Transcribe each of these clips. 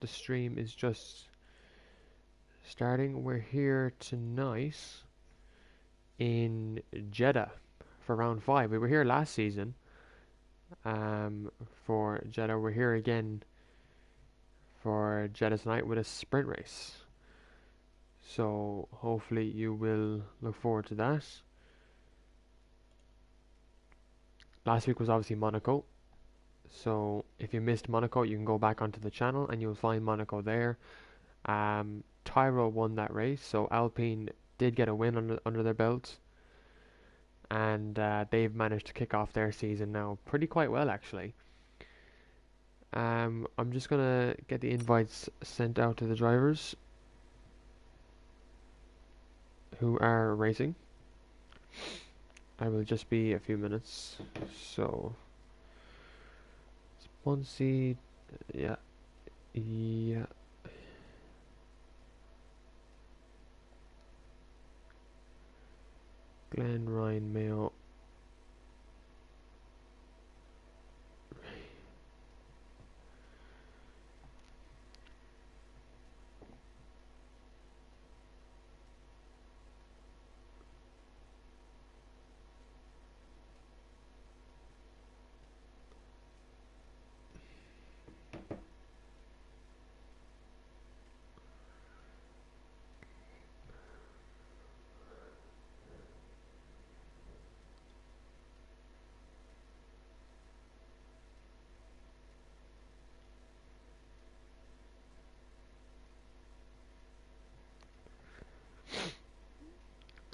the stream is just starting. We're here tonight in Jeddah for round 5. We were here last season for Jeddah. We're here again for Jeddah tonight with a sprint race. So hopefully you will look forward to that. Last week was obviously Monaco. So if you missed Monaco, you can go back onto the channel and you'll find Monaco there. Tyro won that race, so Alpine did get a win under their belt, and they've managed to kick off their season now pretty quite well actually. I'm just gonna get the invites sent out to the drivers who are racing. I will just be a few minutes. So, Swansea, yeah, yeah. Glen Ryan Mayo.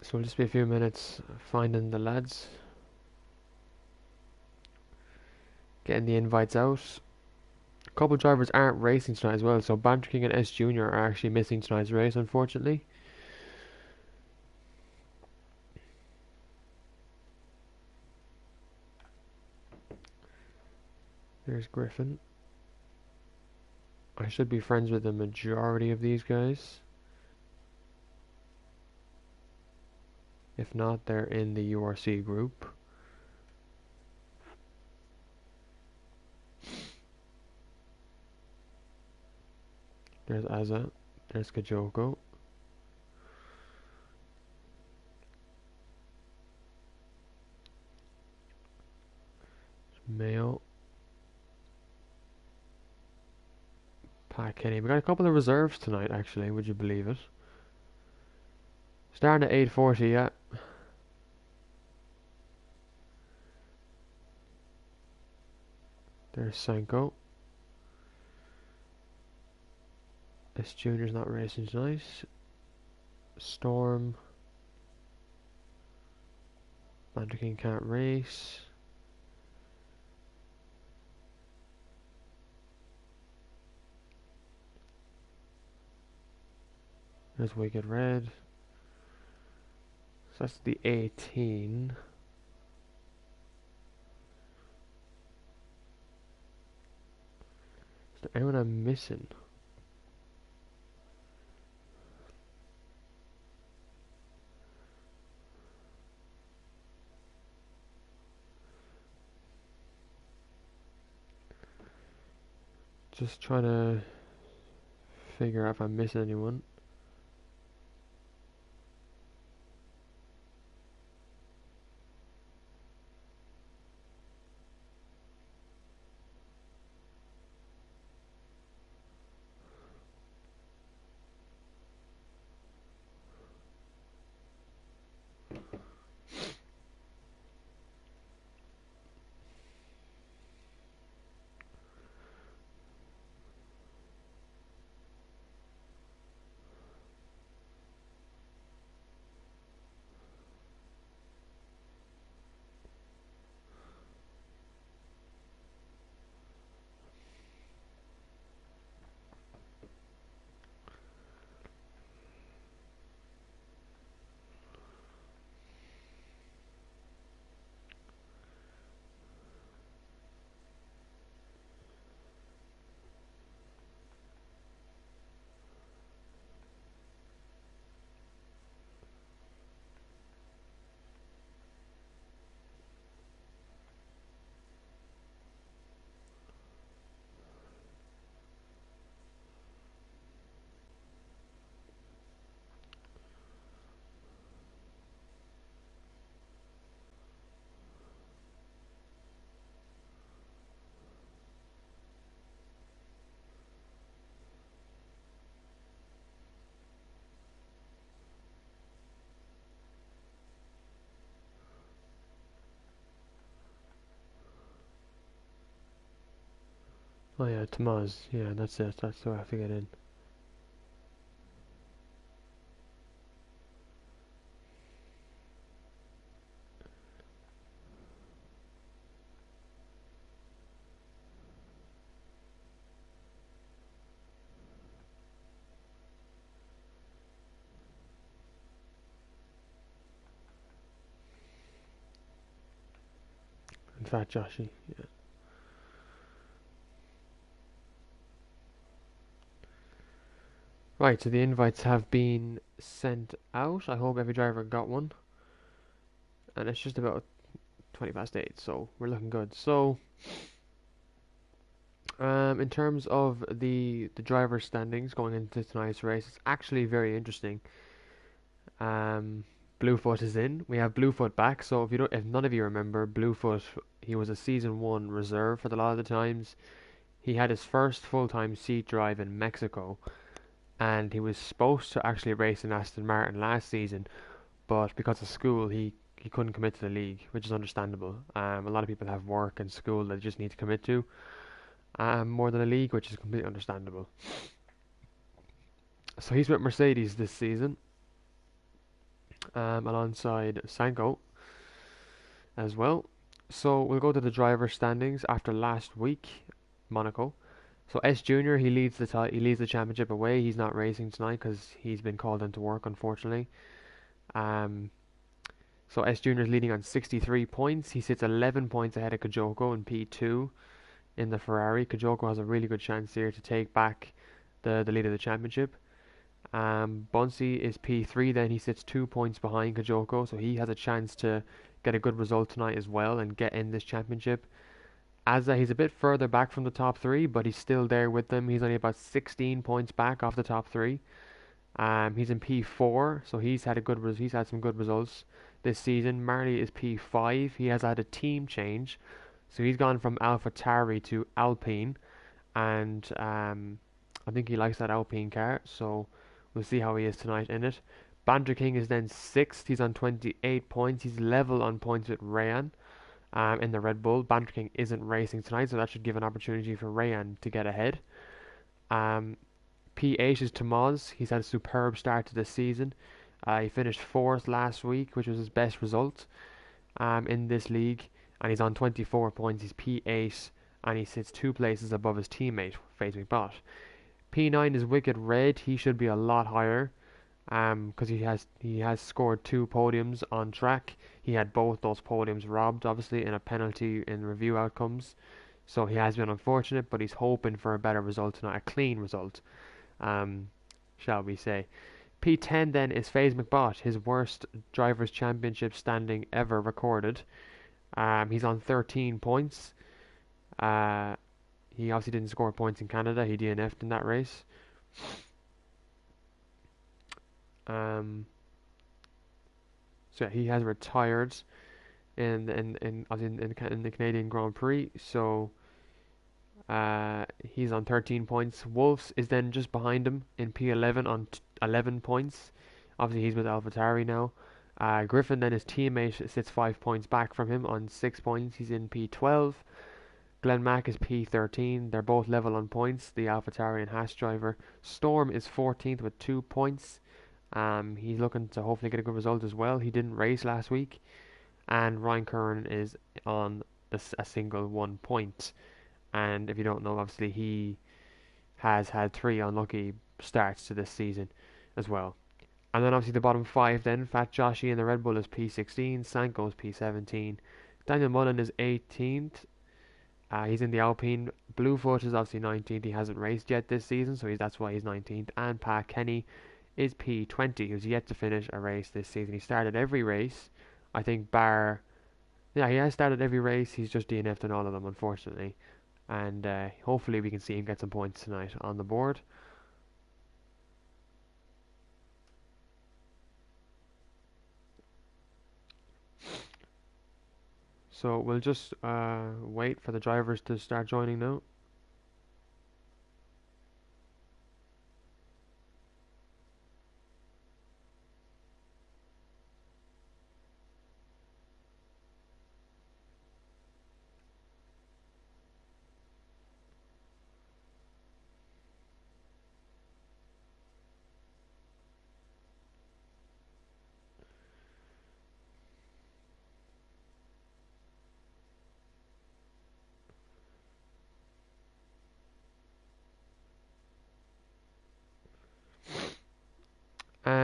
So it'll just be a few minutes finding the lads, getting the invites out. A couple drivers aren't racing tonight as well, so Banter King and S Junior are actually missing tonight's race, unfortunately. There's Griffin. I should be friends with the majority of these guys. If not, they're in the URC group. There's Azza. There's Kajoko. Mayo. Pat Kenny. We got a couple of reserves tonight, actually. Would you believe it? Starting at 8:40, yeah. There's Sanko. S Junior's not racing tonight. Storm. Banter King can't race. There's Wicked Red. So that's the 18. Is there anyone I'm missing? Just trying to figure out if I'm missing anyone. Oh yeah, Tamaz. Yeah, that's it. That's who I have to get in. And Fat Joshy. Yeah. Right, so the invites have been sent out. I hope every driver got one. And it's just about 20 past 8, so we're looking good. So, in terms of the driver standings going into tonight's race, it's actually very interesting. Um, Bluefoot is in. We have Bluefoot back. So if none of you remember, Bluefoot, he was a season one reserve for a lot of the times. He had his first full-time seat drive in Mexico, and he was supposed to actually race in Aston Martin last season, but because of school, he couldn't commit to the league, which is understandable. A lot of people have work and school that they just need to commit to, more than a league, which is completely understandable. So he's with Mercedes this season, alongside Sanko as well. So we'll go to the driver standings after last week, Monaco. So S Junior he leads the championship away. He's not racing tonight because he's been called into work, unfortunately. Um, so S Junior is leading on 63 points. He sits 11 points ahead of Kajoko in P2 in the Ferrari. Kajoko has a really good chance here to take back the lead of the championship. Bonsi is P3, then he sits 2 points behind Kajoko, so he has a chance to get a good result tonight as well and get in this championship. Azza, he's a bit further back from the top three, but he's still there with them. He's only about 16 points back off the top three. He's in P4, so he's had some good results this season. Marley is P5. He has had a team change, so he's gone from AlphaTauri to Alpine, and I think he likes that Alpine car. So we'll see how he is tonight in it. Banter King is then sixth. He's on 28 points. He's level on points with Rayan in the Red Bull. Banter King isn't racing tonight, so that should give an opportunity for Rayan to get ahead. Um, P8 is Tamaz. He's had a superb start to this season. He finished fourth last week, which was his best result in this league, and he's on 24 points. He's P8, and he sits 2 places above his teammate, FaZe McBot. P9 is Wicked Red. He should be a lot higher, because he has scored 2 podiums on track. He had both those podiums robbed, obviously, in a penalty in review outcomes. So he has been unfortunate, but he's hoping for a better result tonight, a clean result, um, shall we say. P10 then is FaZe McBot, his worst Drivers' Championship standing ever recorded. He's on 13 points. Uh, he obviously didn't score points in Canada. He DNF'd in that race. Um, so yeah, he has retired in the Canadian Grand Prix. So he's on 13 points. Wolves is then just behind him in P11 on 11 points. Obviously, he's with AlphaTauri now. Griffin, then his teammate, sits 5 points back from him on 6 points. He's in P12. Glenn Mack is P13. They're both level on points, the AlphaTauri and Haas driver. Storm is 14th with 2 points. He's looking to hopefully get a good result as well. He didn't race last week. And Ryan Curran is on a single 1 point. And if you don't know, obviously he has had 3 unlucky starts to this season as well. And then obviously the bottom five then, Fat Joshy in the Red Bull is P16, Sanko is P17, Daniel Mullen is 18th, he's in the Alpine, Bluefoot is obviously 19th, he hasn't raced yet this season, so that's why he's 19th, and Pat Kenny is P20, who's yet to finish a race this season. He started every race, I think yeah, he has started every race, he's just DNF'd in all of them, unfortunately. And hopefully we can see him get some points tonight on the board. So we'll just wait for the drivers to start joining now.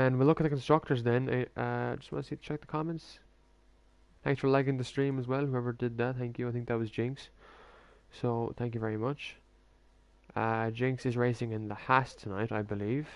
And we'll look at the constructors then. Just want to check the comments. Thanks for liking the stream as well, whoever did that. Thank you. I think that was Jinx. So thank you very much. Jinx is racing in the Haas tonight, I believe.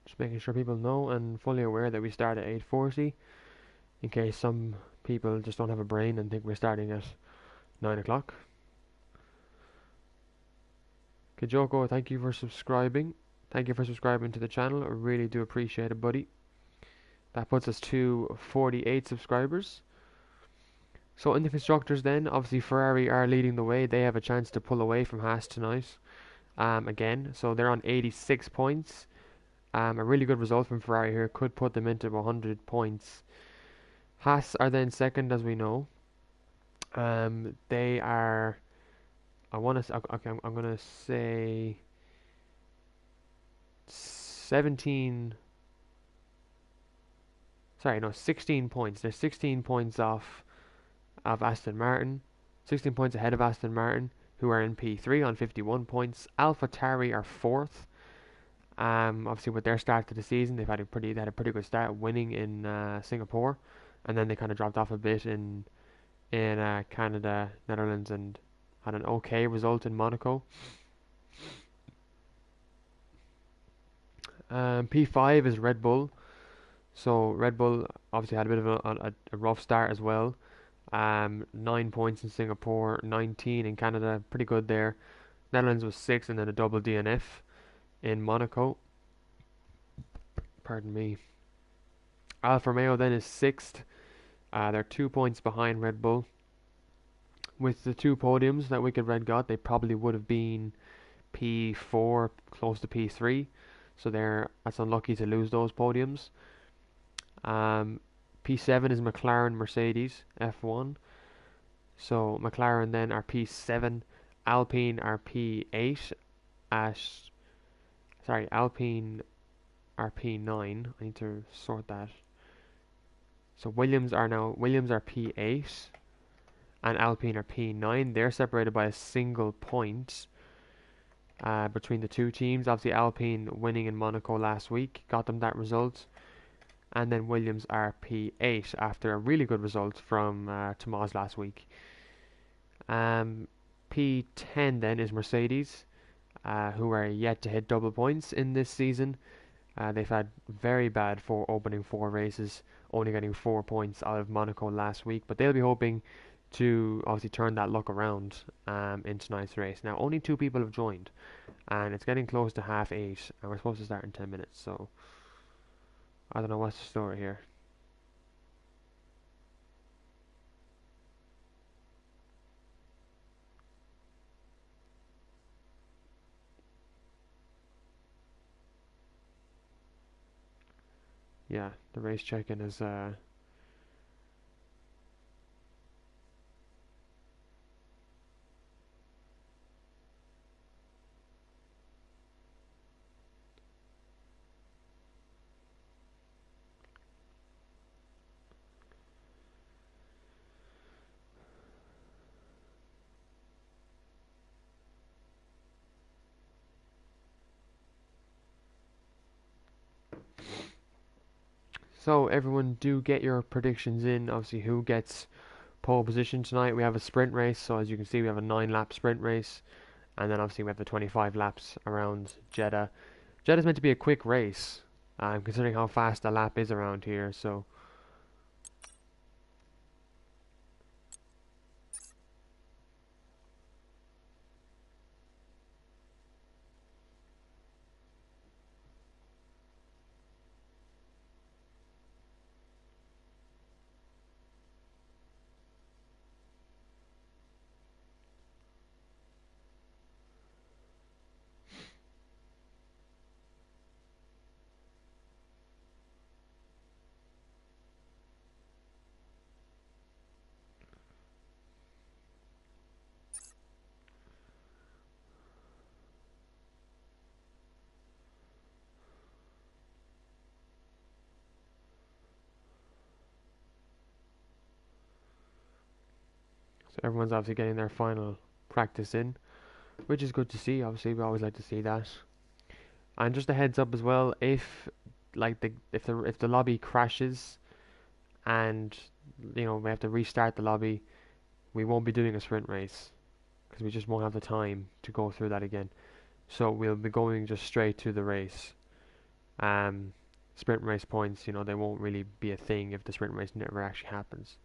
Just making sure people know and fully aware that we start at 8:40, in case some people just don't have a brain and think we're starting at 9 o'clock. Kijoko, thank you for subscribing. Thank you for subscribing to the channel. I really do appreciate it, buddy. That puts us to 48 subscribers. So in the constructors then, obviously Ferrari are leading the way. They have a chance to pull away from Haas tonight. Again, so they're on 86 points. A really good result from Ferrari here could put them into 100 points. Haas are then second, as we know. They are. I want to. Okay, I'm gonna say 17. Sorry, no, 16 points. They're 16 points off of Aston Martin. 16 points ahead of Aston Martin, who are in P3 on 51 points. AlphaTauri are fourth. Obviously with their start to the season, they had a pretty good start, winning in Singapore, and then they kind of dropped off a bit in Canada, Netherlands, and had an okay result in Monaco. P5 is Red Bull. So Red Bull obviously had a bit of a rough start as well. 9 points in Singapore, 19 in Canada, pretty good there. Netherlands was 6, and then a double DNF in Monaco. Pardon me. Alfa Romeo then is 6th. They're 2 points behind Red Bull. With the 2 podiums that Wicked Red got, they probably would have been P4, close to P3. So that's unlucky to lose those podiums. P7 is McLaren, Mercedes, F1. So McLaren then are P7, Alpine are P8, Alpine are P9. I need to sort that. So Williams are P8 and Alpine are P9. They're separated by a single point between the two teams. Obviously Alpine winning in Monaco last week got them that result. And then Williams are P8 after a really good result from Tomas last week. P10 then is Mercedes, who are yet to hit double points in this season. They've had very bad opening 4 races, only getting 4 points out of Monaco last week. But they'll be hoping to obviously turn that luck around in tonight's race. Now, only 2 people have joined, and it's getting close to 8:30, and we're supposed to start in 10 minutes. So I don't know what's the story here. Yeah, the race check-in is so everyone do get your predictions in. Obviously, who gets pole position tonight? We have a sprint race, so as you can see, we have a 9-lap sprint race, and then obviously we have the 25 laps around Jeddah. Jeddah's meant to be a quick race, considering how fast a lap is around here. So So everyone's obviously getting their final practice in, which is good to see. Obviously, we always like to see that. And just a heads up as well, if like the lobby crashes and we have to restart the lobby, we won't be doing a sprint race because we just won't have the time to go through that again. So we'll be going just straight to the race. Um, Sprint race points, they won't really be a thing if the sprint race never actually happens.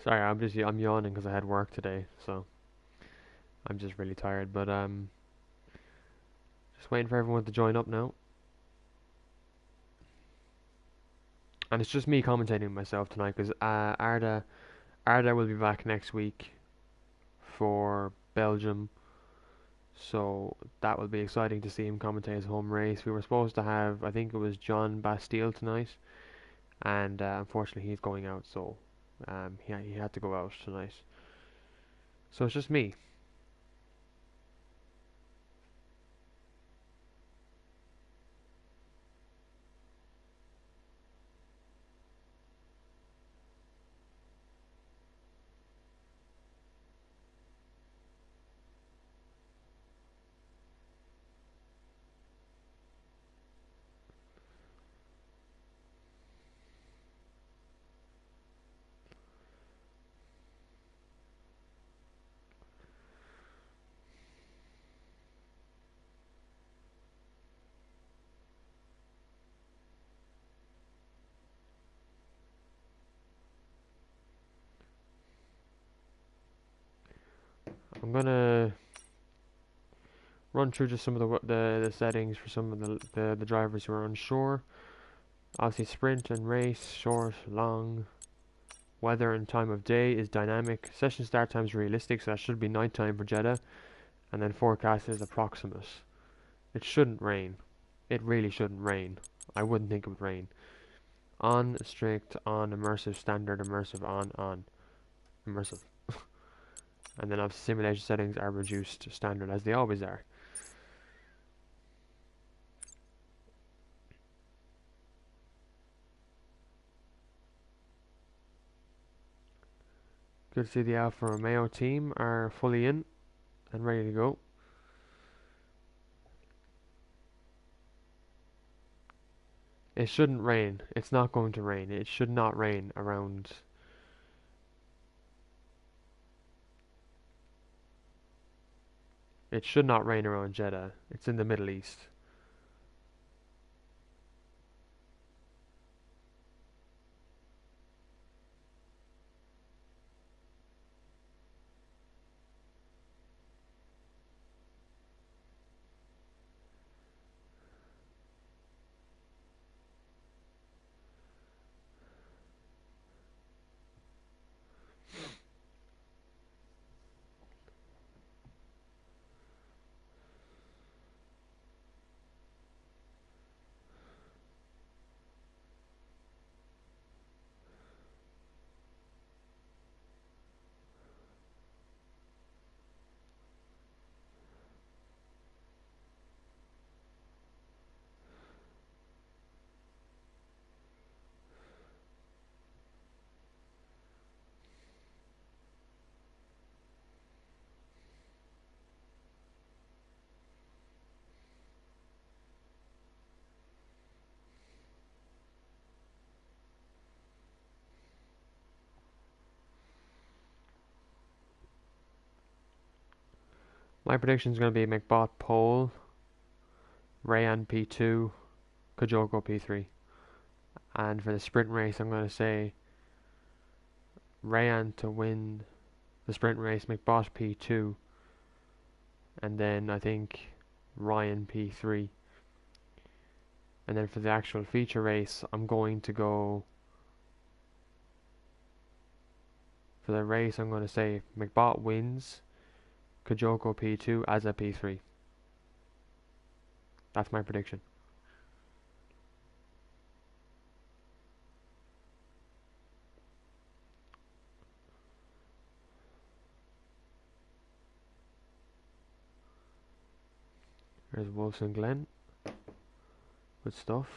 Sorry, I'm yawning because I had work today, so I'm just really tired. But just waiting for everyone to join up now. And it's just me commentating myself tonight because Arda will be back next week for Belgium, so that will be exciting to see him commentate his home race. We were supposed to have, I think it was John Bastille tonight, and unfortunately he's going out, so he had to go out tonight. So it's just me. I'm gonna run through just some of the settings for some of the drivers who are unsure. Obviously, sprint and race, short, long. Weather and time of day is dynamic. Session start time is realistic, so that should be nighttime for Jeddah. And then forecast is approximate. It shouldn't rain. It really shouldn't rain. I wouldn't think it would rain. On, strict, on, immersive, standard, immersive, on, immersive. And then obviously simulation settings are reduced to standard as they always are. Good to see the Alfa Romeo team are fully in and ready to go. It shouldn't rain. It's not going to rain. It should not rain around. It should not rain around Jeddah. It's in the Middle East. My prediction is going to be McBot pole, Rayan P2, Kajoko P3. And for the sprint race, I'm going to say Rayan to win the sprint race, McBot P2, and then I think Ryan P3. And then for the actual feature race, I'm going to go for the race. I'm going to say McBot wins, Kajoko P2 as a P3. That's my prediction. There's Wolfson Glen. Good stuff.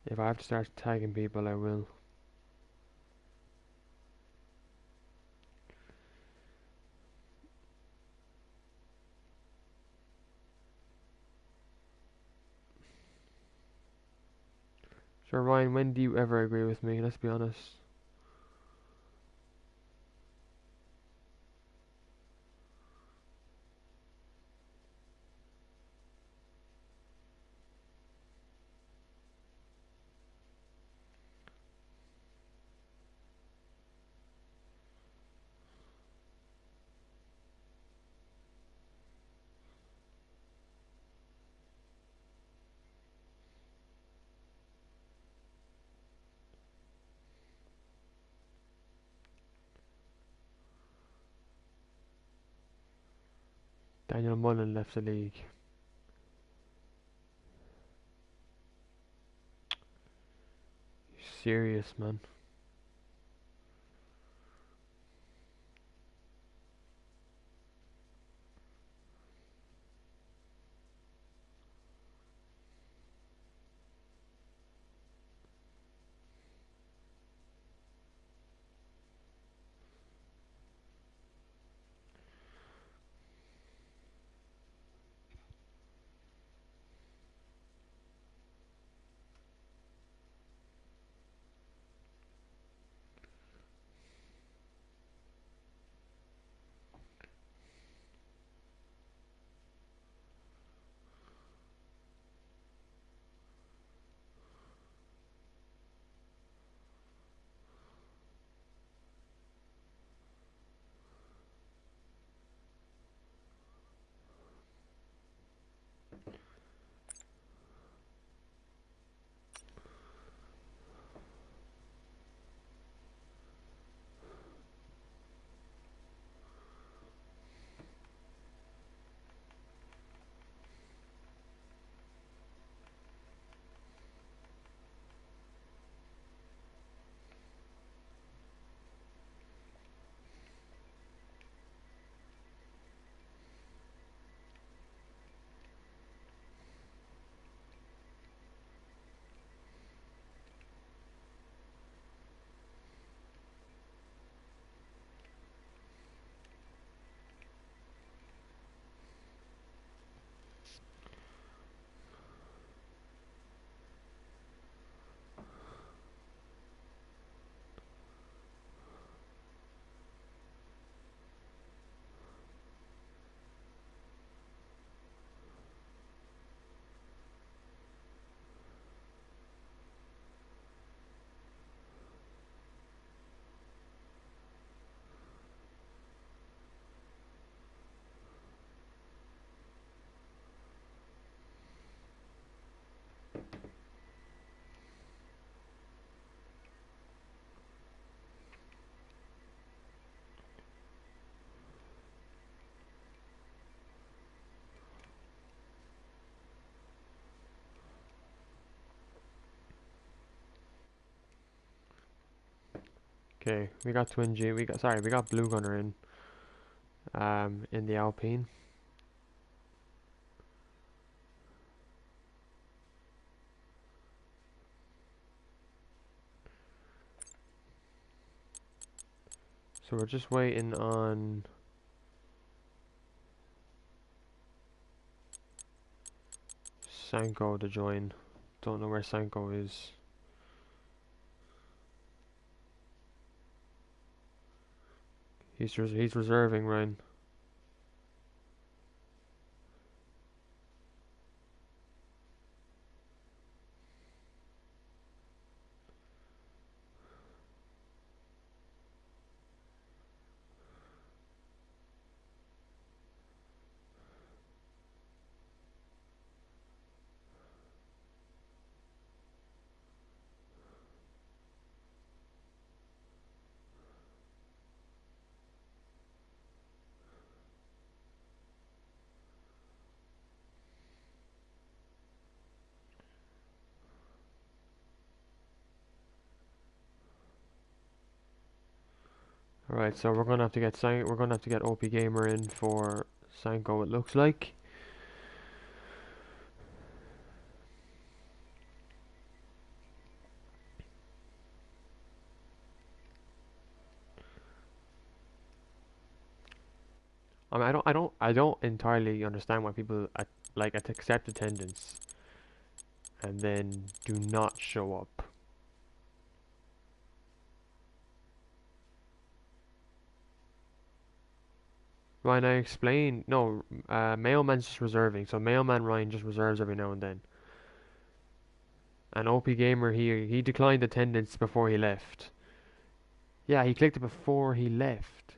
If I have to start tagging people, I will. Sure, Ryan, when do you ever agree with me? Let's be honest. Daniel Mullen left the league. You serious, man? Okay, we got Twin G. We got Blue Gunner in the Alpine. So we're just waiting on Sanko to join. Don't know where Sanko is. He's reserving, Ryan. Alright, so we're gonna have to get OP Gamer in for Sanko, it looks like. I mean, I don't entirely understand why people accept attendance and then do not show up. Ryan, I explained. No, Mailman's just reserving. So Mailman Ryan just reserves every now and then. And OP Gamer here, he declined attendance before he left. Yeah, he clicked it before he left.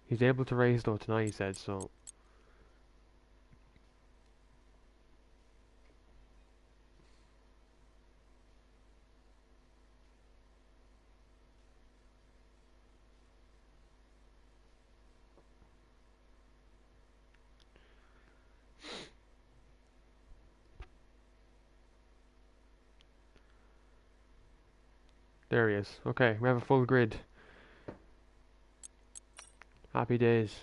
He's able to raise though tonight, he said, so. There he is. Okay, we have a full grid. Happy days.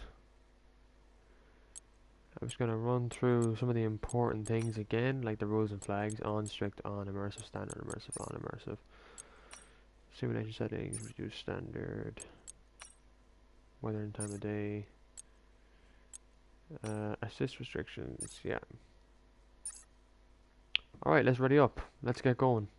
I'm just gonna run through some of the important things again, like the rules and flags: on, strict, on, immersive, standard, immersive, on, immersive. Simulation settings, reduce standard. Weather and time of day. Assist restrictions, yeah. Alright, let's ready up. Let's get going.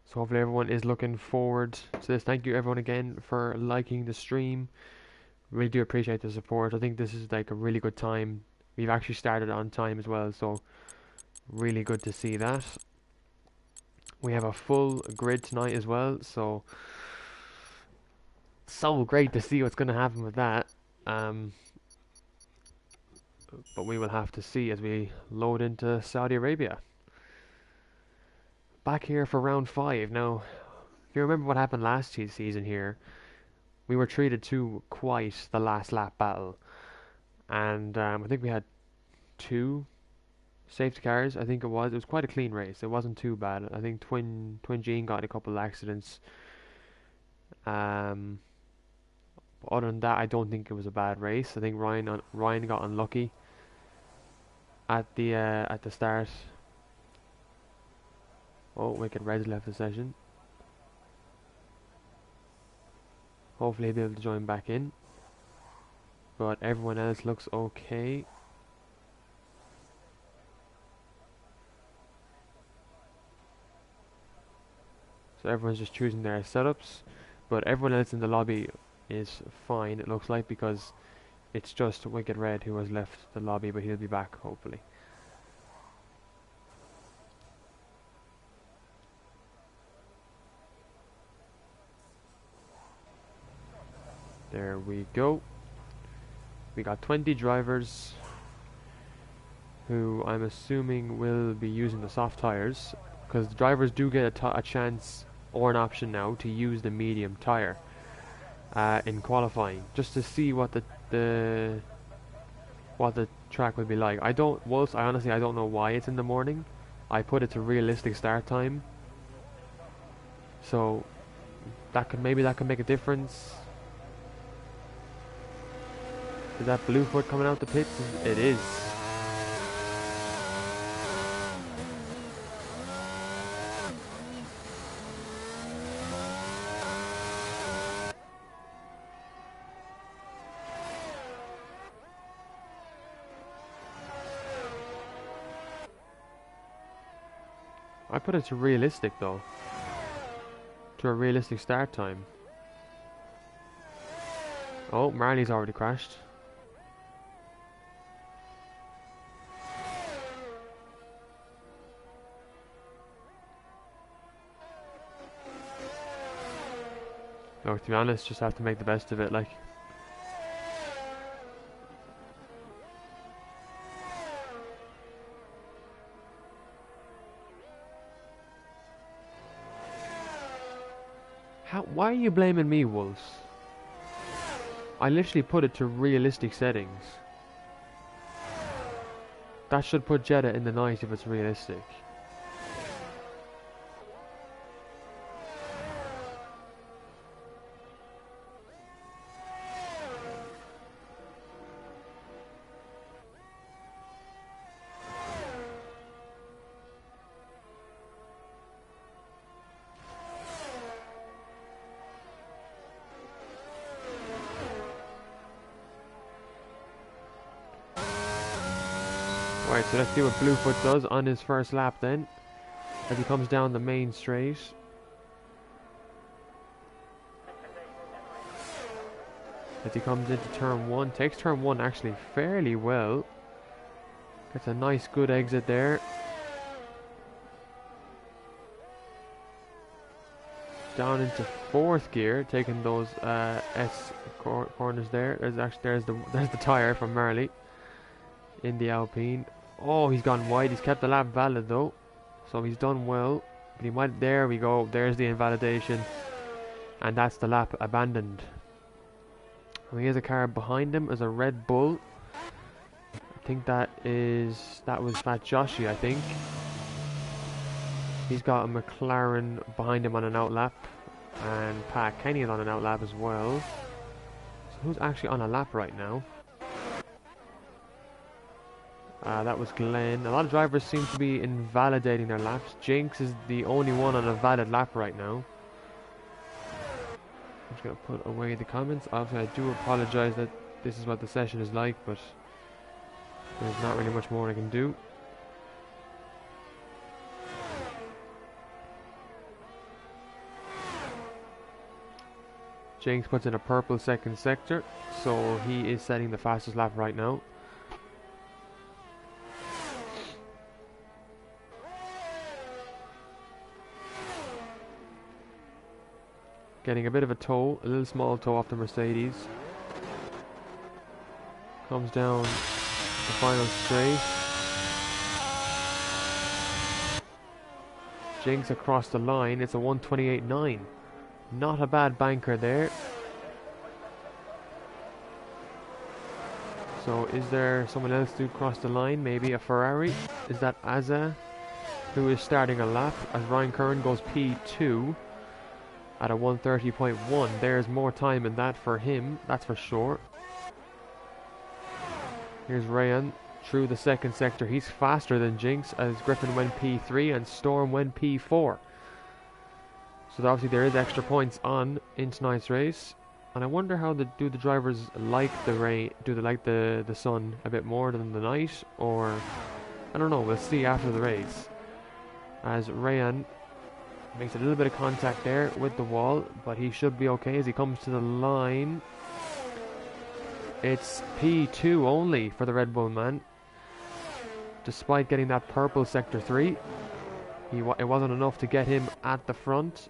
So hopefully everyone is looking forward to this. Thank you everyone again for liking the stream. Really do appreciate the support. I think this is like a really good time. We've actually started on time as well, so really good to see that. We have a full grid tonight as well, so great to see what's going to happen with that. But we will have to see as we load into Saudi Arabia. Back here for round 5. Now, if you remember what happened last season here, we were treated to quite the last lap battle. And I think we had 2 safety cars, I think it was. It was quite a clean race. It wasn't too bad. I think Twin Gene got in a couple of accidents. But other than that, I don't think it was a bad race. I think Ryan got unlucky at the start. Oh, Wicked Red's left the session. Hopefully he'll be able to join back in. But everyone else looks okay. So everyone's just choosing their setups. But everyone else in the lobby is fine, it looks like, because it's just Wicked Red who has left the lobby, but he'll be back hopefully. There we go. We got 20 drivers who I'm assuming will be using the soft tires, because the drivers do get a chance or an option now to use the medium tire in qualifying, just to see what the track would be like. Whilst I honestly don't know why it's in the morning. I put it to realistic start time. So that could maybe make a difference. Is that Bluefoot coming out the pits? It is. I put it to realistic though. To a realistic start time. Oh, Marley's already crashed. Look, to be honest, just have to make the best of it, like. Why are you blaming me, Wolves? I literally put it to realistic settings. That should put Jeddah in the night if it's realistic. Right, so let's see what Bluefoot does on his first lap then, as he comes down the main straight. As he comes into turn 1, takes turn 1 actually fairly well. Gets a nice good exit there. Down into 4th gear, taking those S corners there. There's the tyre from Marley in the Alpine. Oh, he's gone wide. He's kept the lap valid though, so he's done well. But he might. There we go. There's the invalidation, and that's the lap abandoned. And he has a car behind him as a Red Bull. I think that was Fat Joshy. I think he's got a McLaren behind him on an outlap, and Pat Kenny is on an outlap as well. So who's actually on a lap right now? That was Glenn. A lot of drivers seem to be invalidating their laps. Jinx is the only one on a valid lap right now. I'm just going to put away the comments. Obviously, I do apologise that this is what the session is like, but there's not really much more I can do. Jinx puts in a purple second sector, so he is setting the fastest lap right now. Getting a bit of a toe, a little small toe off the Mercedes. Comes down the final straight. Jinx across the line, it's a 128.9. Not a bad banker there. So is there someone else to cross the line? Maybe a Ferrari? Is that Azza, who is starting a lap as Ryan Curran goes P2 at a 130.1. There's more time in that for him, that's for sure. Here's Ryan through the second sector. He's faster than Jinx, as Griffin went P3 and Storm went P4. So obviously there is extra points on in tonight's race. And I wonder how do the drivers like the rain? Do they like the sun a bit more than the night? Or I don't know, we'll see after the race. As Ryan makes a little bit of contact there with the wall, but he should be okay as he comes to the line. It's P2 only for the Red Bull man. Despite getting that purple sector 3, it wasn't enough to get him at the front.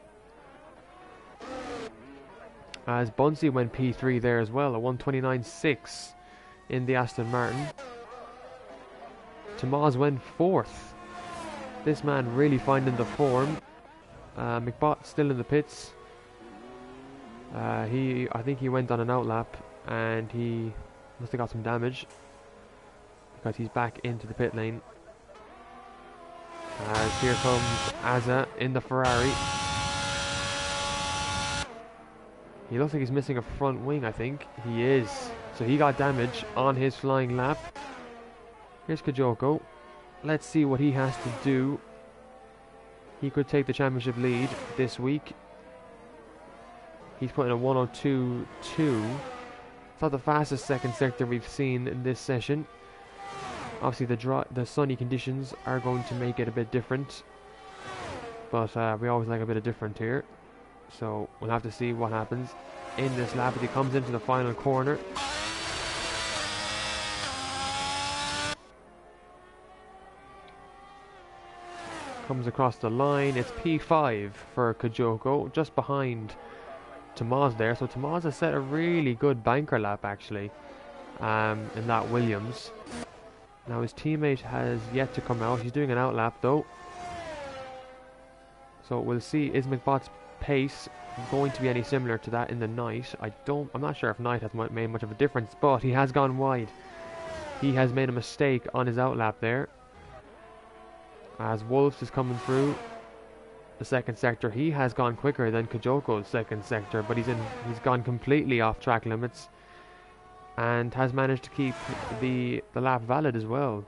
As Bunsey went P3 there as well, a 129.6 in the Aston Martin. Tomas went 4th. This man really finding the form. McBot still in the pits. I think he went on an outlap and he must have got some damage because he's back into the pit lane. As here comes Azza in the Ferrari. He looks like he's missing a front wing, I think. He is. So he got damage on his flying lap. Here's Kajoko. Let's see what he has to do. He could take the championship lead this week. He's putting a 102.2. It's not the fastest second sector we've seen in this session. Obviously the sunny conditions are going to make it a bit different. But we always like a bit of different here. So we'll have to see what happens in this lap as he comes into the final corner. Comes across the line. It's P5 for Kajoko, just behind Tamaz there. So Tamaz has set a really good banker lap actually in that Williams. Now his teammate has yet to come out. He's doing an outlap though. So we'll see, is McBot's pace going to be any similar to that in the night? I'm not sure if night has made much of a difference, but he has gone wide. He has made a mistake on his outlap there. As Wolves is coming through the second sector, he has gone quicker than Kajoko's second sector, but he's gone completely off track limits and has managed to keep the lap valid as well.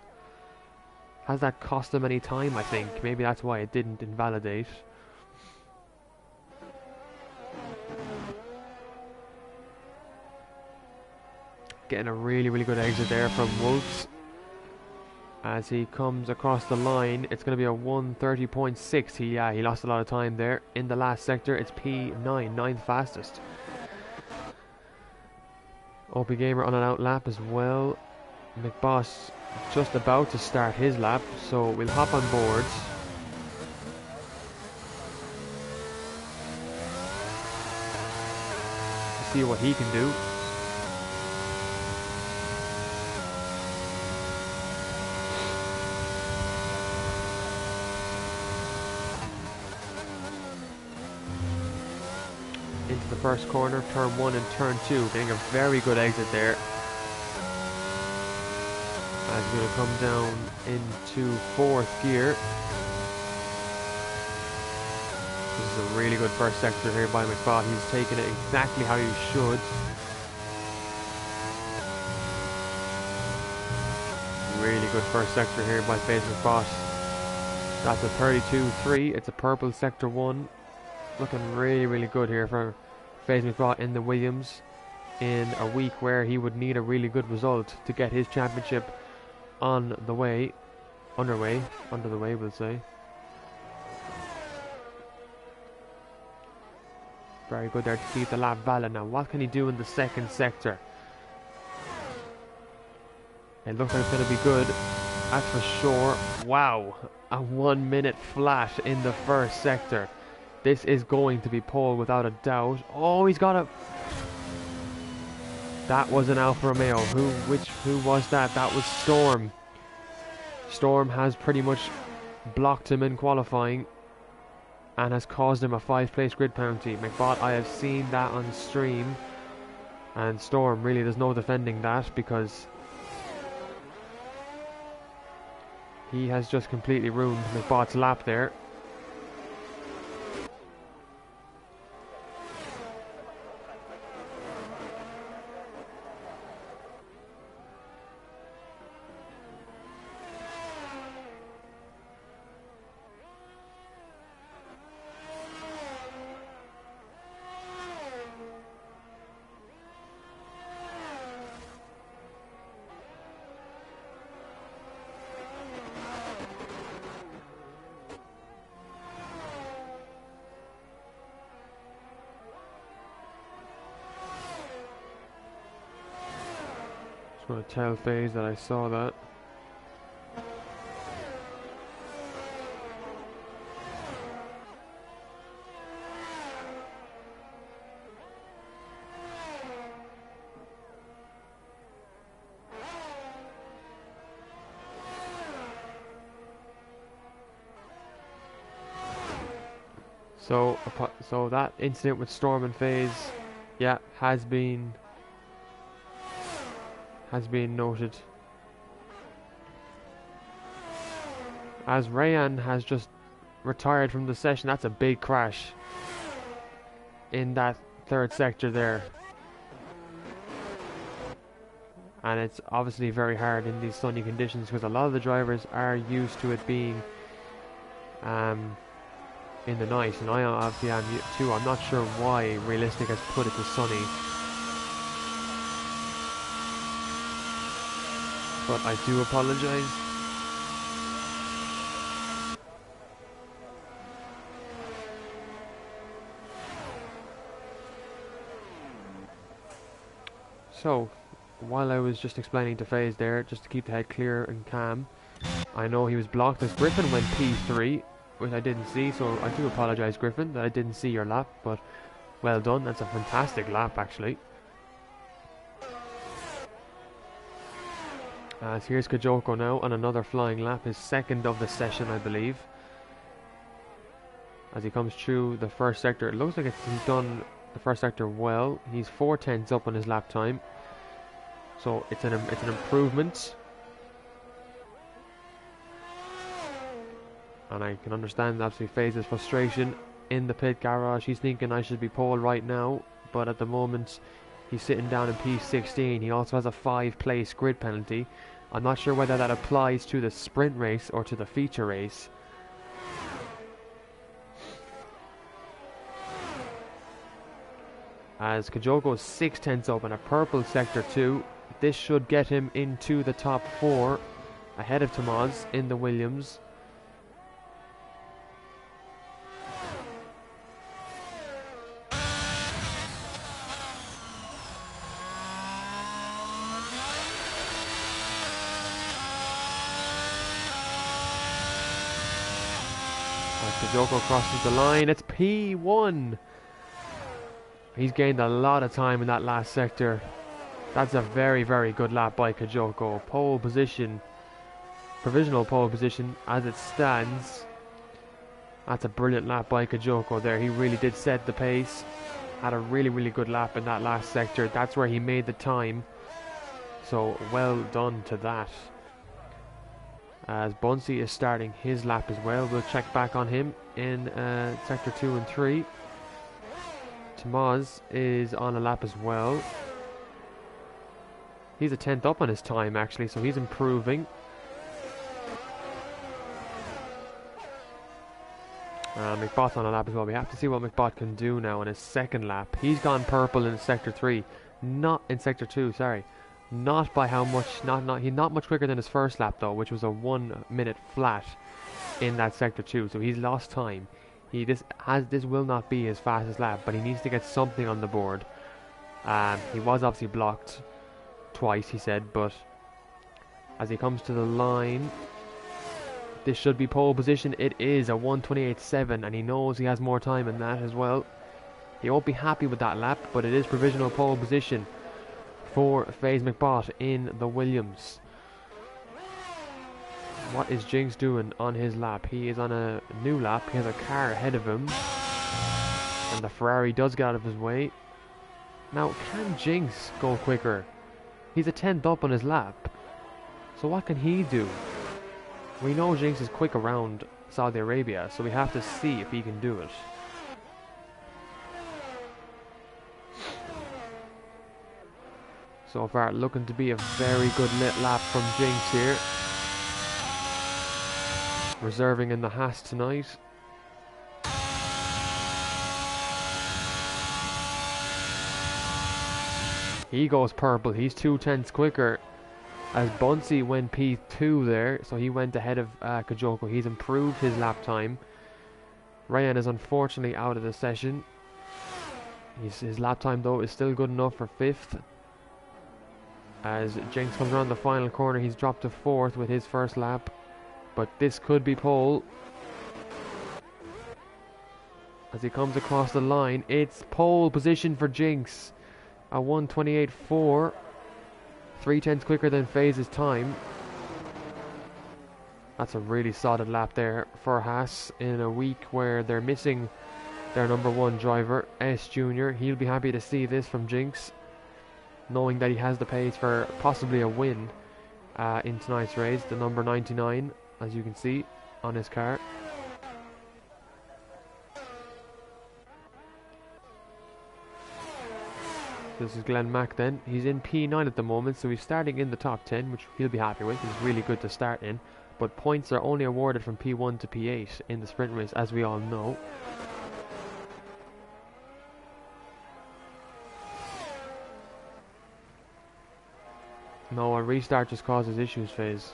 Has that cost him any time, I think? Maybe that's why it didn't invalidate. Getting a really, really good exit there from Wolves. As he comes across the line, it's going to be a 1:30.6. He lost a lot of time there. In the last sector, it's P9, ninth fastest. OP Gamer on an out lap as well. McBoss just about to start his lap, so we'll hop on board. See what he can do. Into the first corner, turn 1 and turn 2, getting a very good exit there. As he's going to come down into 4th gear. This is a really good first sector here by McBot. He's taken it exactly how he should. Really good first sector here by FaZe McBot. That's a 32.3. It's a purple sector 1. Looking really, really good here for FaZe McBot in the Williams in a week where he would need a really good result to get his championship on the way, under the way we'll say. Very good there to keep the lap valid. Now what can he do in the second sector? It looks like it's going to be good, that's for sure. Wow, a 1 minute flat in the first sector. This is going to be pole without a doubt. Oh, he's got a... That was an Alfa Romeo. Who was that? That was Storm. Storm has pretty much blocked him in qualifying and has caused him a 5th-place grid penalty. McBot, I have seen that on stream. And Storm, really, there's no defending that because he has just completely ruined McBot's lap there. Just want to tell FaZe that I saw that. So that incident with Storm and FaZe, yeah, has been noted. as Rayan has just retired from the session. That's a big crash in that third sector there. And it's obviously very hard in these sunny conditions because a lot of the drivers are used to it being in the night, and I obviously am too. I'm not sure why Realistic has put it to sunny, but I do apologise. So, while I was just explaining to FaZe there, just to keep the head clear and calm, I know he was blocked as Griffin went P3, which I didn't see, so I do apologise, Griffin, that I didn't see your lap, but well done. That's a fantastic lap, actually. So here's Kajoko now on another flying lap, his second of the session, I believe. As he comes through the first sector, it looks like he's done the first sector well. He's 4/10 up on his lap time, so it's an improvement. And I can understand absolutely FaZe's frustration in the pit garage. He's thinking I should be pole right now, but at the moment he's sitting down in P16. He also has a 5-place grid penalty. I'm not sure whether that applies to the sprint race or to the feature race. As Kajoko's 6/10 up in a purple sector 2. This should get him into the top 4 ahead of Tamaz in the Williams. Kajoko crosses the line. It's P1. He's gained a lot of time in that last sector. That's a very, very good lap by Kajoko. Pole position, provisional pole position as it stands. That's a brilliant lap by Kajoko there. He really did set the pace. Had a really, really good lap in that last sector. That's where he made the time. So well done to that. As Bunsey is starting his lap as well. We'll check back on him in sector 2 and 3. Tamaz is on a lap as well. He's a 10th up on his time actually, so he's improving. McBot's on a lap as well. We have to see what McBot can do now on his second lap. He's gone purple in sector 3, not in sector 2, sorry. Not by how much, he's not much quicker than his first lap though, which was a 1 minute flat in that sector 2, so he's lost time. This will not be his fastest lap, but he needs to get something on the board. He was obviously blocked twice, he said, but as he comes to the line, this should be pole position. It is a 1:28.7, and he knows he has more time in that as well. He won't be happy with that lap, but it is provisional pole position for FaZe McBot in the Williams. What is Jinx doing on his lap? He is on a new lap. He has a car ahead of him, and the Ferrari does get out of his way. Now, can Jinx go quicker? He's a 10th up on his lap, so what can he do? We know Jinx is quick around Saudi Arabia, so we have to see if he can do it. So far, looking to be a very good lit lap from Jinx here. Reserving in the Haas tonight. He goes purple. He's 2/10 quicker. As Bunsey went P2 there, so he went ahead of Kajoko. He's improved his lap time. Ryan is unfortunately out of the session. His lap time though is still good enough for 5th. As Jinx comes around the final corner, he's dropped to 4th with his first lap. But this could be pole. As he comes across the line, it's pole position for Jinx. A 1:28.4. 3/10 quicker than FaZe's time. That's a really solid lap there for Haas in a week where they're missing their number 1 driver, S Jr. He'll be happy to see this from Jinx, knowing that he has the pace for possibly a win in tonight's race, the number 99, as you can see. on his car. This is Glenn Mack then. He's in P9 at the moment, so he's starting in the top 10, which he'll be happy with. It's really good to start in. But points are only awarded from P1 to P8 in the sprint race, as we all know. No, a restart just causes issues, FaZe.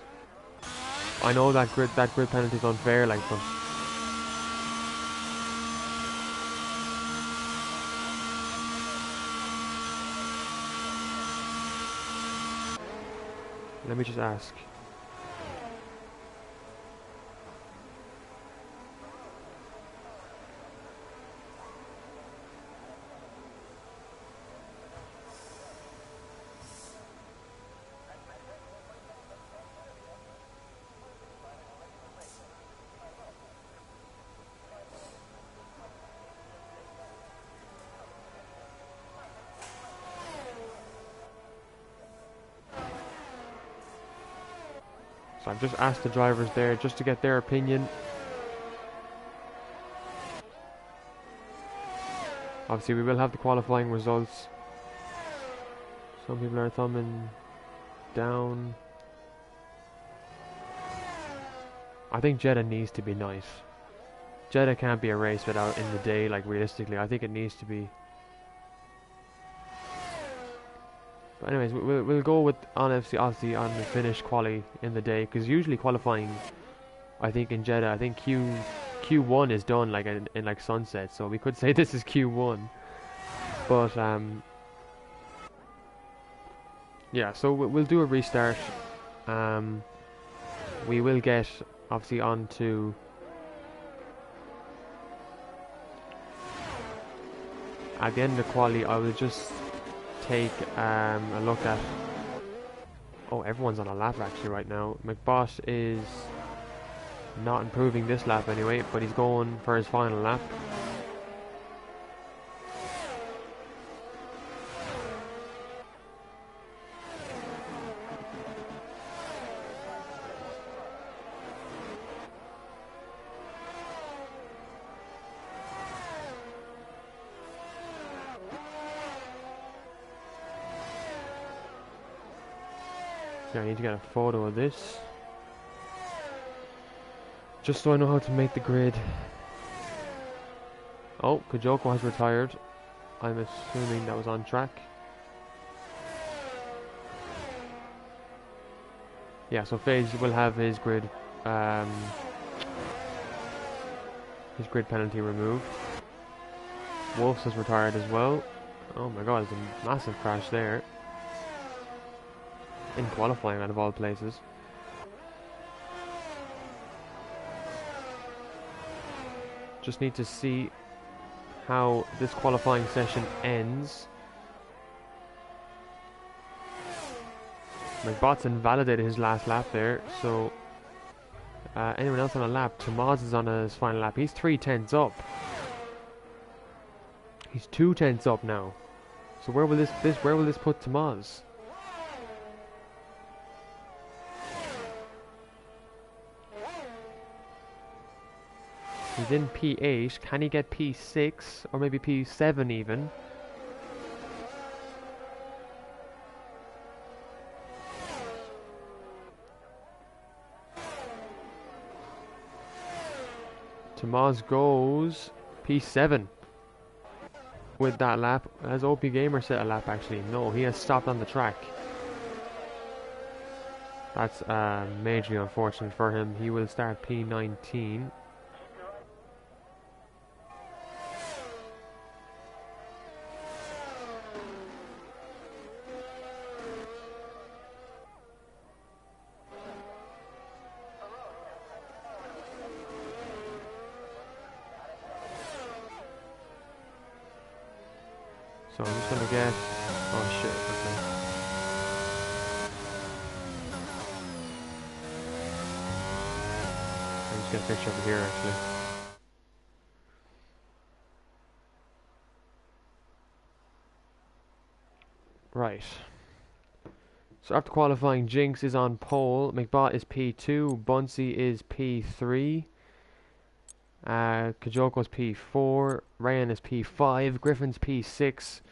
I know that grid penalty is unfair, like, but let me just ask. So I've just asked the drivers there just to get their opinion. Obviously we will have the qualifying results. Some people are thumbing down. I think Jeddah needs to be nice. Jeddah can't be a race without in the day, like realistically. I think it needs to be. But anyways, we'll go with obviously on the finish quali in the day, because usually qualifying, I think in Jeddah, I think Q1 is done like in like sunset, so we could say this is Q1. But yeah, so we'll do a restart. We will get obviously onto at the end of the quali. I will just take a look at. Oh, everyone's on a lap actually right now. McBot is not improving this lap anyway, but he's going for his final lap. Yeah, I need to get a photo of this, just so I know how to make the grid. Oh, Kajoko has retired. I'm assuming that was on track. Yeah, so FaZe will have his grid penalty removed. Wolves has retired as well. Oh my god, there's a massive crash there. In qualifying, out of all places. Just need to see how this qualifying session ends. McBot's invalidated his last lap there, so anyone else on a lap? Tomas is on his final lap. He's 3/10 up. He's 2/10 up now. So where will this put Tomas? He's in P8. Can he get P6 or maybe P7 even? Tomas goes P7 with that lap. Has OP Gamer set a lap actually? No, he has stopped on the track. That's majorly unfortunate for him. He will start P19. So I'm just gonna get. Oh shit, okay. I'll just get a picture over here actually. Right. So after qualifying, Jinx is on pole, McBot is P2, Bunsey is P3, Kajoko's P4, Ryan is P5, Griffin's P6,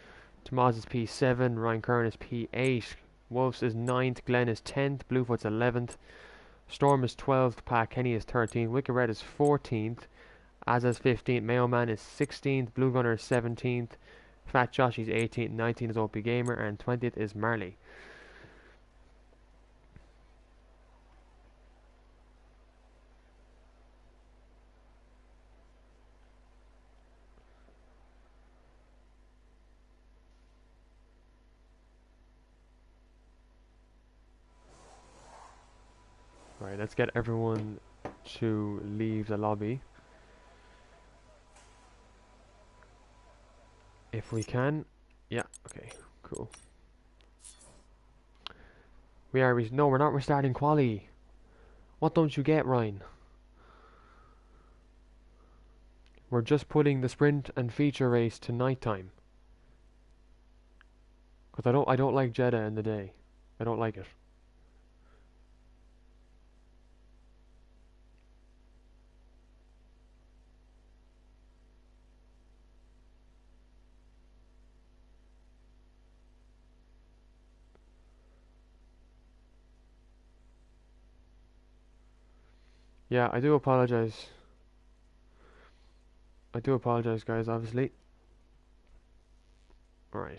Tomas is P7, Ryan Kern is P8, Wolves is 9th, Glenn is 10th, Bluefoot's 11th, Storm is 12th, Pat Kenny is 13th, Wicked Red is 14th, Azaz 15th, Mayo Man is 16th, Blue Gunner is 17th, Fat Josh is 18th, 19th is OP Gamer, and 20th is Marley. Right, let's get everyone to leave the lobby. If we can. Yeah, okay, cool. No, we're not restarting quali. What don't you get, Ryan? We're just putting the sprint and feature race to nighttime. Cause I don't like Jeddah in the day. I don't like it. Yeah, I do apologize. I do apologize, guys, obviously. Alright.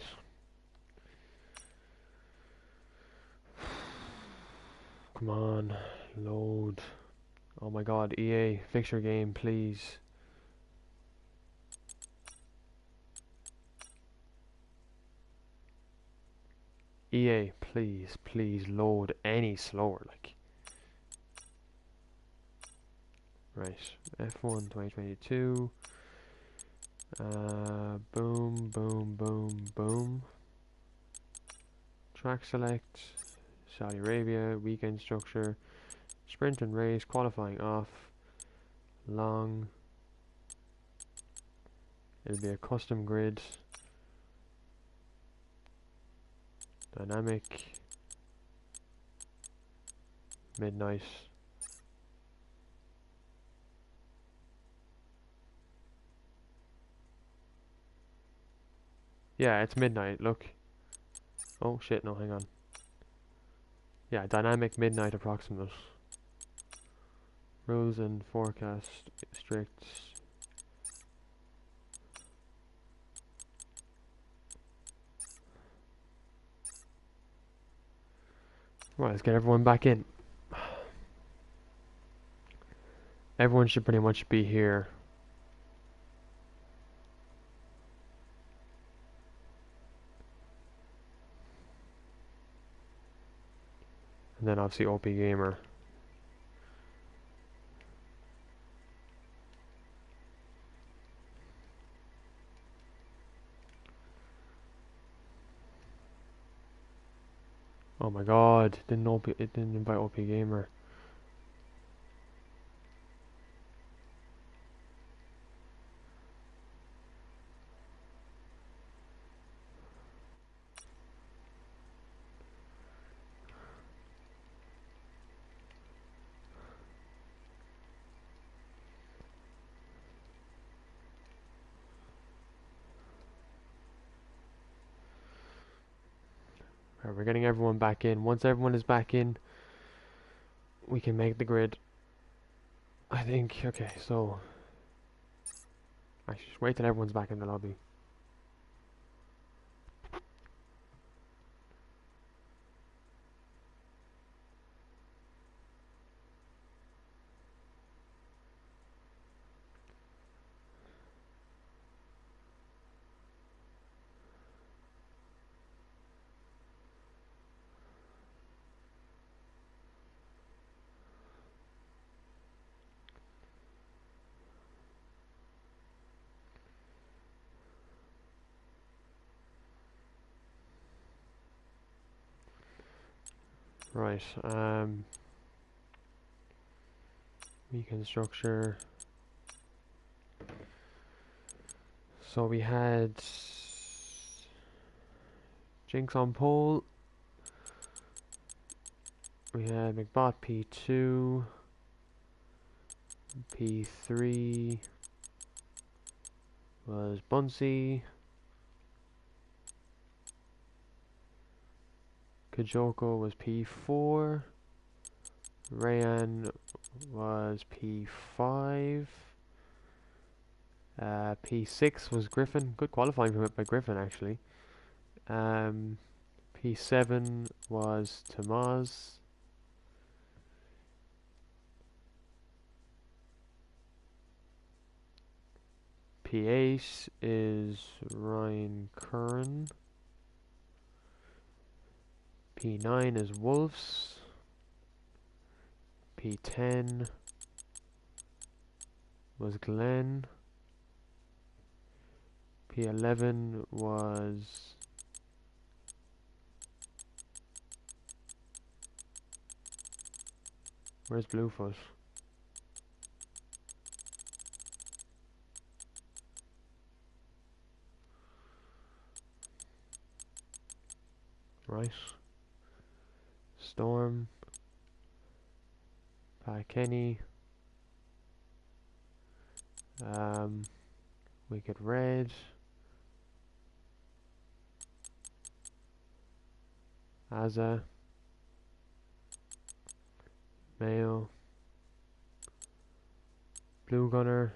Come on, load. Oh my god, EA, fix your game, please. EA, please, please load any slower, like. Right, F1 2022. Boom, boom, boom, boom. Track select. Saudi Arabia, weekend structure. Sprint and race, qualifying off. Long. It'll be a custom grid. Dynamic. Midnight. Yeah, it's midnight, look. Oh shit, no, hang on. Yeah, dynamic midnight approximate. Rules and forecast strict. Right, let's get everyone back in. Everyone should pretty much be here. And then obviously OP Gamer. Oh my god, it didn't invite OP Gamer. Alright, we're getting everyone back in. Once everyone is back in, we can make the grid. I think, okay, so I should just wait till everyone's back in the lobby. Right, weekend structure. So we had Jinx on pole, We had McBot P2, P3 was Bunsey, Kajoko was P4, Rayan was P5, P6 was Griffin. Good qualifying from it by Griffin actually. P7 was Tamaz. P8 is Ryan Curran. P9 is Wolves. P10 was Glenn. P11 was where's Bluefoot? Right. Storm. Pat Kenny. Wicked Red. Azza. Mayo. Blue Gunner.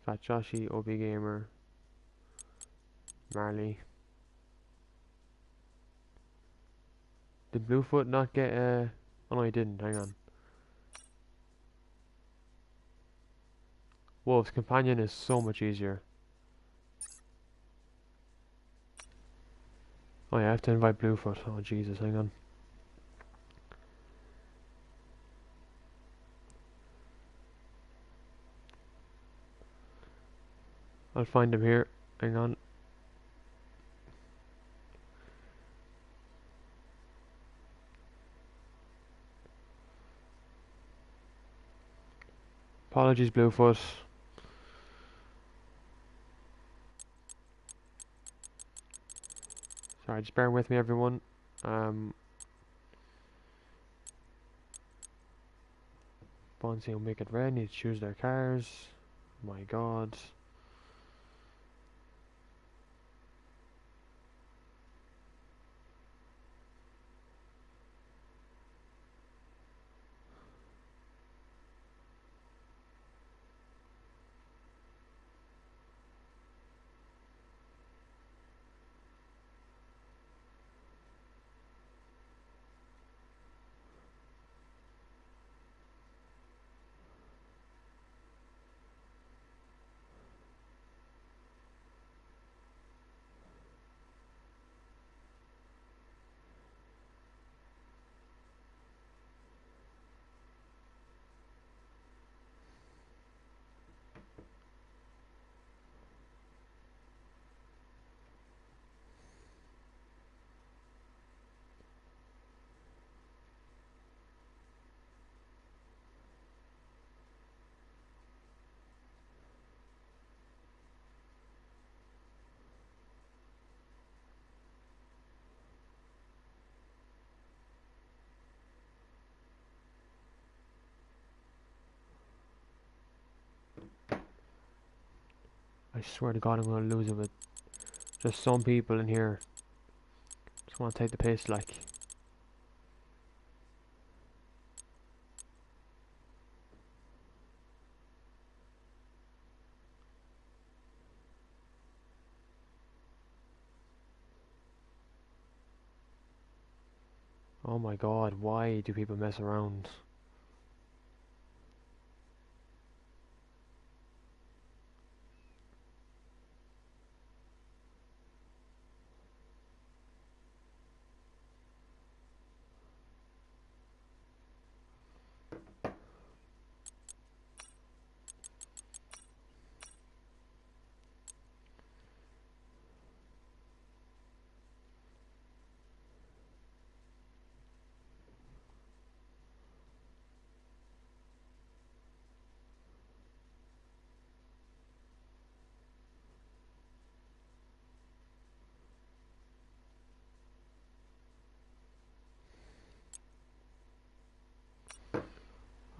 Fat Joshi, OB Gamer. Marley. Did Bluefoot not get a... Oh no, he didn't, hang on. Wolf's Companion is so much easier. Oh yeah, I have to invite Bluefoot. Oh Jesus, hang on. I'll find him here. Hang on. Apologies, Bluefoot. Sorry, just bear with me, everyone. Bonsi will make it red. Need to choose their cars. My God. I swear to God, I'm gonna lose it with just some people in here. Just want to take the piss, like. Oh my God, why do people mess around?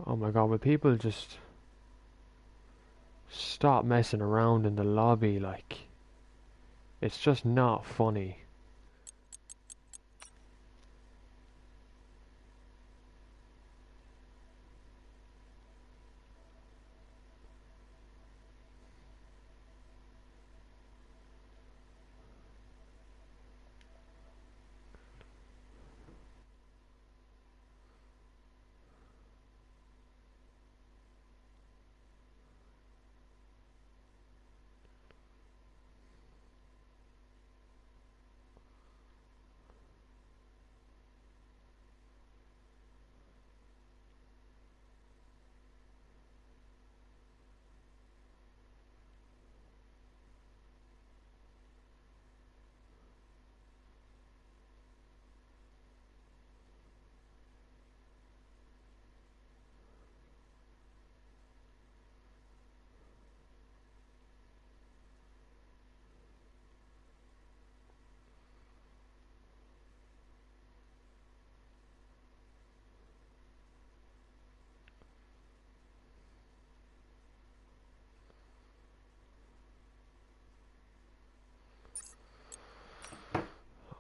Oh my god, will people just stop messing around in the lobby? Like, it's just not funny.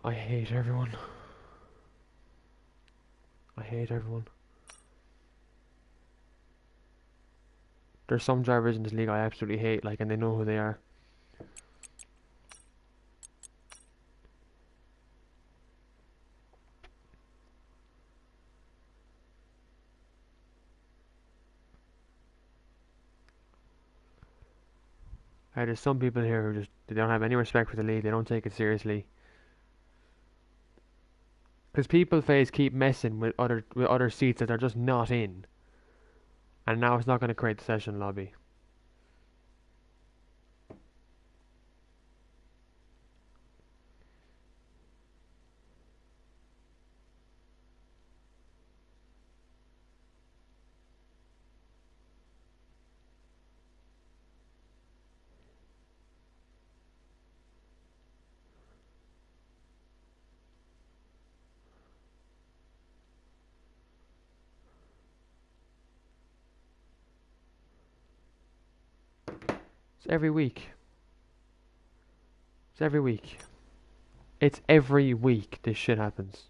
I hate everyone. I hate everyone. There's some drivers in this league I absolutely hate, like, and they know who they are. There's some people here who just they don't have any respect for the league. They don't take it seriously. Because people face keep messing with other seats that they're just not in, and now it's not going to create the session lobby. It's every week. It's every week. It's every week this shit happens.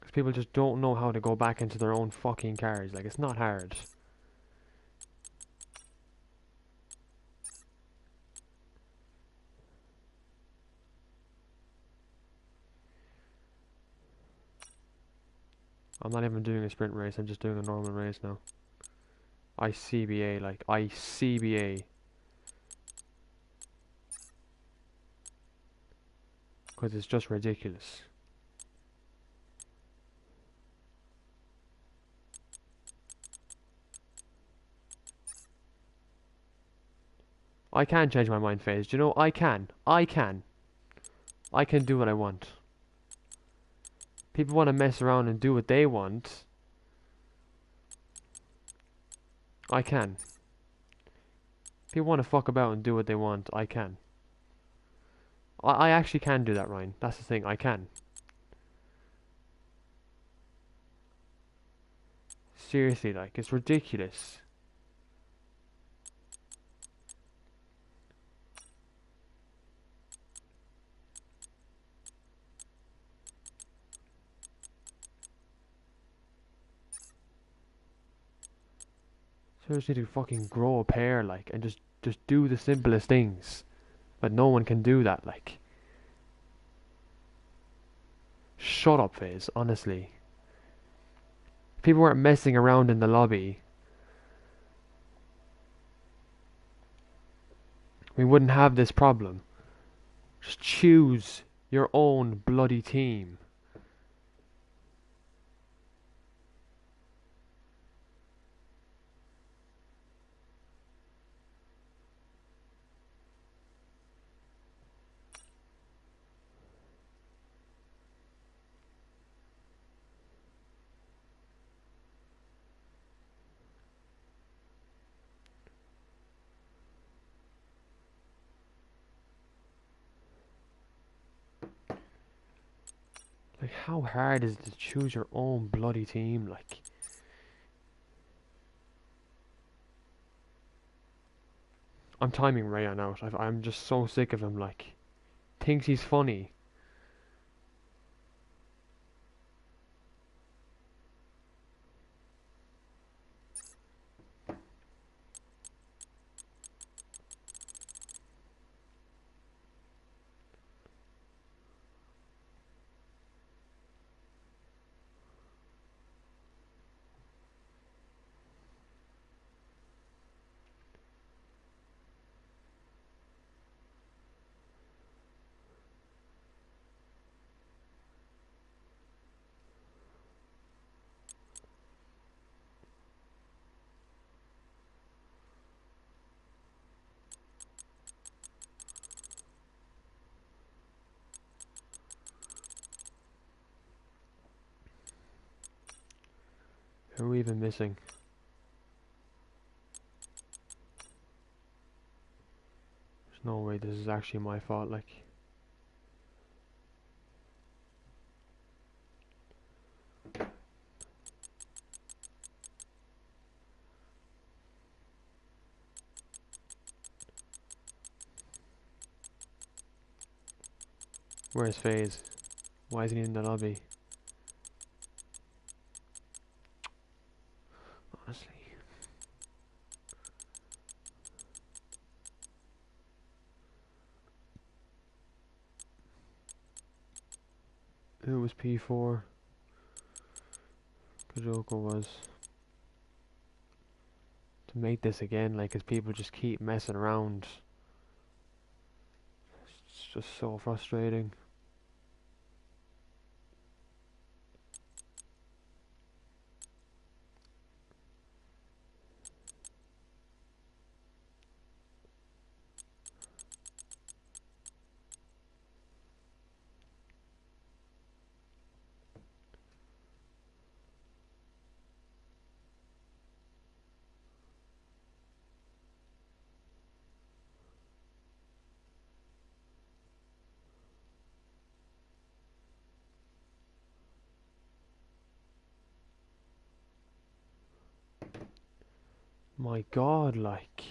Because people just don't know how to go back into their own fucking cars. Like, it's not hard. I'm not even doing a sprint race, I'm just doing a normal race now. ICBA, like, ICBA. Because it's just ridiculous. I can change my mind, FaZe. Do you know, I can. I can. I can do what I want. People want to mess around and do what they want. I can. People want to fuck about and do what they want. I can. I actually can do that, Ryan. That's the thing. I can. Seriously, like, it's ridiculous. Seriously, to fucking grow a pair, like, and just do the simplest things. But no one can do that, like. Shut up, FaZe, honestly. If people weren't messing around in the lobby, we wouldn't have this problem. Just choose your own bloody team. Like, how hard is it to choose your own bloody team? Like, I'm timing Rayan out. I'm just so sick of him. Like, thinks he's funny. Who are we even missing? There's no way this is actually my fault. Like, where's FaZe? Why isn't he in the lobby? Honestly. Who was P4? Kajoko was. To make this again, like, as people just keep messing around. It's just so frustrating. My god, like.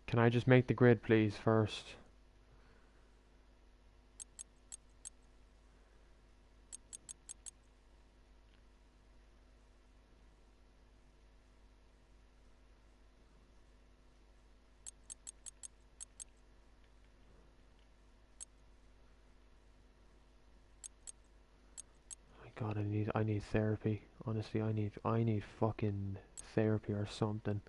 Can I just make the grid, please, first? My god, I need therapy. Honestly, I need fucking therapy or something.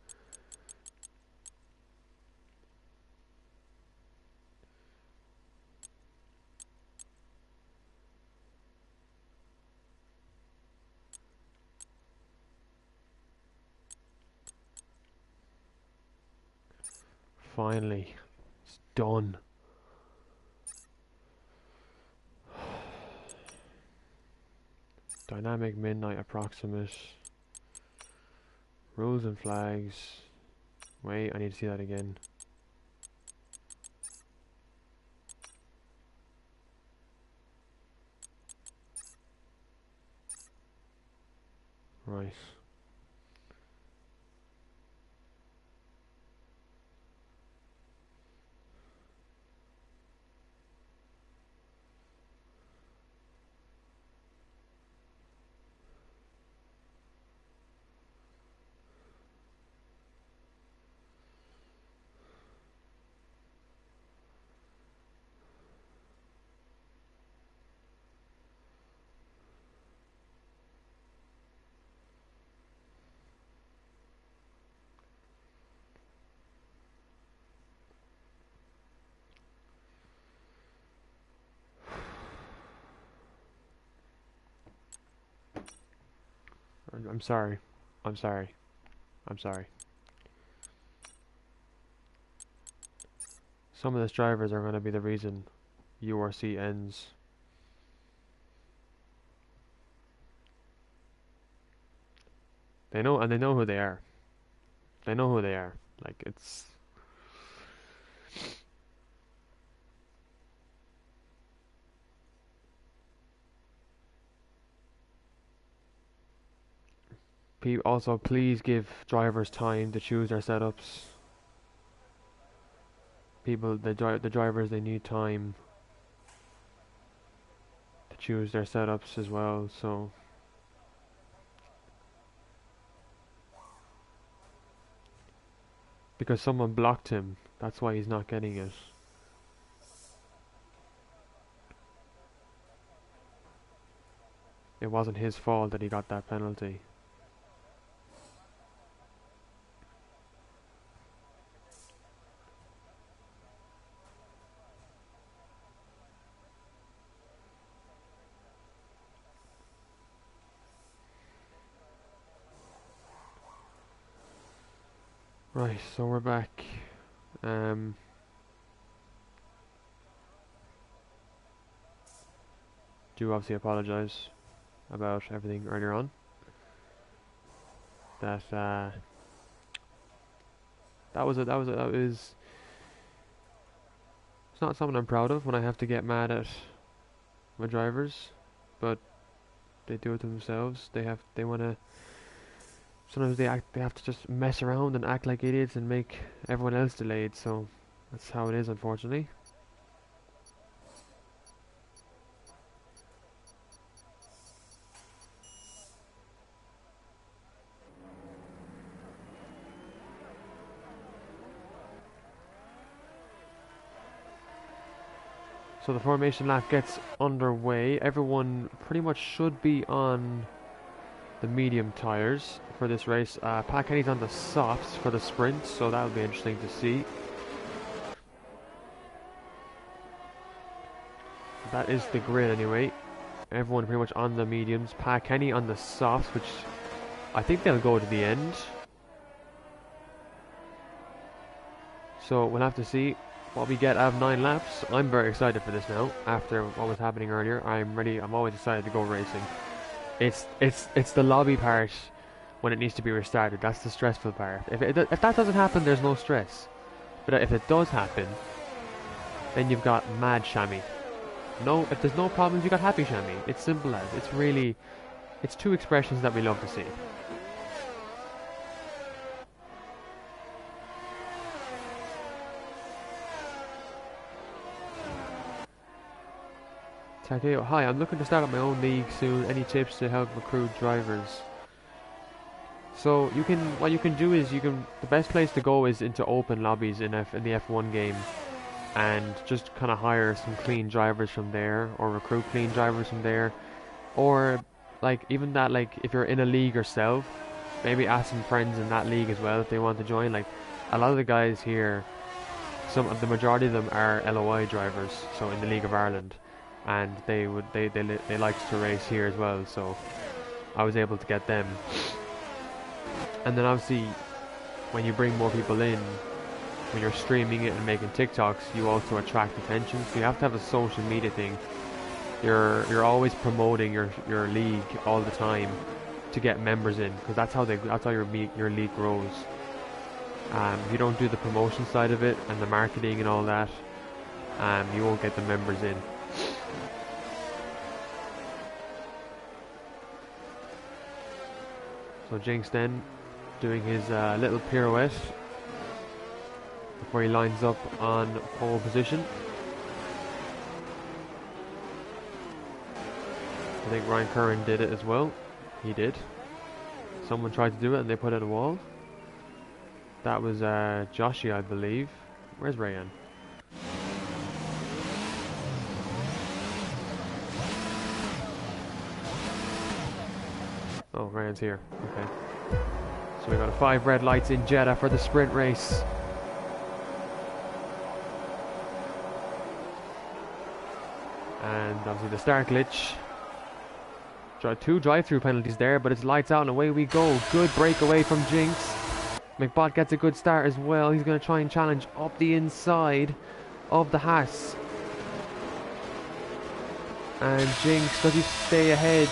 Finally, it's done. Dynamic midnight approximate. Rules and flags. Wait, I need to see that again. Right. I'm sorry. I'm sorry. I'm sorry. Some of these drivers are going to be the reason URC ends. They know, and they know who they are. They know who they are. Like, it's... Also, please give drivers time to choose their setups. The drivers, they need time to choose their setups as well, so... Because someone blocked him, that's why he's not getting it. It wasn't his fault that he got that penalty. Right, so we're back. Do obviously apologise about everything earlier on. That was it's not something I'm proud of when I have to get mad at my drivers, but they do it to themselves. They wanna sometimes they have to just mess around and act like idiots and make everyone else delayed, so that's how it is, unfortunately. So the formation lap gets underway. Everyone pretty much should be on the medium tyres for this race. Pat Kenny's on the softs for the sprint, so that'll be interesting to see. That is the grid anyway. Everyone pretty much on the mediums. Pat Kenny on the softs, which I think they'll go to the end. So we'll have to see what we get out of 9 laps. I'm very excited for this now. After what was happening earlier, I'm ready. I'm always excited to go racing. It's the lobby part when it needs to be restarted. That's the stressful part. If that doesn't happen, there's no stress. But if it does happen, then you've got mad chamois. No, if there's no problems, you got happy chamois. It's simple as. It's two expressions that we love to see. Takeo, hi, I'm looking to start up my own league soon. Any tips to help recruit drivers? So what you can do is the best place to go is into open lobbies in the F1 game, and just kind of hire some clean drivers from there, or recruit clean drivers from there, or like even that, like if you're in a league yourself, maybe ask some friends in that league as well if they want to join. Like a lot of the guys here, the majority of them are LOI drivers, so in the League of Ireland. And they liked to race here as well, so I was able to get them. And then obviously when you bring more people in, when you're streaming it and making TikToks, you also attract attention, so you have to have a social media thing. You're always promoting your league all the time to get members in, because that's how your league grows. If you don't do the promotion side of it and the marketing and all that, you won't get the members in. So Jinx then doing his little pirouette before he lines up on pole position. I think Ryan Curran did it as well. He did. Someone tried to do it and they put it a wall. That was Joshi, I believe. Where's Rayan? Oh, Ryan's here. Okay. So we got 5 red lights in Jeddah for the sprint race. And obviously the start glitch. 2 drive-through penalties there, but it's lights out and away we go. Good breakaway from Jinx. McBot gets a good start as well. He's going to try and challenge up the inside of the Haas. And Jinx, does he stay ahead?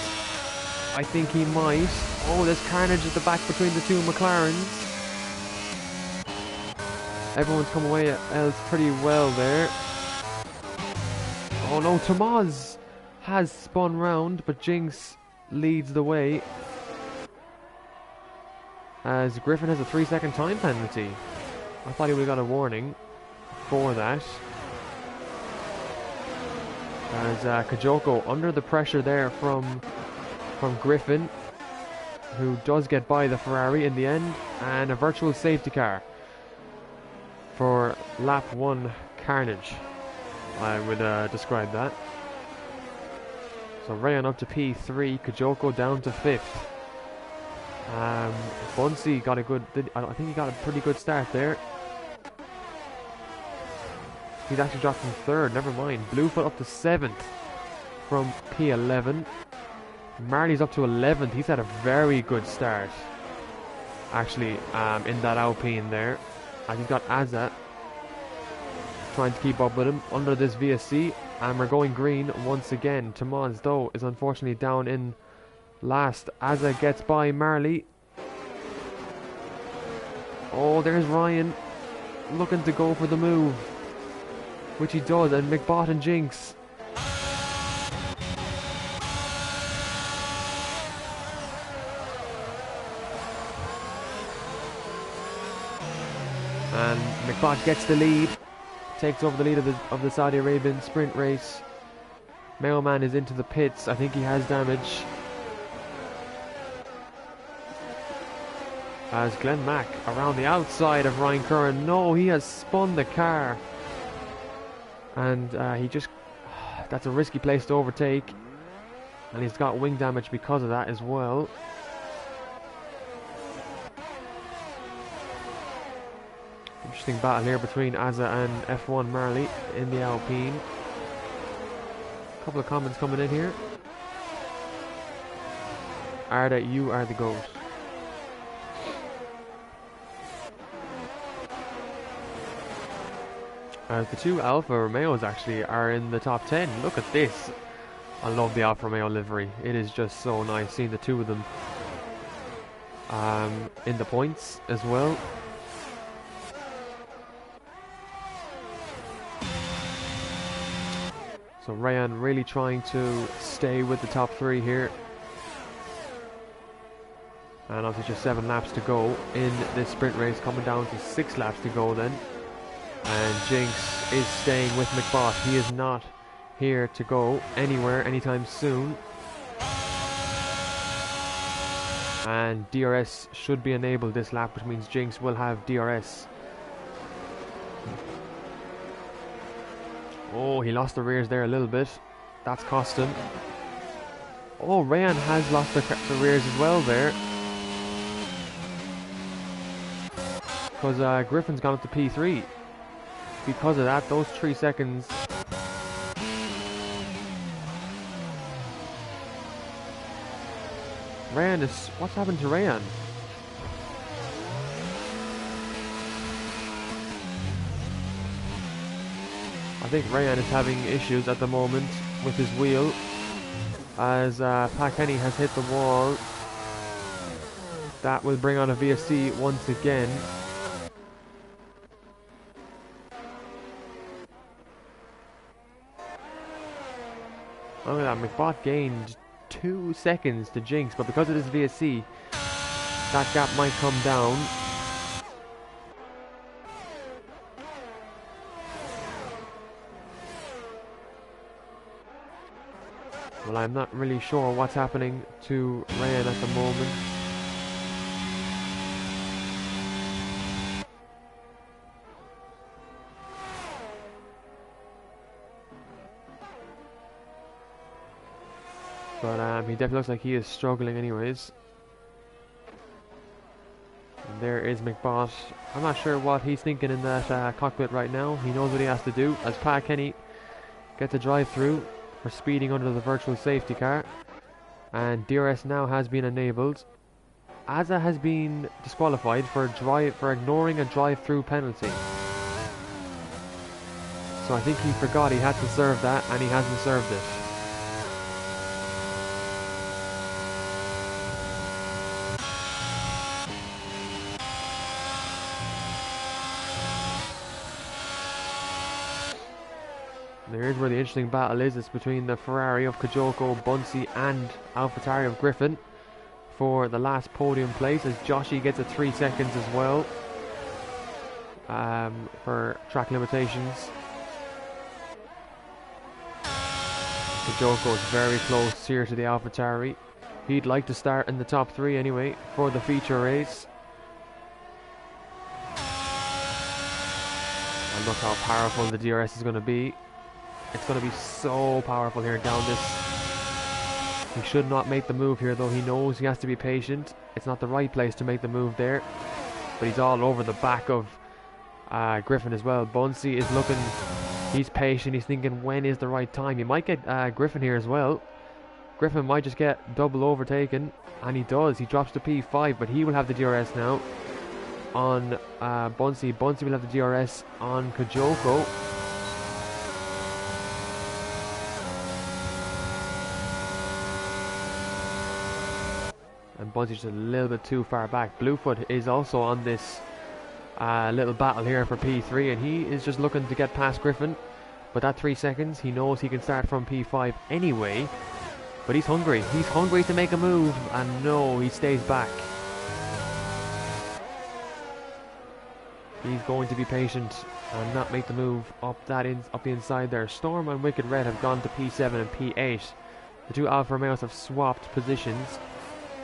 I think he might. Oh, there's carnage at the back between the two McLarens. Everyone's come away else pretty well there. Oh no, Tomas has spun round, but Jinx leads the way. As Griffin has a 3-second time penalty. I thought he would have got a warning for that. As Kajoko under the pressure there from Griffin, who does get by the Ferrari in the end, and a virtual safety car for lap 1 carnage, I would describe that. So Rayan up to P3, Kajoko down to 5th. Bunsey got a good, I think he got a pretty good start there. He's actually dropped from 3rd, never mind. Bluefoot up to 7th from P11. Marley's up to 11th. He's had a very good start, actually, in that Alpine there. And he's got Azza trying to keep up with him under this VSC. And we're going green once again. Tomas, though, is unfortunately down in last. Azza gets by Marley. Oh, there's Ryan looking to go for the move, which he does, and McBot and Jinx. And McBot gets the lead, takes over the lead of the Saudi Arabian sprint race. Mailman is into the pits. I think he has damage. As Glenn Mack around the outside of Ryan Curran. No, he has spun the car. And he just... that's a risky place to overtake. And he's got wing damage because of that as well. Interesting battle here between Azza and F1 Marley in the Alpine. A couple of comments coming in here. Arda, you are the GOAT. As the two Alfa Romeos actually are in the top 10. Look at this. I love the Alfa Romeo livery. It is just so nice seeing the two of them in the points as well. So Rayan really trying to stay with the top 3 here. And obviously just 7 laps to go in this sprint race, coming down to 6 laps to go then. And Jinx is staying with McBot. He is not here to go anywhere anytime soon. And DRS should be enabled this lap, which means Jinx will have DRS. Oh, he lost the rears there a little bit. That's cost him. Oh, Rayan has lost the rears as well there. Because Griffin's gone up to P3. Because of that, those 3 seconds. Rayan is... what's happened to Rayan? I think Rayan is having issues at the moment with his wheel, as Pat Kenny has hit the wall. That will bring on a VSC once again. Look at that, McBot gained 2 seconds to Jinx, but because of this VSC, that gap might come down. Well, I'm not really sure what's happening to Rayan at the moment. But he definitely looks like he is struggling anyways. And there is McBot. I'm not sure what he's thinking in that cockpit right now. He knows what he has to do, as Pat Kenny gets a drive through for speeding under the virtual safety car. And DRS now has been enabled. Azza has been disqualified for ignoring a drive-through penalty. So I think he forgot he had to serve that, and he hasn't served it. Here's where the interesting battle is. It's between the Ferrari of Kajoko, Bunsey and AlphaTauri of Griffin for the last podium place, as Joshi gets a 3 seconds as well for track limitations. Kajoko is very close here to the AlphaTauri. He'd like to start in the top 3 anyway for the feature race. And look how powerful the DRS is going to be. It's going to be so powerful here down this. He should not make the move here, though. He knows he has to be patient. It's not the right place to make the move there. But he's all over the back of Griffin as well. Bunsey is looking, he's patient. He's thinking, when is the right time? He might get Griffin here as well. Griffin might just get double overtaken. And he does. He drops to P5, but he will have the DRS now on Bunsey. Bunsey will have the DRS on Kajoko. And Bunsey's just a little bit too far back. Bluefoot is also on this little battle here for P3, and he is just looking to get past Griffin. But that 3 seconds, he knows he can start from P5 anyway. But he's hungry. He's hungry to make a move, and no, he stays back. He's going to be patient and not make the move up the inside there. Storm and Wicked Red have gone to P7 and P8. The two Alfa Romeos have swapped positions.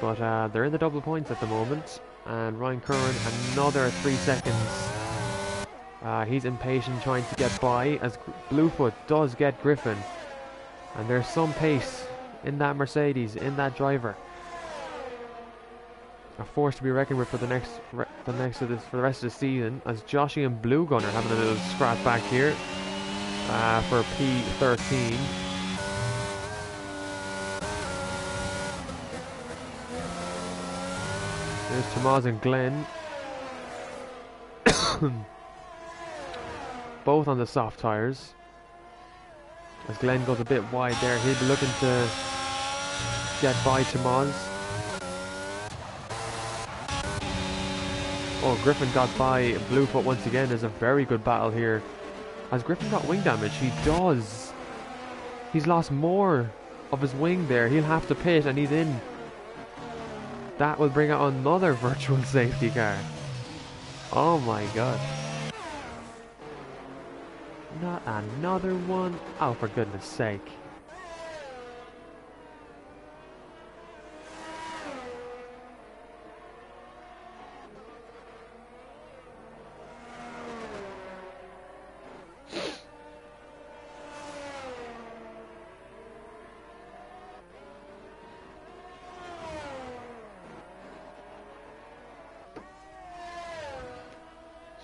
But they're in the double points at the moment. And Ryan Curran, another 3 seconds. He's impatient trying to get by, as Bluefoot does get Griffin. And there's some pace in that Mercedes, in that driver. A force to be reckoned with for the rest of the season, as Joshi and Blue Gun are having a little scrap back here for P13. There's Tomas and Glenn. Both on the soft tyres. As Glenn goes a bit wide there, he'll be looking to get by Tomas. Oh, Griffin got by Bluefoot once again. There's a very good battle here. Has Griffin got wing damage? He does. He's lost more of his wing there. He'll have to pit, and he's in. That will bring out another virtual safety car. Oh my god. Not another one. Oh, for goodness sake.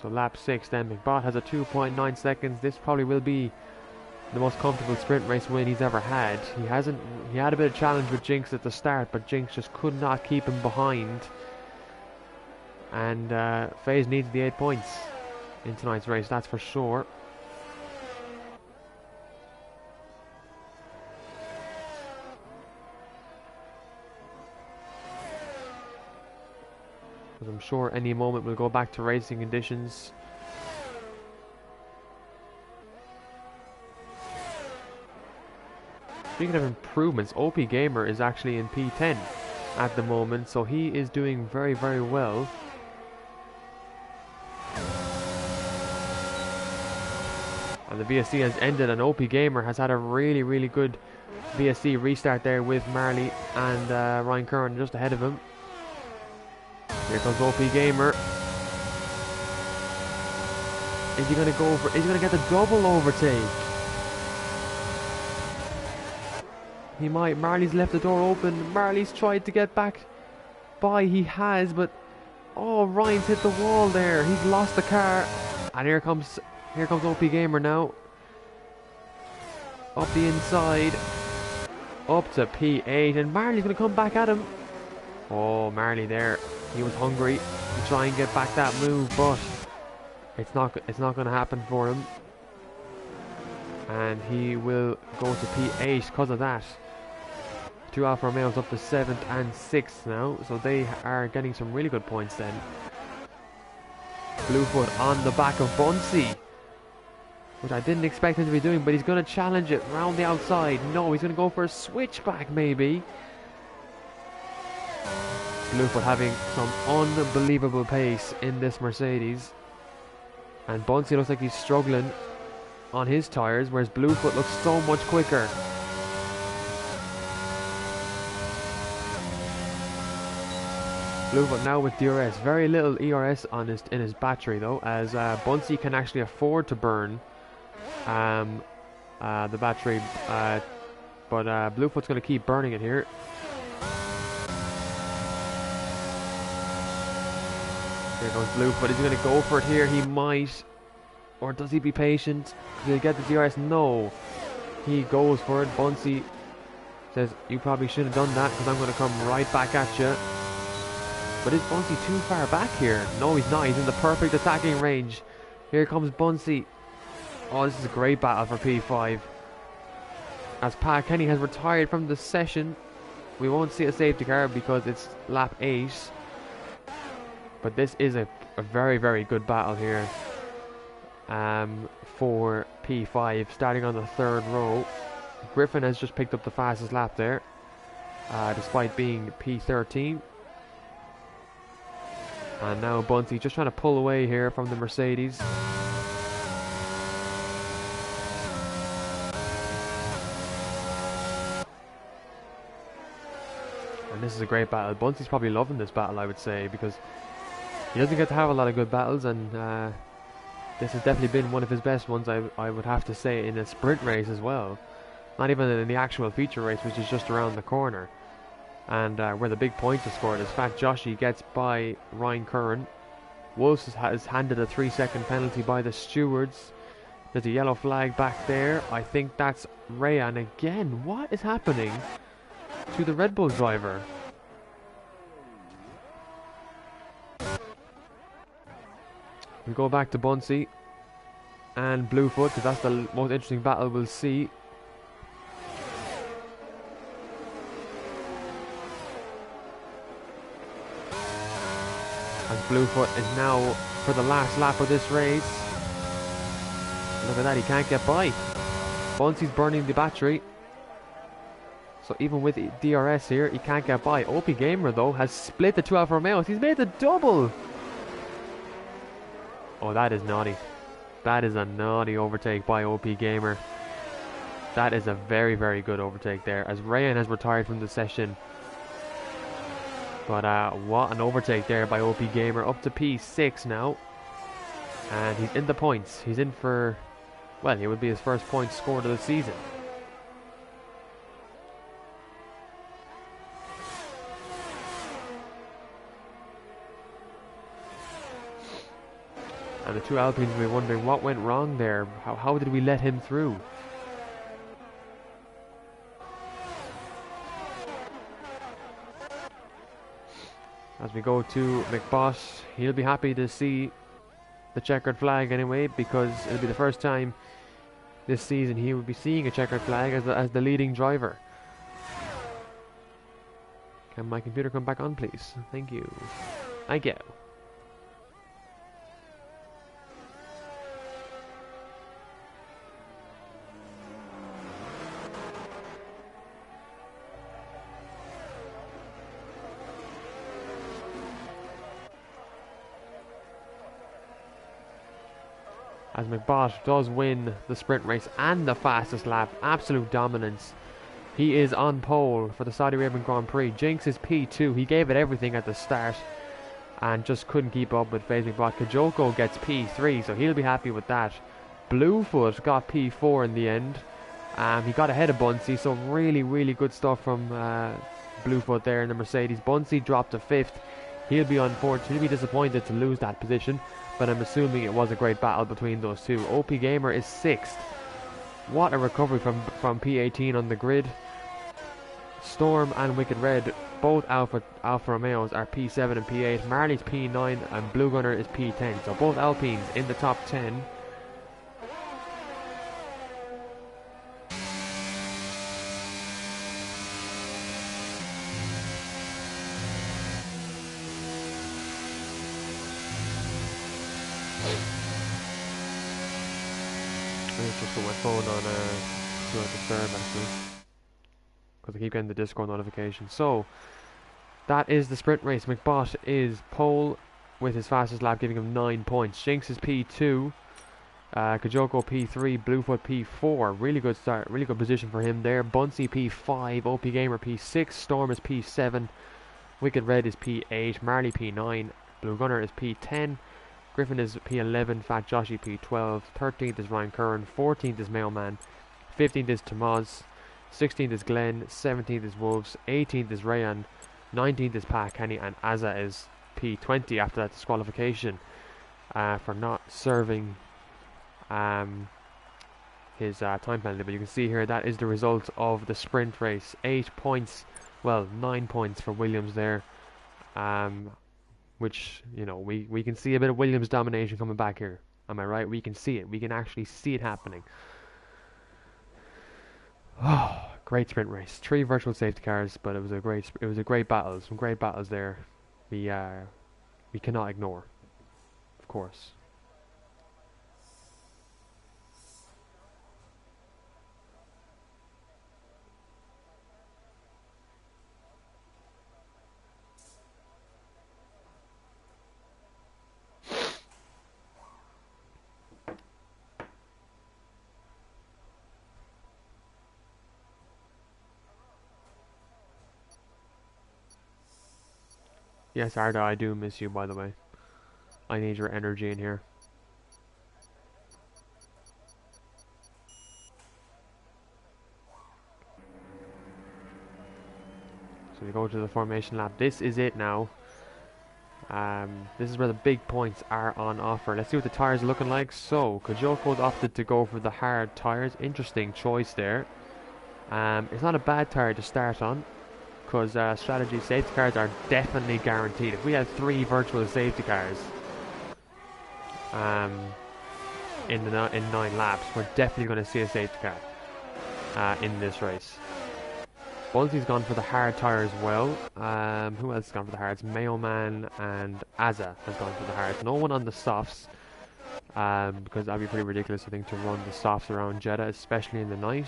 So lap 6 then, McBot has a 2.9 seconds. This probably will be the most comfortable sprint race win he's ever had. He had a bit of challenge with Jinx at the start, but Jinx just could not keep him behind. And FaZe needs the 8 points in tonight's race, that's for sure. Because I'm sure any moment we'll go back to racing conditions. Speaking of improvements, OP Gamer is actually in P10 at the moment, so he is doing very, very well. And the VSC has ended, and OP Gamer has had a really, really good VSC restart there with Marley and Ryan Curran just ahead of him. Here comes OP Gamer. Is he going to go for... Is he going to get the double overtake? He might. Marley's left the door open. Marley's tried to get back by. He has, but... Oh, Ryan's hit the wall there. He's lost the car. And here comes OP Gamer now. Up the inside. Up to P8. And Marley's going to come back at him. Oh, Marley there. He was hungry to try and get back that move, but it's not going to happen for him. And he will go to P8 because of that. Two Alfa Romeos up to 7th and 6th now, so they are getting some really good points then. Bluefoot on the back of Bunsey, which I didn't expect him to be doing, but he's going to challenge it round the outside. No, he's going to go for a switchback maybe. Bluefoot having some unbelievable pace in this Mercedes. And Bunsey looks like he's struggling on his tyres, whereas Bluefoot looks so much quicker. Bluefoot now with DRS. Very little ERS on in his battery though, as Bunsey can actually afford to burn the battery, but Bluefoot's going to keep burning it here. Here goes Bluefoot. Is he going to go for it here? He might. Or does he be patient? Will he get the DRS? No. He goes for it. Bunsey says, you probably should have done that because I'm going to come right back at you. But is Bunsey too far back here? No, he's not. He's in the perfect attacking range. Here comes Bunsey. Oh, this is a great battle for P5. As Pat Kenny has retired from the session, we won't see a safety car because it's lap 8. But this is a very, very good battle here for P5, starting on the 3rd row. Griffin has just picked up the fastest lap there, despite being P13. And now Bunsey just trying to pull away here from the Mercedes. And this is a great battle. Bunsey's probably loving this battle, I would say, because he doesn't get to have a lot of good battles, and this has definitely been one of his best ones, I would have to say, in a sprint race as well. Not even in the actual feature race, which is just around the corner. And where the big points are scored is Fat Joshy gets by Ryan Curran. Wolves has handed a 3-second penalty by the stewards. There's a yellow flag back there. I think that's Rayan again. What is happening to the Red Bull driver? We go back to Bunsey and Bluefoot, because that's the most interesting battle we'll see. As Bluefoot is now for the last lap of this race. Look at that, he can't get by. Bunsey's burning the battery. So even with DRS here, he can't get by. OP Gamer though has split the two Alfa Romeos. He's made the double. Oh, that is naughty. That is a naughty overtake by OP Gamer. That is a very, very good overtake there, as Rayan has retired from the session. But what an overtake there by OP Gamer, up to P6 now. And he's in the points. He's in for, well, it would be his first point scored of the season. And the two Alpines will be wondering what went wrong there. How did we let him through? As we go to McBoss, he'll be happy to see the checkered flag anyway, because it'll be the first time this season he will be seeing a checkered flag as the leading driver. Can my computer come back on, please? Thank you. Thank you. As McBoss does win the sprint race and the fastest lap, absolute dominance. He is on pole for the Saudi Arabian Grand Prix. Jinx is P2. He gave it everything at the start and just couldn't keep up with FaZe McBoss. Kajoko gets P3, so he'll be happy with that. Bluefoot got P4 in the end. He got ahead of Bunsey, so really, really good stuff from Bluefoot there in the Mercedes. Bunsey dropped to 5th. He'll be unfortunately disappointed to lose that position, but I'm assuming it was a great battle between those two. OP Gamer is 6th. What a recovery from P18 on the grid. Storm and Wicked Red both Alfa Romeos are P7 and P8. Marley's P9 and Blue Gunner is P10. So both Alpines in the top 10. I just put my phone on do not disturb actually, because I keep getting the Discord notification. So that is the sprint race. McBot is pole with his fastest lap, giving him 9 points. Jinx is P2, Kajoko P3, Bluefoot P4. Really good start, really good position for him there. Bunsey P5, OP Gamer P6, Storm is P7, Wicked Red is P8, Marley P9, Blue Gunner is P10, Griffin is P11, Fat Joshy P12, 13th is Ryan Curran, 14th is Mailman, 15th is Tamaz, 16th is Glenn, 17th is Wolves, 18th is Rayan, 19th is Pat Kenny, and Azza is P20 after that disqualification for not serving his time penalty. But you can see here that is the result of the sprint race. 8 points, well 9 points for Williams there, which, you know, we can see a bit of Williams domination coming back here. Am I right? We can see it. We can actually see it happening. Oh, great sprint race. 3 virtual safety cars, but it was a great battle. Some great battles there. We cannot ignore, of course. Yes, Arda, I do miss you, by the way. I need your energy in here. So we go to the formation lap. This is it now. This is where the big points are on offer. Let's see what the tyres are looking like. So, Kajoko's opted to go for the hard tyres. Interesting choice there. It's not a bad tyre to start on, because strategy safety cars are definitely guaranteed. If we have 3 virtual safety cars in 9 laps, we're definitely going to see a safety car in this race. Bunsey's gone for the hard tyre as well. Who else has gone for the hards? Mayoman and Azza has gone for the hards. No one on the softs, because that'd be pretty ridiculous, I think, to run the softs around Jeddah, especially in the night.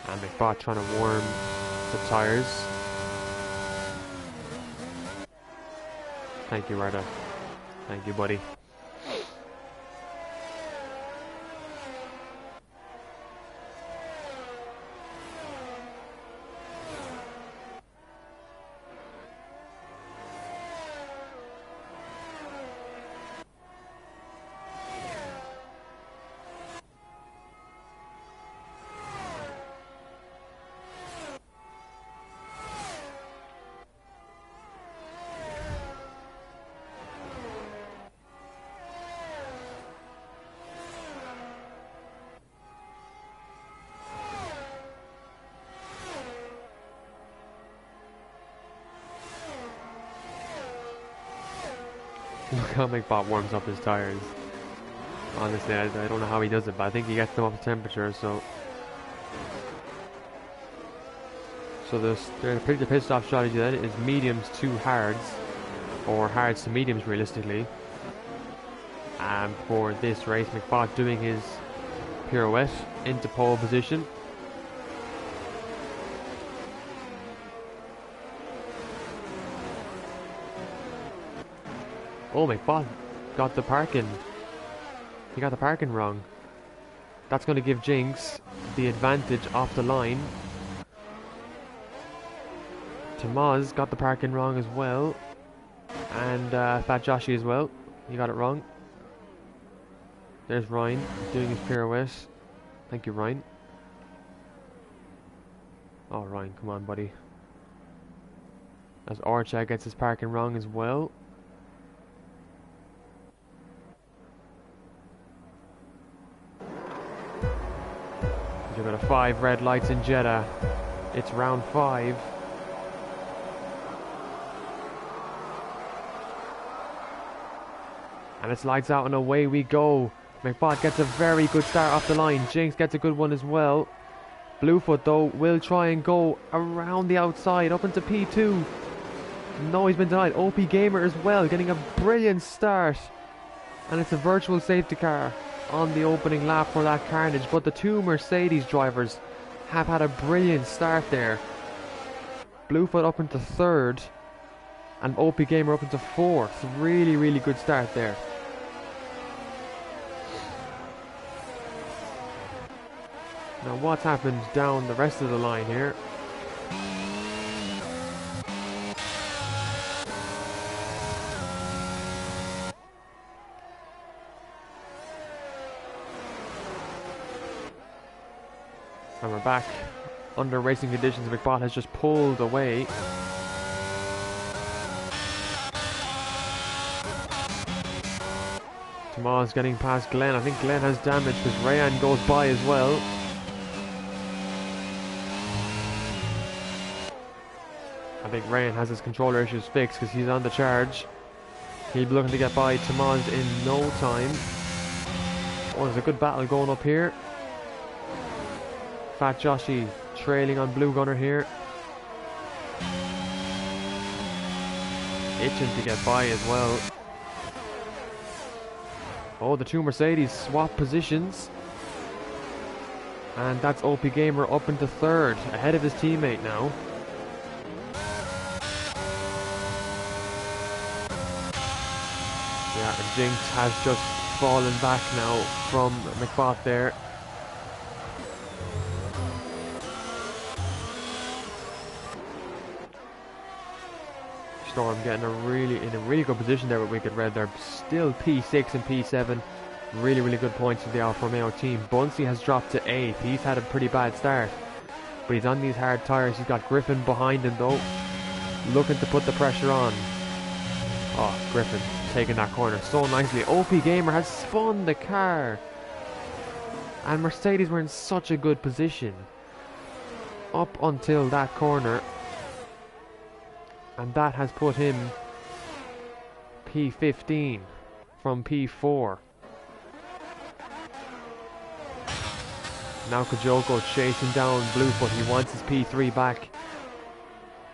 And McBot trying to warm the tyres. Thank you, Rada. Thank you, buddy. Look how McBot warms up his tyres. Honestly, I don't know how he does it, but I think he gets them up to temperature, so... So the pit stop strategy then is mediums to hards, or hards to mediums realistically. And for this race, McBot doing his pirouette into pole position. Oh, McBot got the parking. He got the parking wrong. That's going to give Jinx the advantage off the line. Tamaz got the parking wrong as well. And Fat Joshy as well. He got it wrong. There's Ryan doing his pirouette. Thank you, Ryan. Oh, Ryan, come on, buddy. As Orcha gets his parking wrong as well. You've got 5 red lights in Jeddah. It's round 5. And it's lights out and away we go. McBot gets a very good start off the line. Jinx gets a good one as well. Bluefoot though will try and go around the outside up into P2. No, he's been denied. OP Gamer as well, getting a brilliant start. And it's a virtual safety car on the opening lap for that carnage. But the two Mercedes drivers have had a brilliant start there. Bluefoot up into third and OP Gamer up into fourth. Really, really good start there. Now what's happened down the rest of the line here? And we're back under racing conditions. McBot has just pulled away. Tomas getting past Glenn. I think Glenn has damage because Rayan goes by as well. I think Rayan has his controller issues fixed because he's on the charge. He'll be looking to get by Tomas in no time. Oh, there's a good battle going up here. Fat Joshi trailing on Blue Gunner here. Itching to get by as well. Oh, the two Mercedes swap positions. And that's OP Gamer up into third, ahead of his teammate now. Yeah, and Jinx has just fallen back now from McBot there. Storm getting in a really good position there with Wicked Red. They're still P6 and P7. Really, really good points for the Alfa Romeo team. Bunsey has dropped to 8th. He's had a pretty bad start, but he's on these hard tyres. He's got Griffin behind him though, looking to put the pressure on. Oh, Griffin taking that corner so nicely. OP Gamer has spun the car, and Mercedes were in such a good position up until that corner. And that has put him P15 from P4. Now Kajoko chasing down Bluefoot. He wants his P3 back.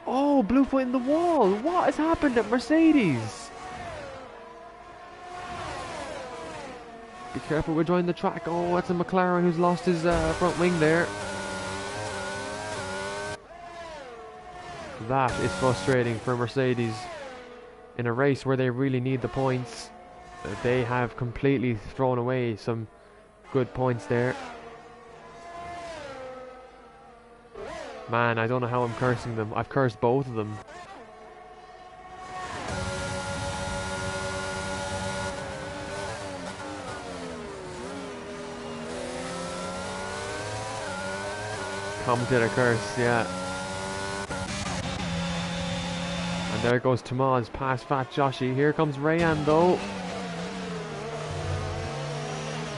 Oh, Bluefoot in the wall. What has happened at Mercedes? Be careful, we're joining the track. Oh, that's a McLaren who's lost his front wing there. That is frustrating for Mercedes in a race where they really need the points. They have completely thrown away some good points there. Man, I don't know how I'm cursing them. I've cursed both of them. Commentator curse, yeah. And there goes Tomas past Fat Joshi. Here comes Rayan though.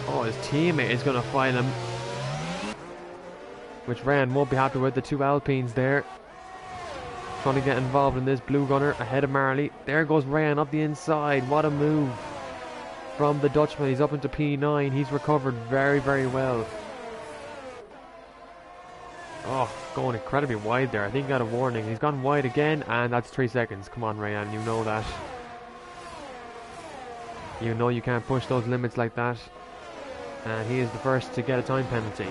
Oh, his teammate is going to find him, which Rayan won't be happy with. The two Alpines there trying to get involved in this. Blue Gunner ahead of Marley. There goes Rayan up the inside. What a move from the Dutchman. He's up into P9. He's recovered very, very well. Oh, going incredibly wide there. I think he got a warning. He's gone wide again, and that's 3 seconds. Come on, Rayan, you know that. You know you can't push those limits like that. And he is the first to get a time penalty.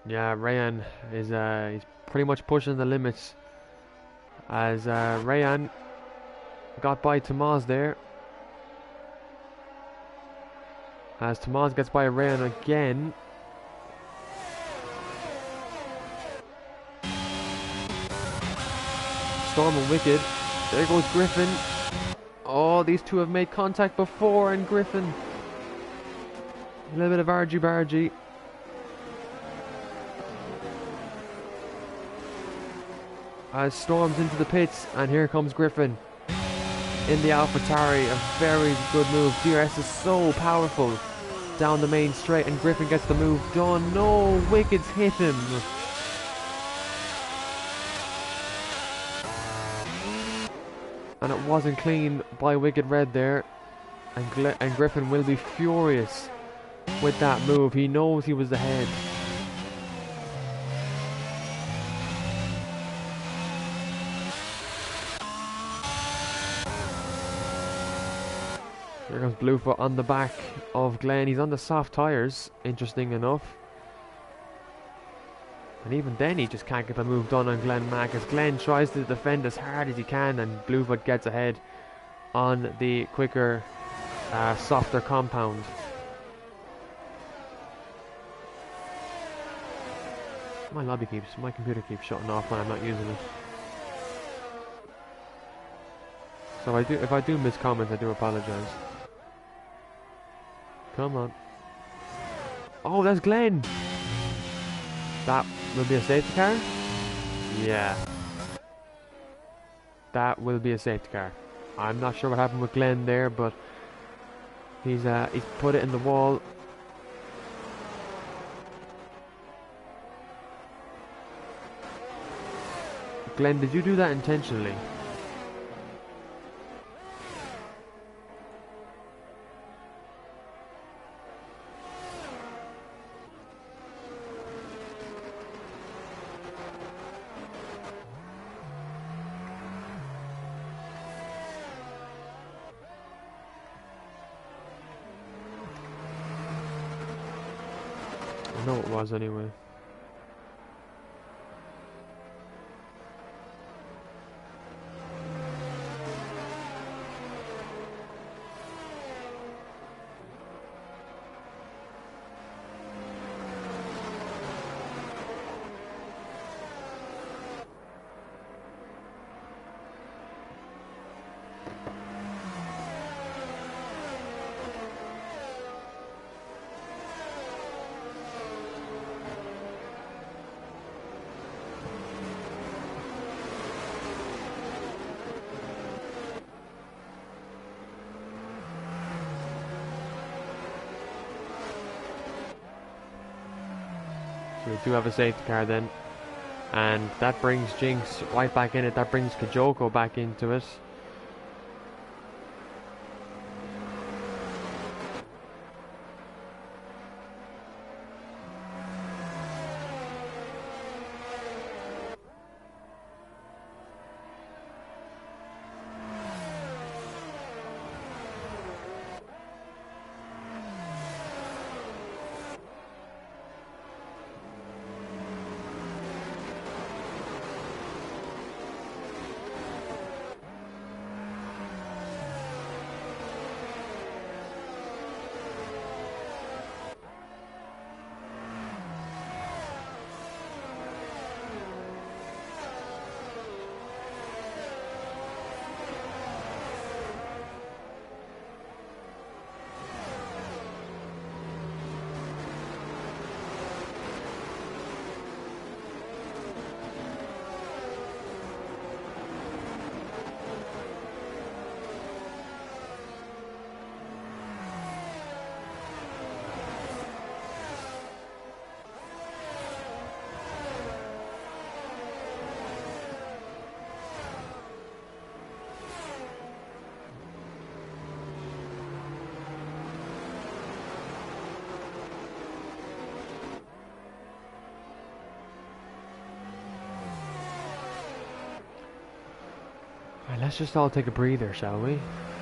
Yeah, Rayan is he's pretty much pushing the limits, as Rayan got by Tomas there. As Tomas gets by Rayan again. Storm and Wicked. There goes Griffin. Oh, these two have made contact before, and Griffin. A little bit of argy-bargy. As Storm's into the pits, and here comes Griffin in the AlphaTauri. A very good move. DRS is so powerful down the main straight, and Griffin gets the move done. No, Wickeds hit him. And it wasn't clean by Wicked Red there. And Griffin will be furious with that move. He knows he was ahead. There comes Bluefoot on the back of Glenn. He's on the soft tyres, interesting enough. And even then he just can't get the move done on Glenn Mack as Glenn tries to defend as hard as he can, and Bluefoot gets ahead on the quicker, softer compound. My computer keeps shutting off when I'm not using it. So if I do miss comments, I do apologise. Come on. Oh, that's Glenn! That will be a safety car? Yeah. That will be a safety car. I'm not sure what happened with Glenn there, but he's put it in the wall. Glenn, did you do that intentionally? I know it was anyway. So we do have a safety car then, and that brings Jinx right back in it. That brings Kajoko back into it. Let's just all take a breather, shall we?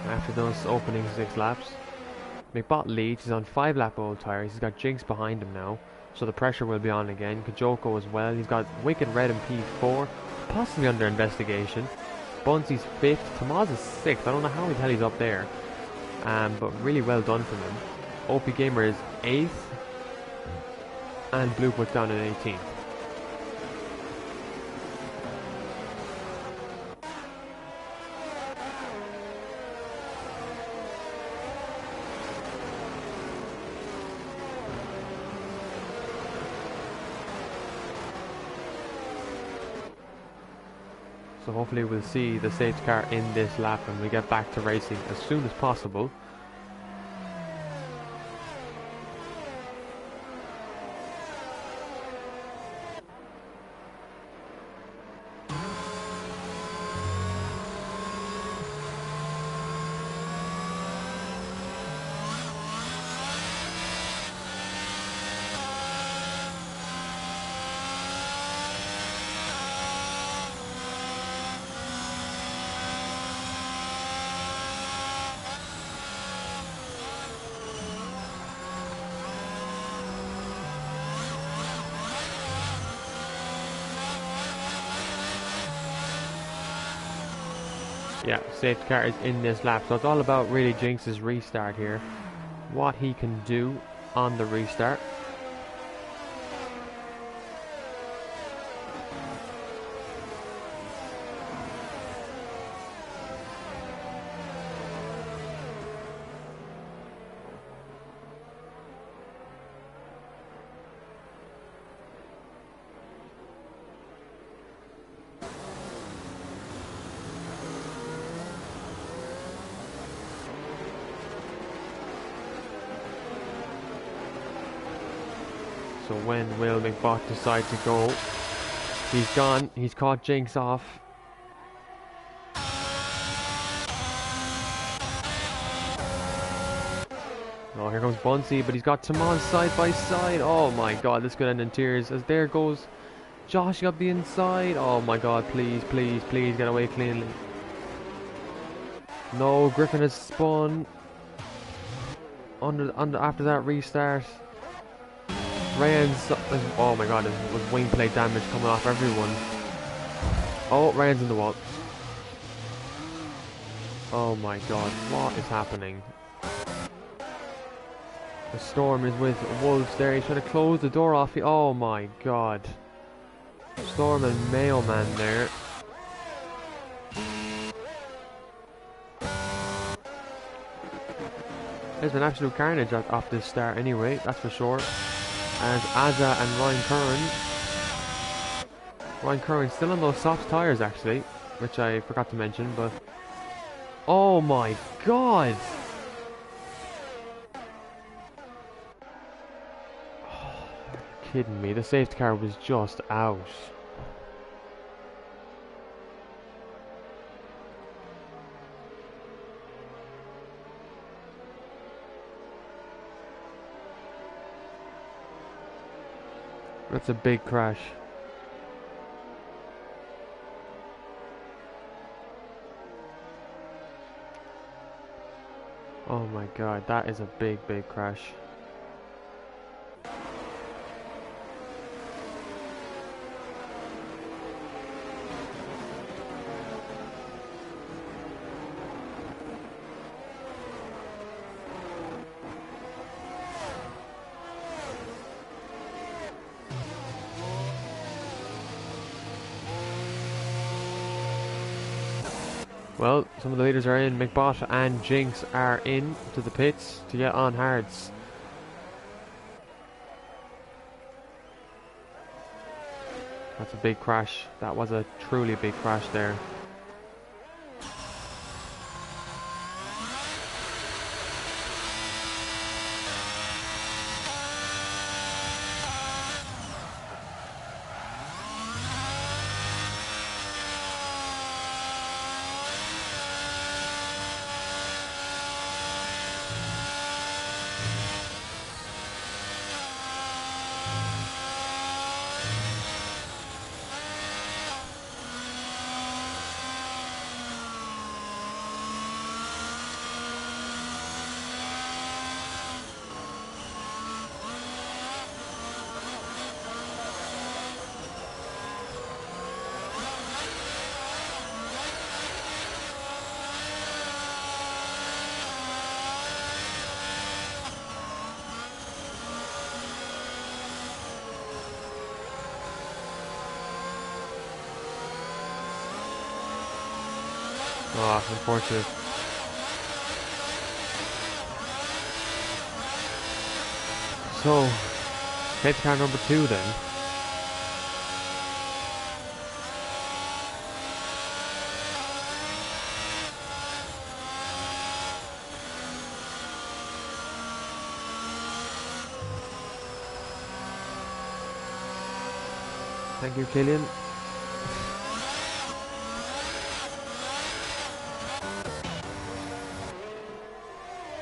After those opening 6 laps. McBot leads, he's on 5 lap old tyres, he's got Jinx behind him now, so the pressure will be on again. Kajoko as well, he's got Wicked Red and P4, possibly under investigation. Bunsy's 5th, Tamaz is 6th, I don't know how the hell he's up there, but really well done from him. OP Gamer is 8th, and Bluefoot's down in 18th. So hopefully we'll see the safety car in this lap and we get back to racing as soon as possible. Yeah, safety car is in this lap, so it's all about really Jinx's restart here. What he can do on the restart. So when will McBot decide to go? He's gone. He's caught Jinx off. Oh, here comes Bunsey, but he's got Timon side by side. Oh my god, this could end in tears. As there goes Josh up the inside. Oh my god, please, please, please get away cleanly. No, Griffin has spun. Under after that restart. Ryan's, oh my god, there was wing plate damage coming off everyone. Oh, Ryan's in the wall. Oh my god, what is happening? The Storm is with Wolves there, he's trying to close the door off. Oh my god. Storm and Mailman there. There's been absolute carnage off this start anyway, that's for sure. And Azza and Ryan Curran. Ryan Curran still on those soft tyres actually, which I forgot to mention, but... Oh my god! Oh, you're kidding me, the safety car was just out. That's a big crash. Oh my god, that is a big, big crash. Well, some of the leaders are in. McBot and Jinx are in to the pits to get on hards. That's a big crash. That was a truly big crash there. Oh, unfortunate. So, safety car number 2 then. Thank you, Killian.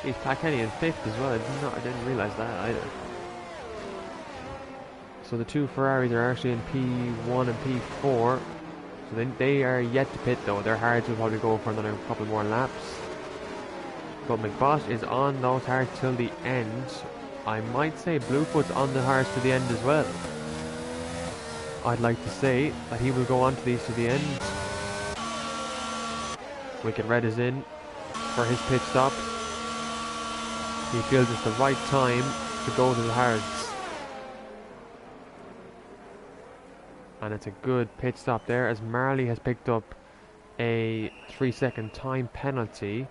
Jeez, Pat Kenny in 5th as well. I didn't realise that either. So the two Ferraris are actually in P1 and P4. So they are yet to pit though. Their hards will probably go for another couple more laps. But McBoss is on those hards till the end. I might say Bluefoot's on the hards to the end as well. I'd like to say that he will go on to these to the end. Wicked Red is in for his pit stop. He feels it's the right time to go to the hards. And it's a good pit stop there as Marley has picked up a 3-second time penalty.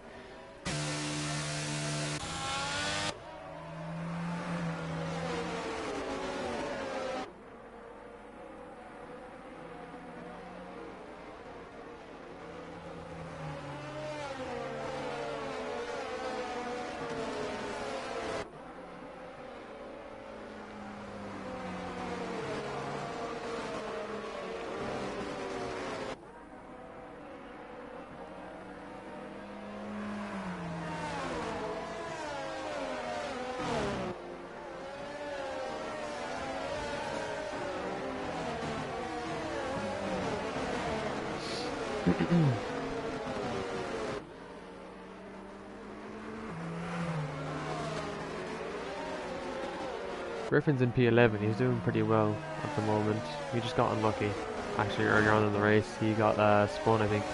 Griffin's in P11, he's doing pretty well at the moment. He just got unlucky. Actually, earlier on in the race, he got spun, I think.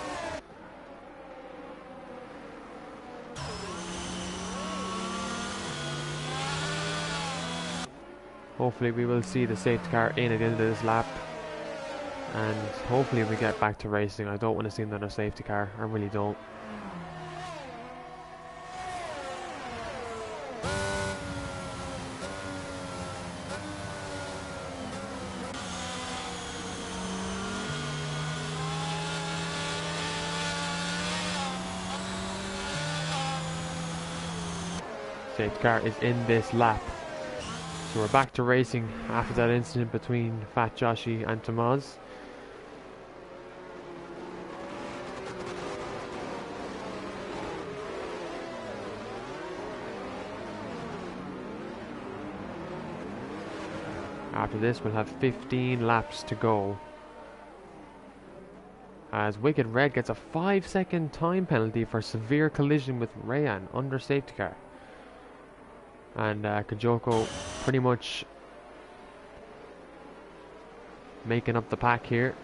Hopefully we will see the safety car in at the end of this lap. And hopefully we get back to racing. I don't want to see another safety car, I really don't. Safety car is in this lap. So we're back to racing after that incident between Fat Joshy and Tomas. After this we'll have 15 laps to go. As Wicked Red gets a 5-second time penalty for severe collision with Rayan under safety car. And Kajoko pretty much making up the pack here.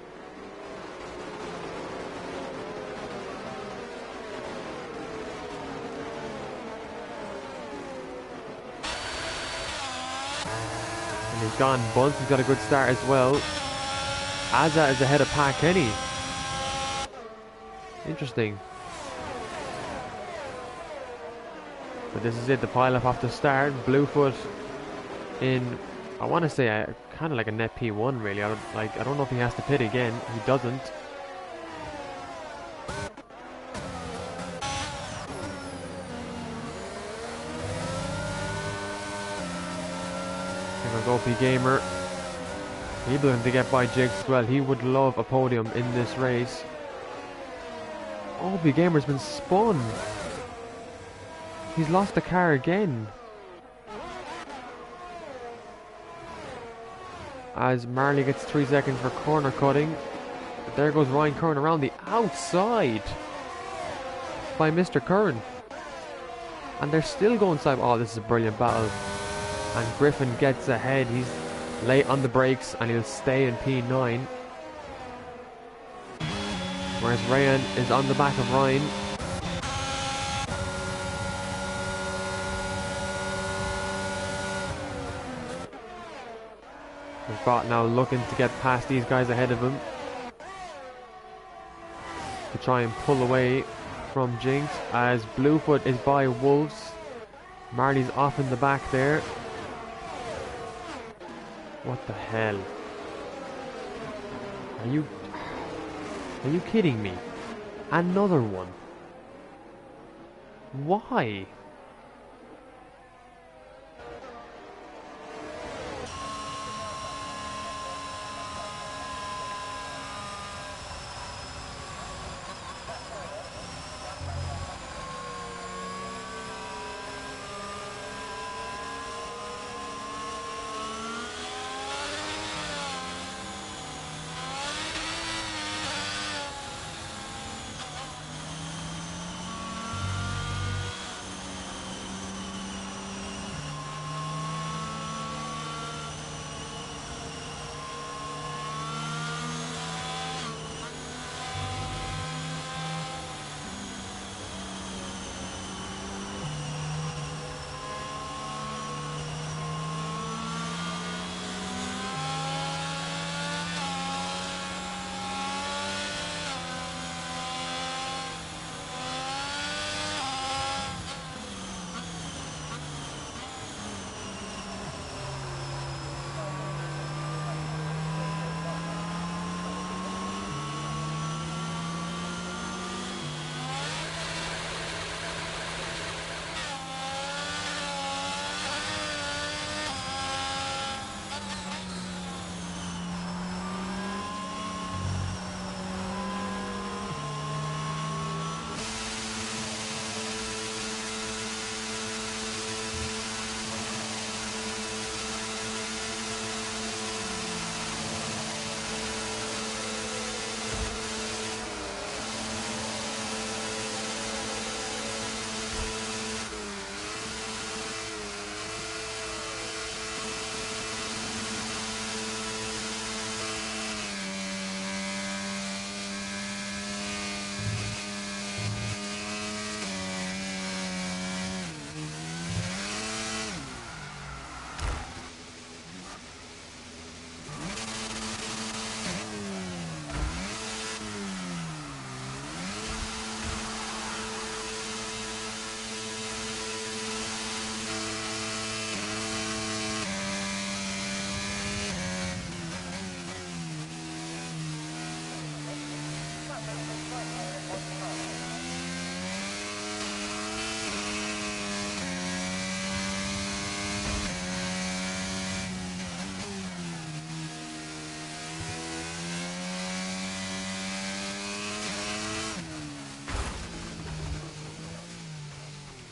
And he's gone. Bunce has got a good start as well. Azza is ahead of Pat Kenny. Interesting. But this is it, the pile-up off the start. Bluefoot in, I want to say, kind of like a net P1 really. I don't know if he has to pit again. He doesn't. Here we go, P Gamer. He's looking to get by Jigs as well. He would love a podium in this race. Oh, P Gamer's been spun. He's lost the car again. As Marley gets 3 seconds for corner cutting. But there goes Ryan Curran around the outside by Mr. Curran. And they're still going side. Oh, this is a brilliant battle. And Griffin gets ahead. He's late on the brakes and he'll stay in P9. Whereas Ryan is on the back of Ryan. McBot now looking to get past these guys ahead of him to try and pull away from Jinx as Bluefoot is by Wolves. Marley's off in the back there. What the hell? Are you kidding me? Another one. Why?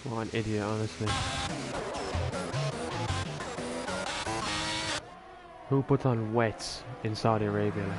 What an idiot, honestly. Who puts on wets in Saudi Arabia? Like?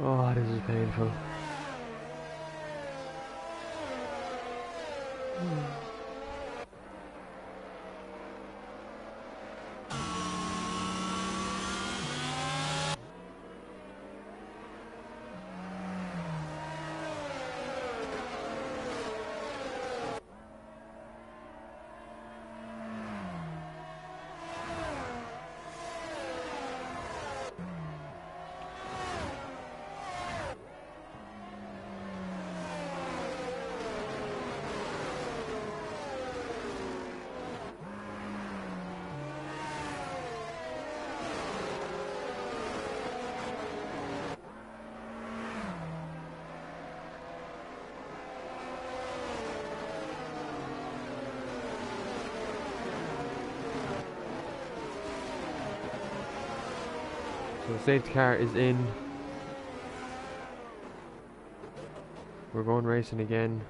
Oh, this is painful. So the safety car is in. We're going racing again.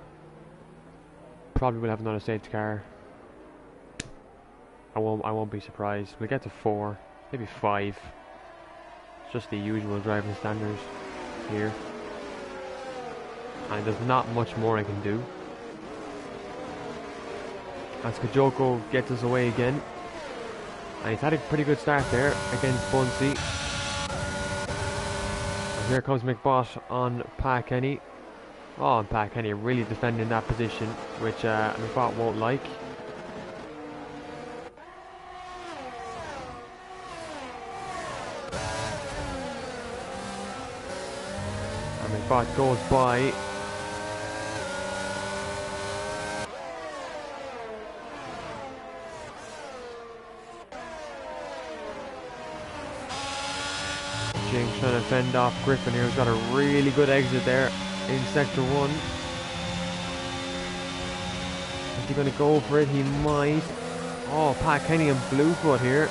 Probably will have another safety car. I won't be surprised. We'll get to 4, maybe 5. It's just the usual driving standards here. And there's not much more I can do. As Kajoko gets us away again. And he's had a pretty good start there against Bunsey. And here comes McBot on Pat Kenny. Oh, and Pat Kenny really defending that position, which McBot won't like. And McBot goes by. Jinx trying to fend off Griffin here, who's got a really good exit there in sector 1. Is he going to go for it? He might. Oh, Pat Kenny and Bluefoot here.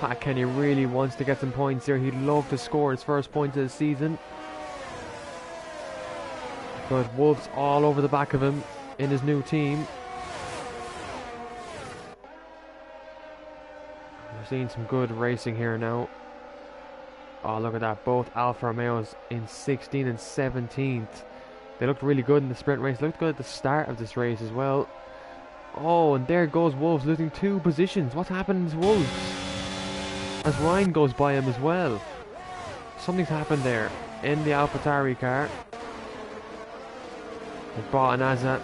Pat Kenny really wants to get some points here. He'd love to score his first points of the season. But Wolves all over the back of him in his new team. We're seeing some good racing here now. Oh, look at that. Both Alfa Romeos in 16th and 17th. They looked really good in the sprint race. Looked good at the start of this race as well. Oh, and there goes Wolves losing 2 positions. What's happened to Wolves? As Ryan goes by him as well. Something's happened there in the AlphaTauri car. They bought an Azat.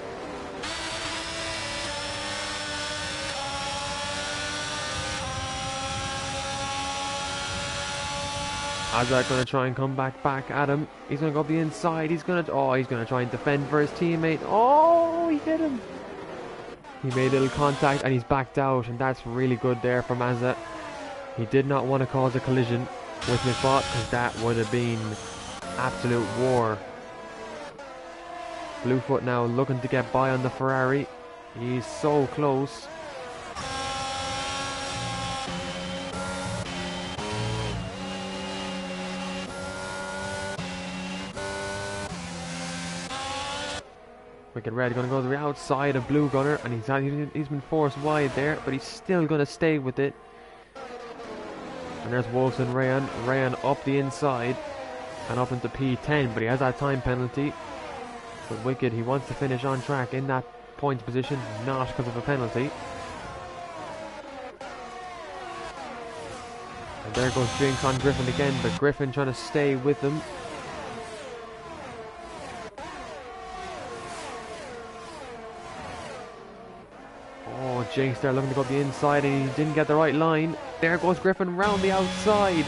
Azat going to try and come back at him. He's going to go up the inside. He's going to try and defend for his teammate. Oh, he hit him. He made a little contact and he's backed out, and that's really good there from Azat. He did not want to cause a collision with McBot because that would have been absolute war. Bluefoot now looking to get by on the Ferrari. He's so close. Wicked Red going to go to the outside of Blue Gunner, and he's been forced wide there, but he's still going to stay with it. And there's Wolves and Rayan. Rayan up the inside and up into P10, but he has that time penalty. But Wicked, he wants to finish on track in that point position, not because of a penalty. And there goes Jinx on Griffin again, but Griffin trying to stay with him. Jinx there looking to go up the inside and he didn't get the right line. There goes Griffin round the outside.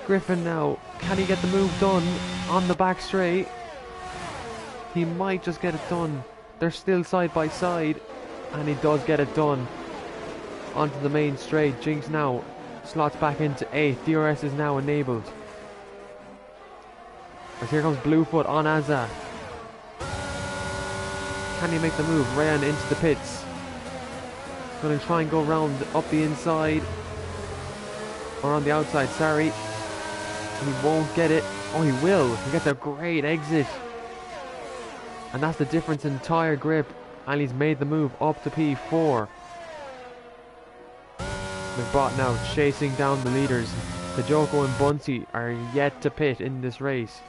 Griffin now, can he get the move done on the back straight? He might just get it done. They're still side by side and he does get it done. Onto the main straight. Jinx now slots back into 8th. DRS is now enabled. As here comes Bluefoot on Azza. Can he make the move? Ryan into the pits. Gonna try and go round up the inside. Or on the outside, sorry. He won't get it. Oh, he will. He gets a great exit. And that's the difference in tyre grip. And he's made the move up to P4. McBot now chasing down the leaders. Kajoko and Bunsey are yet to pit in this race.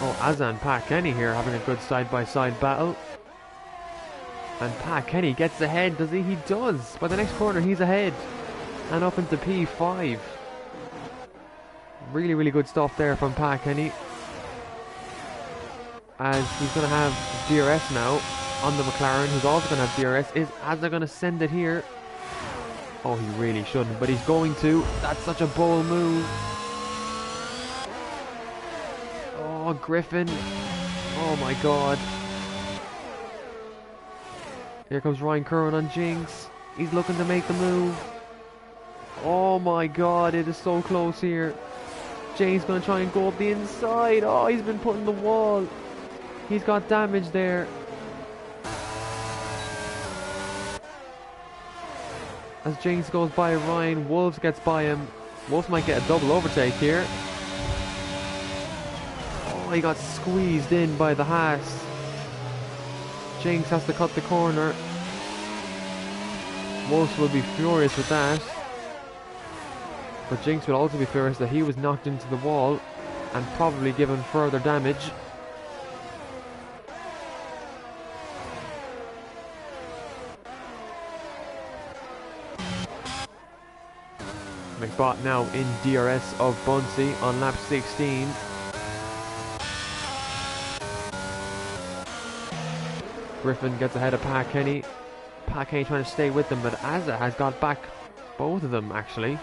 Oh, Azza and Pat Kenny here having a good side-by-side battle. And Pat Kenny gets ahead, does he? He does. By the next corner, he's ahead. And up into P5. Really, really good stuff there from Pat Kenny. As he's going to have DRS now on the McLaren, who's also going to have DRS. Is Azza going to send it here? Oh, he really shouldn't, but he's going to. That's such a bold move. Oh, Griffin. Oh my god. Here comes Ryan Curran on Jinx. He's looking to make the move. Oh my god, it is so close here. Jane's going to try and go up the inside. Oh, he's been put in the wall. He's got damage there. As James goes by Ryan, Wolves gets by him. Wolves might get a double overtake here. Oh, he got squeezed in by the Haas. Jinx has to cut the corner. Wolves will be furious with that. But Jinx will also be furious that he was knocked into the wall and probably given further damage. McBot now in DRS of Bunsey on lap 16. Griffin gets ahead of Pat Kenny. Pat Kenny trying to stay with them, but Azza has got back both of them actually.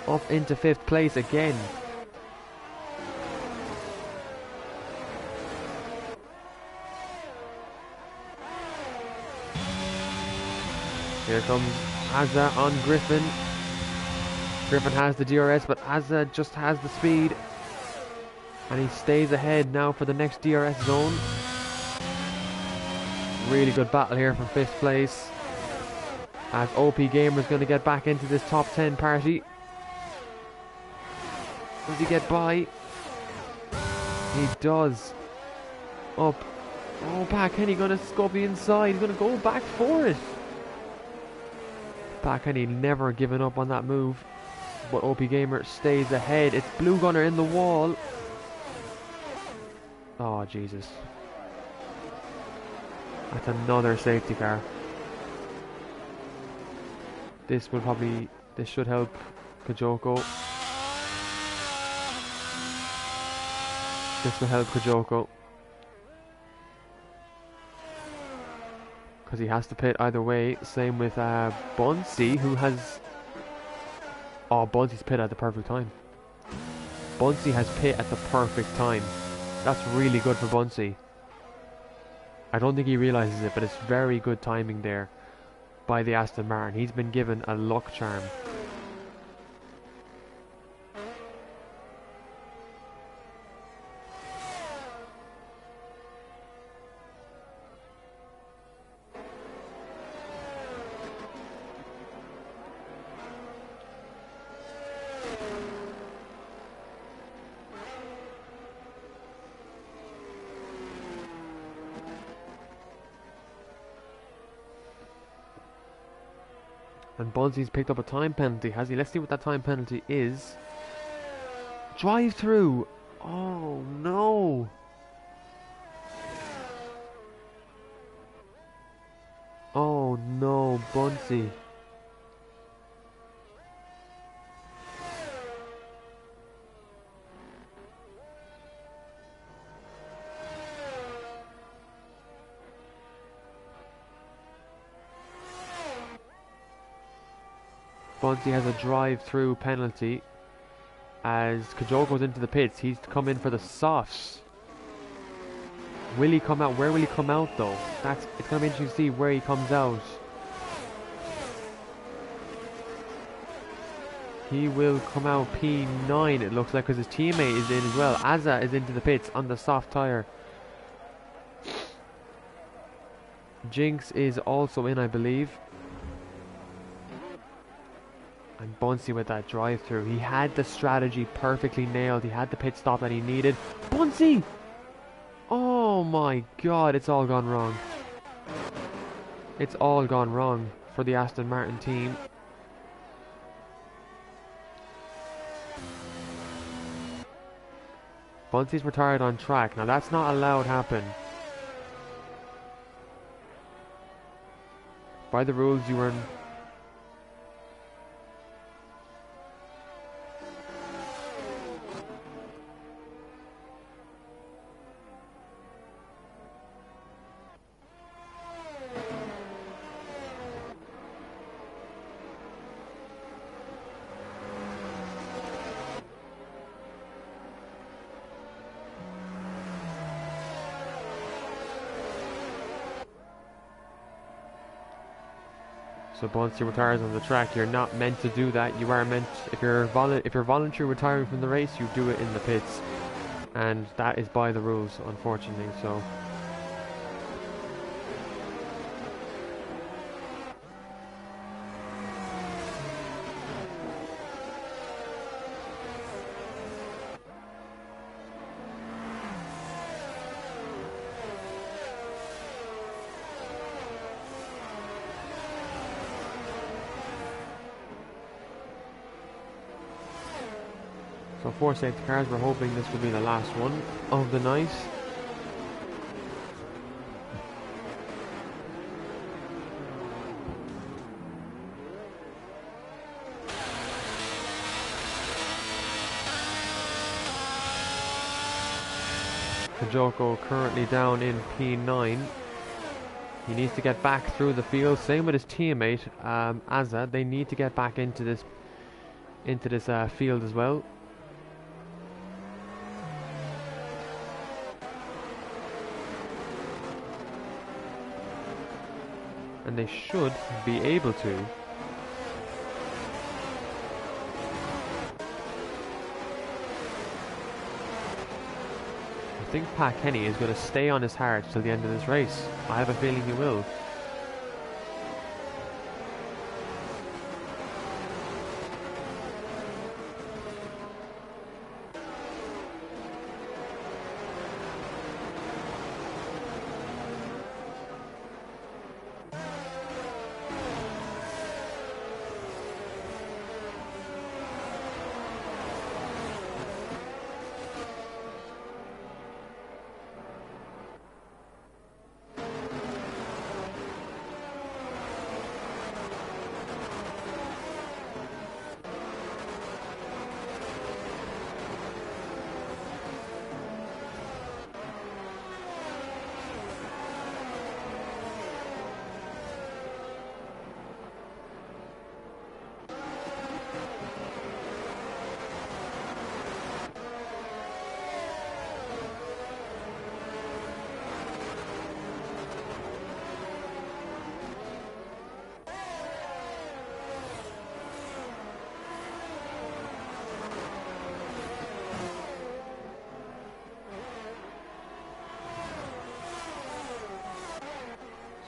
Up into 5th place again. Here comes Azza on Griffin. Griffin has the DRS, but Azza just has the speed. And he stays ahead now for the next DRS zone. Really good battle here for 5th place. As OP Gamer's going to get back into this top 10 party. Does he get by? He does. Up. Oh, Pat Kenny going to scope the inside. He's going to go back for it. Pat Kenny never given up on that move. But OP Gamer stays ahead. It's Blue Gunner in the wall. Oh, Jesus. That's another safety car. This should help Kajoko. This will help Kajoko. Because he has to pit either way. Same with Bunsey, who has... Oh, Bunsey's pit at the perfect time. Bunsey has pit at the perfect time. That's really good for Bunsey. I don't think he realises it, but it's very good timing there by the Aston Martin. He's been given a luck charm. And Bunsey's picked up a time penalty, has he? Let's see what that time penalty is. Drive through! Oh no! Oh no, Bunsey. Bunsey has a drive-through penalty as Kajol goes into the pits. He's come in for the softs. Will he come out? Where will he come out though? It's going to be interesting to see where he comes out. He will come out P9 it looks like, because his teammate is in as well. Azza is into the pits on the soft tyre. Jinx is also in, I believe. And Bunsey with that drive through. He had the strategy perfectly nailed. He had the pit stop that he needed. Bunsey! Oh my god, it's all gone wrong. It's all gone wrong for the Aston Martin team. Bunsey's retired on track. Now that's not allowed happen. By the rules you were... So Bunsey retires on the track. You're not meant to do that. You are meant, if you're voluntarily retiring from the race, you do it in the pits, and that is by the rules, unfortunately. So. So 4 safety cars, we're hoping this will be the last one of the night. Kajoko currently down in P9. He needs to get back through the field. Same with his teammate Azza. They need to get back into this field as well. And they should be able to. I think Pat Kenny is going to stay on his hard till the end of this race. I have a feeling he will.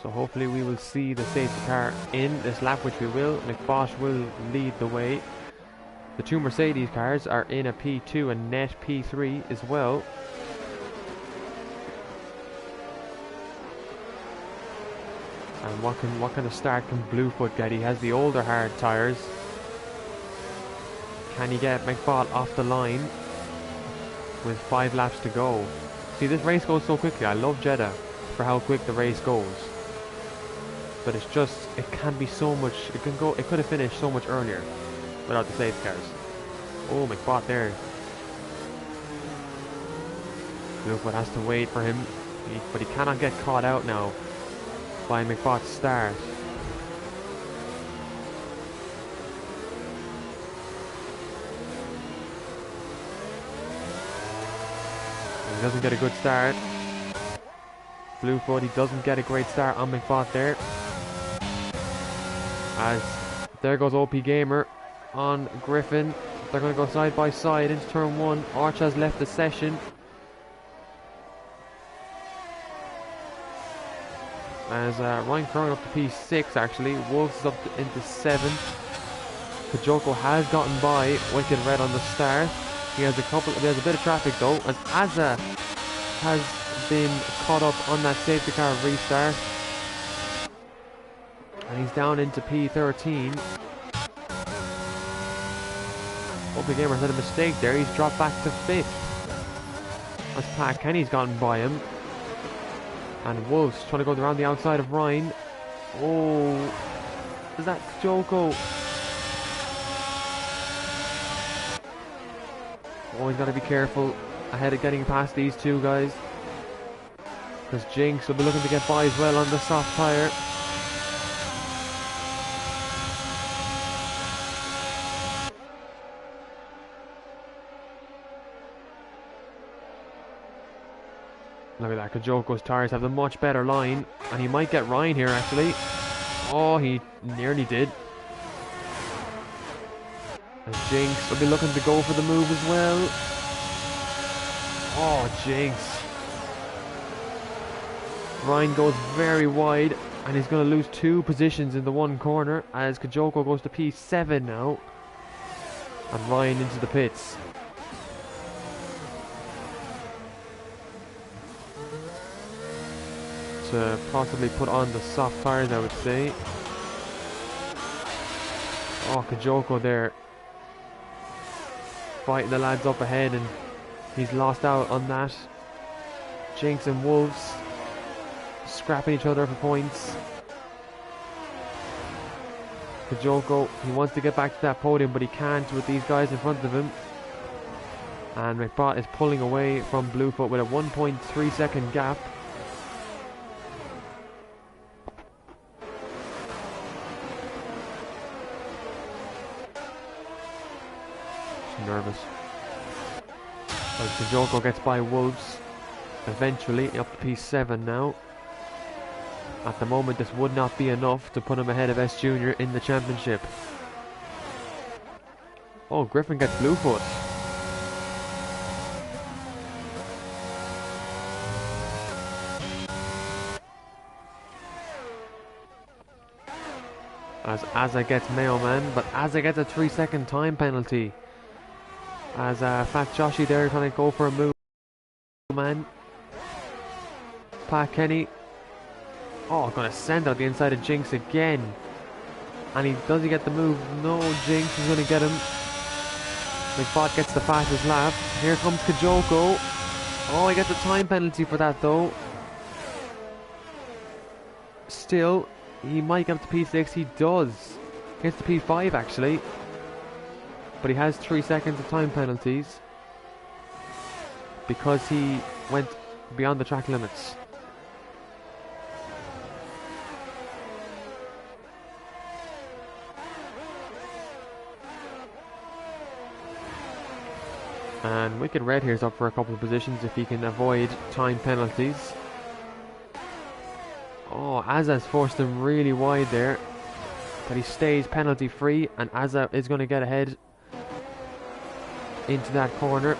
So hopefully we will see the safety car in this lap, which we will. McBosh will lead the way. The 2 Mercedes cars are in a P2 and net P3 as well. And what kind of start can Bluefoot get? He has the older hard tyres. Can he get McBot off the line with 5 laps to go? See, this race goes so quickly. I love Jeddah for how quick the race goes. But it's just, it can be so much, it could have finished so much earlier without the safety cars. Oh, McBot there. Bluefoot has to wait for him, but he cannot get caught out now by McBot's start. He doesn't get a good start. Bluefoot, he doesn't get a great start on McBot there. As there goes OP Gamer on Griffin. They're going to go side by side into turn 1. Arch has left the session. As Ryan Curran up to P6 actually. Wolves is up into 7. Kajoko has gotten by Wicked Red on the start. He has a bit of traffic though, as Azza has been caught up on that safety car restart. And he's down into P13. OP Gamer's had a mistake there, he's dropped back to 5th. As Pat Kenny's gotten by him. And Wolves trying to go around the outside of Ryan. Oh, is that Kajoko? Always got to be careful ahead of getting past these two guys, because Jinx will be looking to get by as well on the soft tyre. Look at that, Kajoko's tyres have a much better line, and he might get Ryan here actually. Oh, he nearly did. And Jinx will be looking to go for the move as well. Oh, Jinx. Ryan goes very wide, and he's going to lose 2 positions in the one corner as Kajoko goes to P7 now. And Ryan into the pits. To possibly put on the soft tyres, I would say. Oh, Kajoko there, fighting the lads up ahead, and he's lost out on that. Jinx and Wolves scrapping each other for points. Kajoko, he wants to get back to that podium, but he can't with these guys in front of him. And McBot is pulling away from Bluefoot with a 1.3 second gap. Nervous. As Kajoko gets by Wolves eventually up to P7 now. At the moment this would not be enough to put him ahead of S Junior in the championship. Oh, Griffin gets Bluefoot. As Azza gets Mailman, but Azza gets a 3-second time penalty. As Fat Joshy there trying to go for a move, man. Pat Kenny. Oh, gonna send out the inside of Jinx again. And does he get the move? No, Jinx is gonna get him. McBot gets the fastest lap. Here comes Kajoko. Oh, he gets a time penalty for that though. Still, he might get up to P6. He does. Gets to P5 actually. But he has 3 seconds of time penalties because he went beyond the track limits. And Wicked Red here is up for a couple of positions if he can avoid time penalties. Oh, Azza's forced him really wide there, but he stays penalty free, and Azza is going to get ahead into that corner.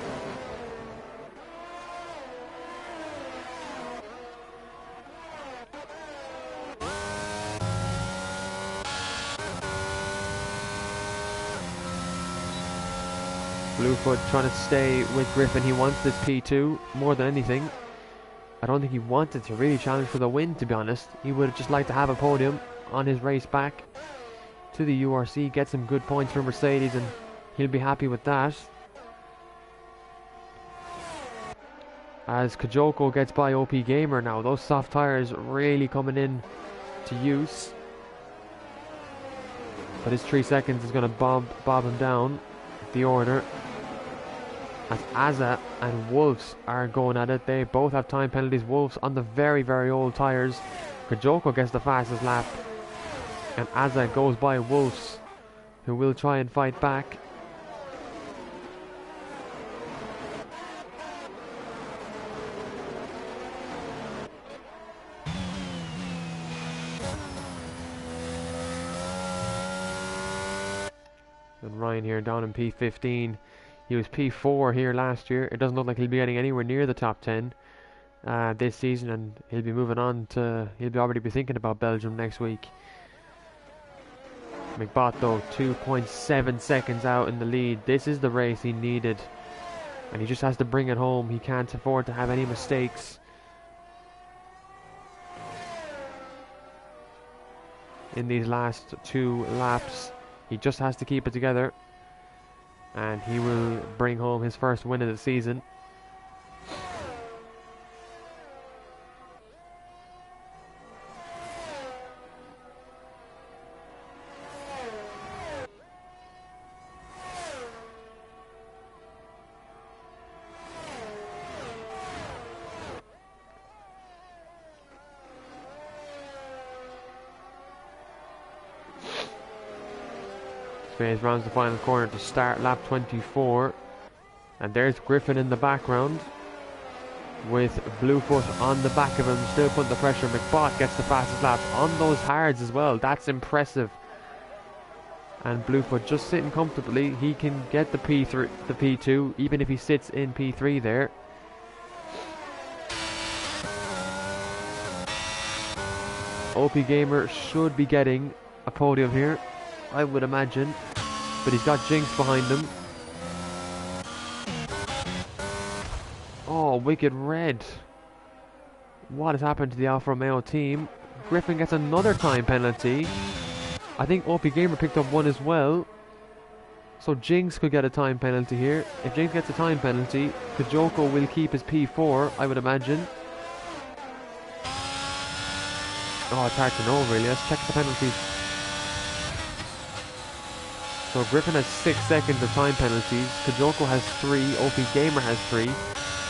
Bluefoot trying to stay with Griffin. He wants this P2 more than anything. I don't think he wanted to really challenge for the win, to be honest. He would have just liked to have a podium on his race back to the URC, get some good points for Mercedes, and he'll be happy with that. As Kajoko gets by OP Gamer now, those soft tyres really coming in to use. But his 3 seconds is going to bob him down the order. As Azza and Wolves are going at it, they both have time penalties. Wolves on the very, very old tyres. Kajoko gets the fastest lap, and Azza goes by Wolves, who will try and fight back. And Ryan here down in P15. He was P4 here last year. It doesn't look like he'll be getting anywhere near the top 10 this season, and he'll be moving on to, already be thinking about Belgium next week. McBot though 2.7 seconds out in the lead. This is the race he needed, and he just has to bring it home. He can't afford to have any mistakes. In these last 2 laps, he just has to keep it together, and he will bring home his first win of the season. Space rounds the final corner to start lap 24, and there's Griffin in the background with Bluefoot on the back of him, still putting the pressure. McBot gets the fastest lap on those hards as well. That's impressive. And Bluefoot just sitting comfortably. He can get the P3, the P2, even if he sits in P3 there. OP Gamer should be getting a podium here, I would imagine, but he's got Jinx behind him. Oh, wicked red. What has happened to the Alfa Romeo team? Griffin gets another time penalty. I think OP Gamer picked up one as well, so Jinx could get a time penalty here. If Jinx gets a time penalty, Kajoko will keep his P4, I would imagine. Oh, it's hard to know really. Let's check the penalties. So Griffin has 6 seconds of time penalties, Kajoko has 3, OP Gamer has 3,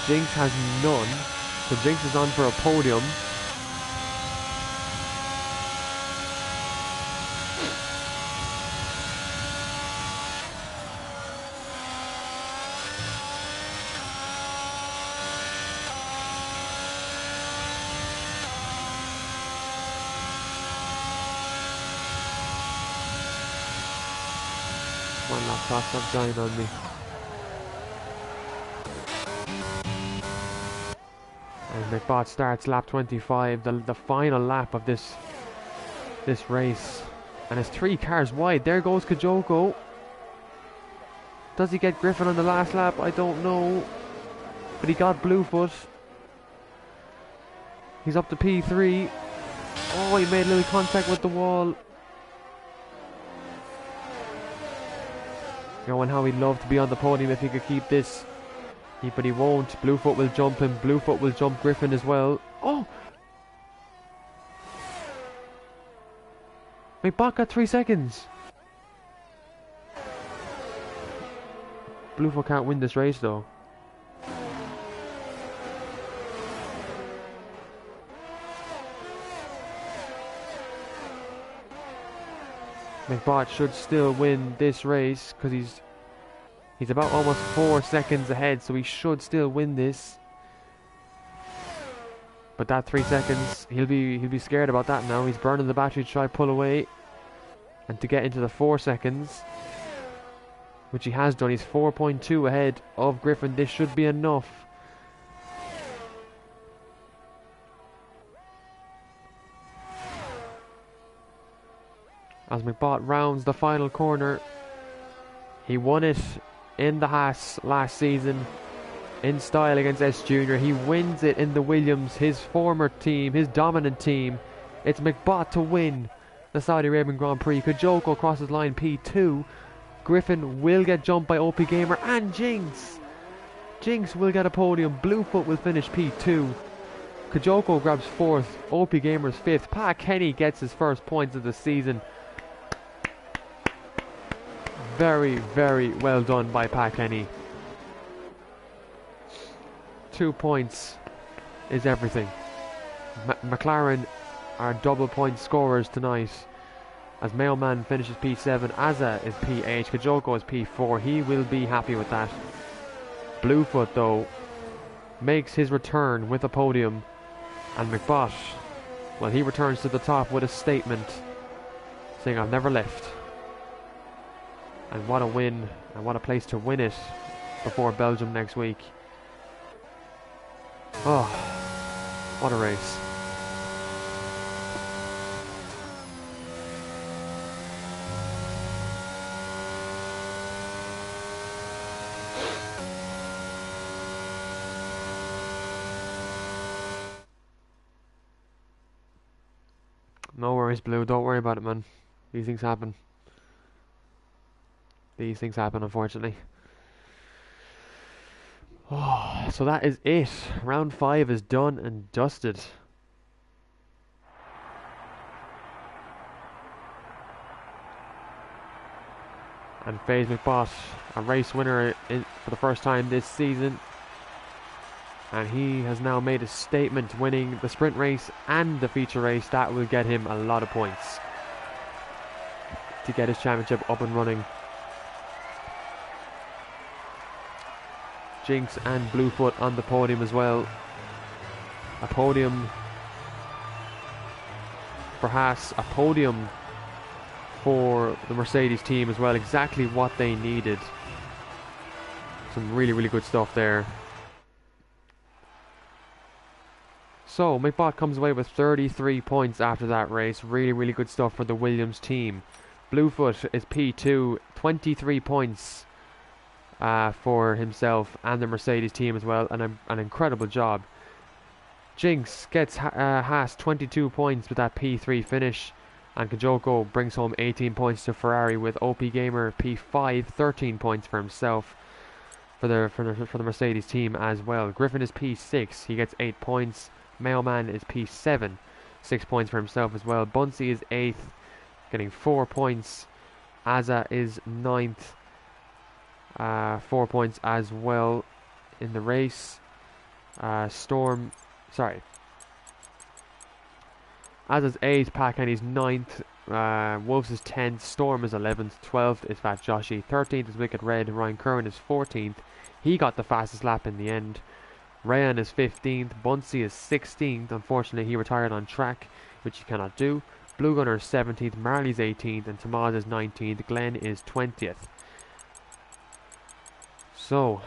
Jinx has none, so Jinx is on for a podium. One lap toss, stop dying on me. And McBot starts lap 25, the final lap of this race. And it's 3 cars wide. There goes Kajoko. Does he get Griffin on the last lap? I don't know. But he got Bluefoot. He's up to P3. Oh, he made a little contact with the wall. Knowing how he'd love to be on the podium if he could keep this. But he won't. Bluefoot will jump him. Bluefoot will jump Griffin as well. Oh! McBot got 3 seconds. Bluefoot can't win this race though. McBot should still win this race because he's about almost 4 seconds ahead, so he should still win this. But that 3 seconds, he'll be scared about that now. He's burning the battery to try pull away and to get into the 4 seconds, which he has done. He's 4.2 ahead of Griffin. This should be enough. As McBot rounds the final corner, he won it in the Haas last season in style against S Junior. He wins it in the Williams, his former team, his dominant team. It's McBot to win the Saudi Arabian Grand Prix. Kajoko crosses line P2. Griffin will get jumped by OP Gamer and Jinx. Jinx will get a podium. Bluefoot will finish P2. Kajoko grabs 4th. OP Gamer's 5th. Pat Kenny gets his first points of the season. Very, very well done by Pat Kenny. 2 points is everything. McLaren are double point scorers tonight, as Mailman finishes P7, Azza is P8, Kajoko is P4. He will be happy with that. Bluefoot though makes his return with a podium, and McBot, well, he returns to the top with a statement saying, "I've never left." And what a win, and what a place to win it before Belgium next week. Oh, what a race. No worries, Blue. Don't worry about it, man. These things happen. These things happen, unfortunately. Oh, so that is it. Round 5 is done and dusted. And FaZe McBot, a race winner for the first time this season. And he has now made a statement, winning the sprint race and the feature race. That will get him a lot of points to get his championship up and running. Jinx and Bluefoot on the podium as well. A podium for Haas, a podium for the Mercedes team as well. Exactly what they needed. Some really, really good stuff there. So, McBot comes away with 33 points after that race. Really, really good stuff for the Williams team. Bluefoot is P2, 23 points for himself and the Mercedes team as well. An incredible job. Jinx gets Haas 22 points with that P3 finish. And Kajoko brings home 18 points to Ferrari, with OP Gamer P5, 13 points for himself for the Mercedes team as well. Griffin is P6, he gets 8 points. Mailman is P7, 6 points for himself as well. Bunsey is 8th, getting 4 points. Azza is 9th, 4 points as well in the race. Azza's 8th, Pack-Henny's 9th, Wolves is 10th, Storm is 11th, 12th is Fat Joshi, 13th is Wicked Red, Ryan Curran is 14th, he got the fastest lap in the end. Rayan is 15th, Bunsey is 16th, unfortunately he retired on track, which he cannot do. Blue Gunner is 17th, Marley's 18th, and Tamaz is 19th, Glenn is 20th. So,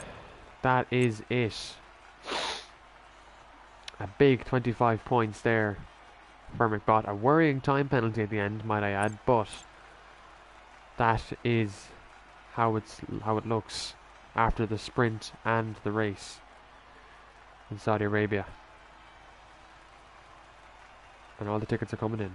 that is it. A big 25 points there for McBot. A worrying time penalty at the end, might I add, but that is how it looks after the sprint and the race in Saudi Arabia. And all the tickets are coming in.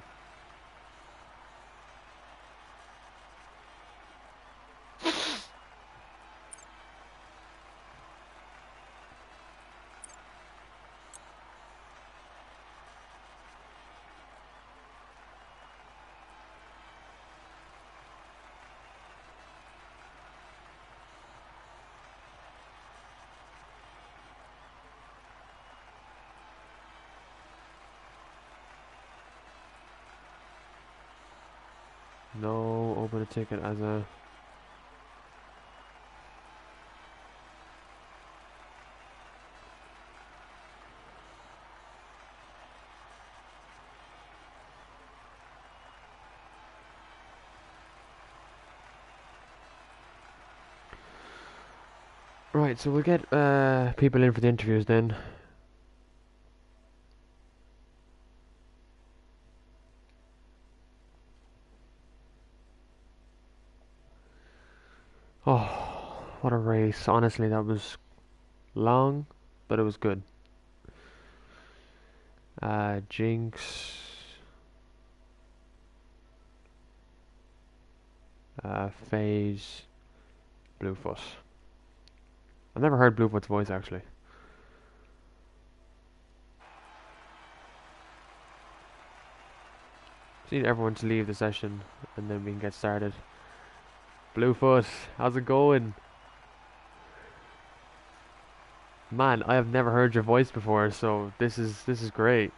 No, open a ticket as a... Right, so we'll get people in for the interviews then. Oh, what a race. Honestly, that was long, but it was good. Jinx. FaZe. Bluefoot. I've never heard Bluefoot's voice, actually. Just need everyone to leave the session, and then we can get started. Bluefoot, how's it going? Man, I have never heard your voice before, so this is great.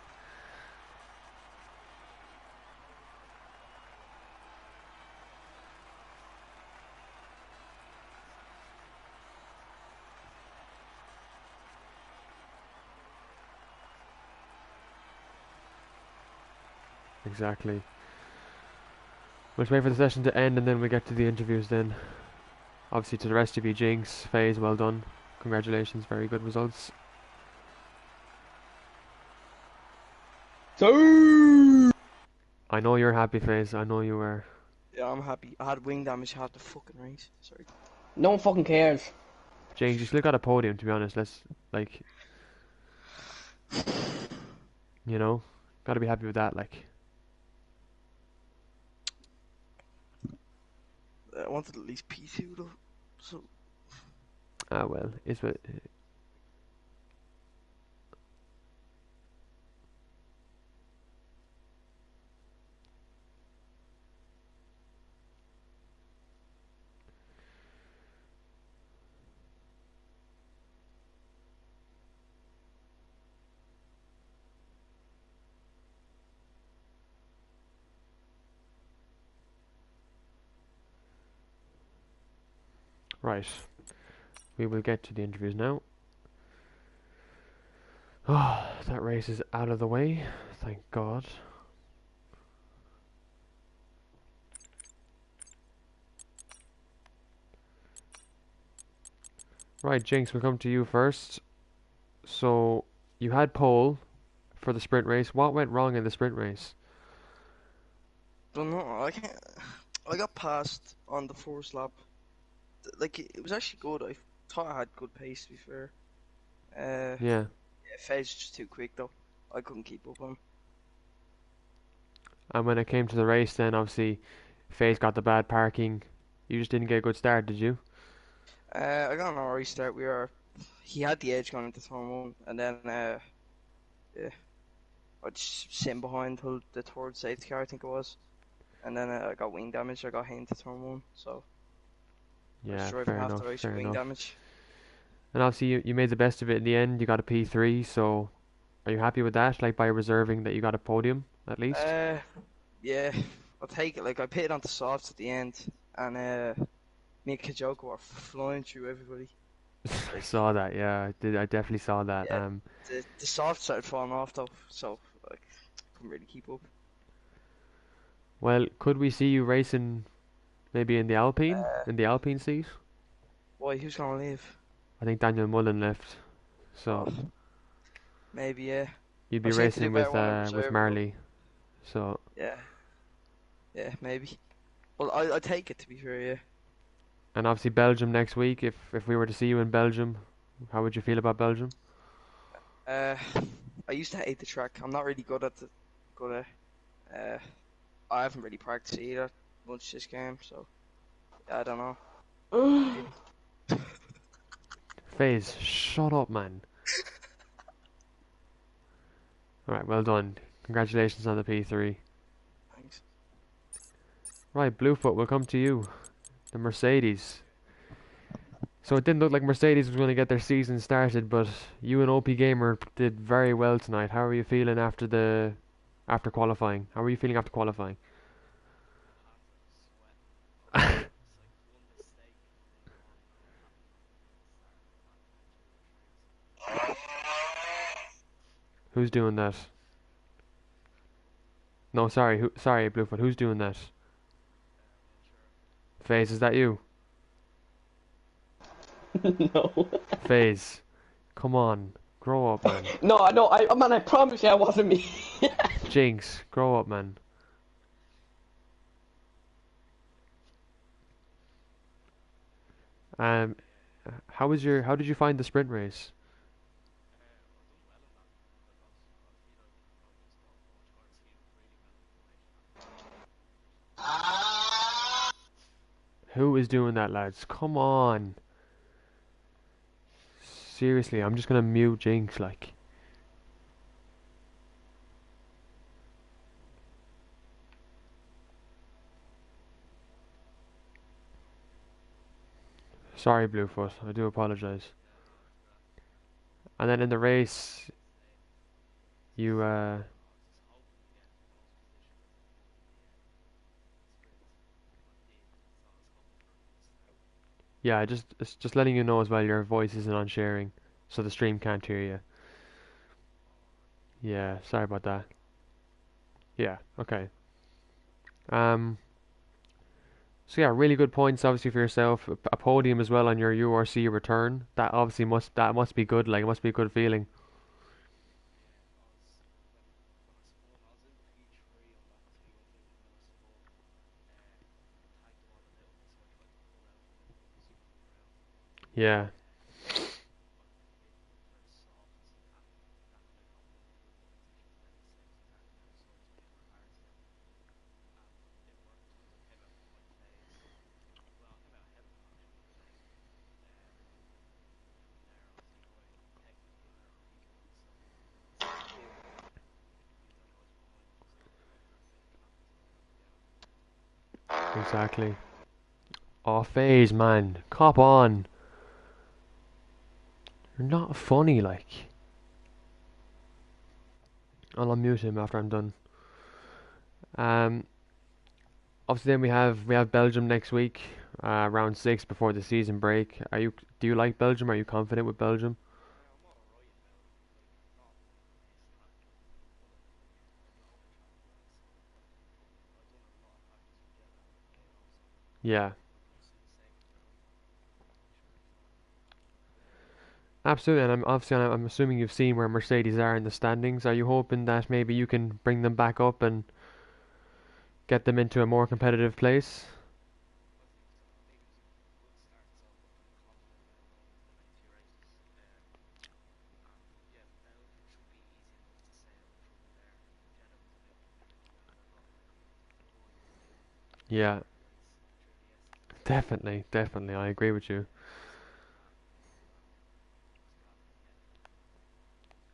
Exactly. We'll just wait for the session to end and then we get to the interviews then. Obviously to the rest of you, Jinx, FaZe, well done. Congratulations, very good results. So I know you're happy, FaZe, I know you were. Yeah, I'm happy. I had wing damage half the fucking race. Sorry. no one fucking cares. Jinx, you still got a podium, to be honest. Let's, like, you know, gotta be happy with that, like. I wanted at least P2 though. So Ah, well, it's what. Right, we will get to the interviews now. Oh, that race is out of the way, thank God. Right, Jinx, we'll come to you first. So, you had pole for the sprint race. What went wrong in the sprint race? don't know. I can't. I got passed on the first lap. Like it was actually good. I thought I had good pace to be fair. Yeah, Yeah, Fez just too quick though. I couldn't keep up on him. and when it came to the race, then obviously FaZe got the bad parking. You just didn't get a good start, did you? I got an alright start. He had the edge going into turn one, and then yeah, I just sitting behind till the third safety car I think it was, and then I got wing damage. I got hit into turn one, so I was Yeah, driving fair half enough, the race with fair wing enough. damage. And obviously you made the best of it in the end. You got a P3, so are you happy with that? Like by reserving that you got a podium at least? Uh, yeah, I'll take it. Like I pitted onto softs at the end, and me and Kajoko were flying through everybody. I Like, saw that. Yeah, I did. I definitely saw that. yeah, the softs started falling off though, so like couldn't really keep up. Well, could we see you racing maybe in the Alpine seat? Why? Who's gonna leave? I think Daniel Mullen left, Oh, so maybe yeah. you'd I be was going to do racing better when I with reserved, but Marley. So, yeah, yeah, maybe. Well, I take it to be fair, yeah. and obviously Belgium next week. If we were to see you in Belgium, how would you feel about Belgium? Uh, I used to hate the track. I'm not really good at. I haven't really practiced either much this game, so I don't know. Maybe. FaZe, shut up, man. All right, well done. Congratulations on the P3. Thanks. Right, Bluefoot, we'll come to you. The Mercedes. So it didn't look like Mercedes was going to get their season started, but you and OP Gamer did very well tonight. How are you feeling after qualifying? How are you feeling after qualifying? Who's doing that? No, sorry, sorry, Bluefoot. Who's doing that? FaZe, is that you? No. FaZe, come on, grow up, man. No, I know. Man, I promise you, it wasn't me. Jinx, grow up, man. Um, how did you find the sprint race? Who is doing that, lads? Come on. Seriously, I'm just gonna mute Jinx, like. Sorry, Bluefoot. I do apologize. And then in the race, you yeah, it's just letting you know as well. Your voice isn't on sharing, so the stream can't hear you. Yeah, sorry about that. Yeah, okay. Um, So yeah, really good points obviously for yourself. A podium as well on your URC return. That must be good. Like it must be a good feeling. Yeah, exactly. Oh, phase man, cop on. You're not funny, like. I'll unmute him after I'm done. Um, Obviously then we have Belgium next week, round six before the season break. Do you like Belgium? Are you confident with Belgium? Yeah, absolutely. And I'm assuming you've seen where Mercedes are in the standings. Are you hoping that maybe you can bring them back up and get them into a more competitive place? Yeah, definitely, definitely. I agree with you.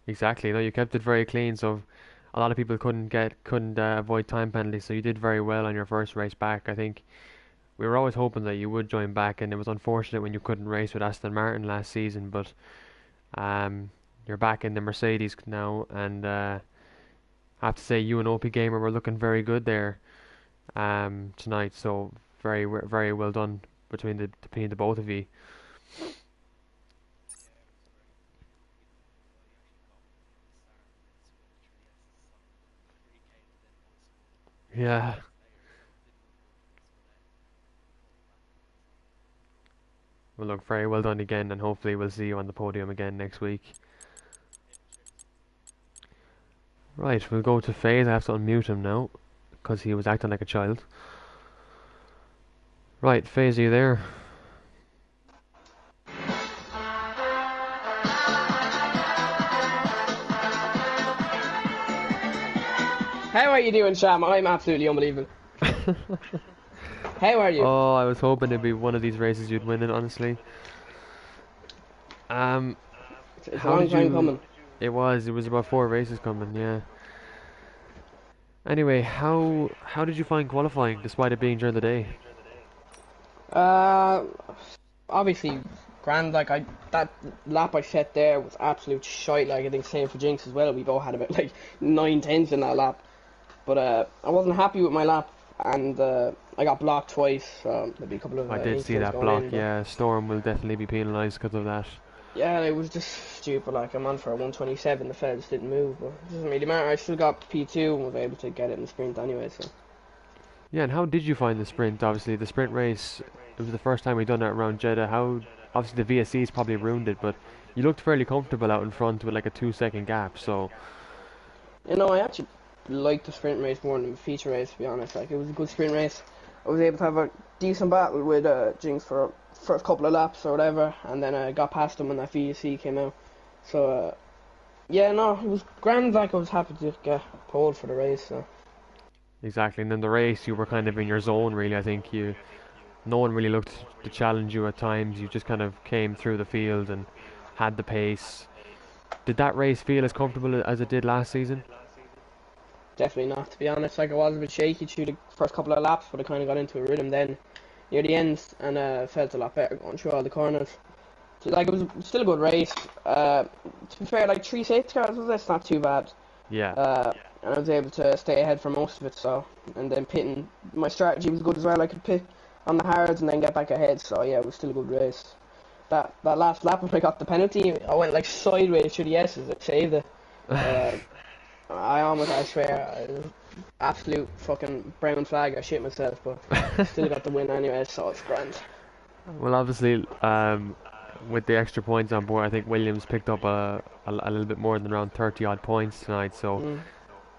Exactly. No, you kept it very clean, so a lot of people couldn't avoid time penalties. So you did very well on your first race back. I think we were always hoping that you would join back, and it was unfortunate when you couldn't race with Aston Martin last season. But you're back in the Mercedes now, and I have to say you and OP Gamer were looking very good there tonight. So very well done between the both of you. Yeah. Well, look, very well done again, and hopefully we'll see you on the podium again next week. Right, we'll go to Faze. I have to unmute him now because he was acting like a child. Right, Faze, are you there? How are you doing, Sham? I'm absolutely unbelievable. How are you? Oh, I was hoping it'd be one of these races you'd win it, honestly. Um, It's a how long did time you? coming. It was about four races coming, yeah. Anyway, how did you find qualifying despite it being during the day? Uh, Obviously, grand. Like that lap I set there was absolute shite. Like I think same for Jinx as well. We both had about like 9 tenths in that lap. But I wasn't happy with my lap, and I got blocked twice. There'll be a couple of I did see incidents that going in, block, but yeah. Storm will definitely be penalised because of that. yeah, it was just stupid. Like I'm on for a 127, the fella just didn't move. But it doesn't really matter. I still got P2 and was able to get it in the sprint anyway. So Yeah, and how did you find the sprint? Obviously, the sprint race, it was the first time we'd done it around Jeddah. Obviously the VSC's probably ruined it, but you looked fairly comfortable out in front with like a 2 second gap, so I actually liked the sprint race more than the feature race. To be honest, like it was a good sprint race. I was able to have a decent battle with Jinx for first couple of laps or whatever, and then I got past him when that VSC came out. So yeah, no, it was grand. Like I was happy to get pole for the race. So. exactly. And then the race, you were kind of in your zone, really. I think no one really looked to challenge you at times. You just kind of came through the field and had the pace. Did that race feel as comfortable as it did last season? Definitely not, to be honest. Like I was a bit shaky through the first couple of laps, but I kind of got into a rhythm then near the end, and felt a lot better going through all the corners. So, like it was still a good race. To be fair, like 3 safety cars was that's not too bad. Yeah, And I was able to stay ahead for most of it. So, and then pitting, my strategy was good as well. I could pit on the hards and then get back ahead. So yeah, it was still a good race. That last lap when I got the penalty, I went like sideways through the S's. I saved it. Uh, I swear, absolute fucking brown flag. I shit myself, but still got the win anyway, so it's grand. Well, obviously, with the extra points on board, I think Williams picked up a little bit more than around 30 odd points tonight. So Mm.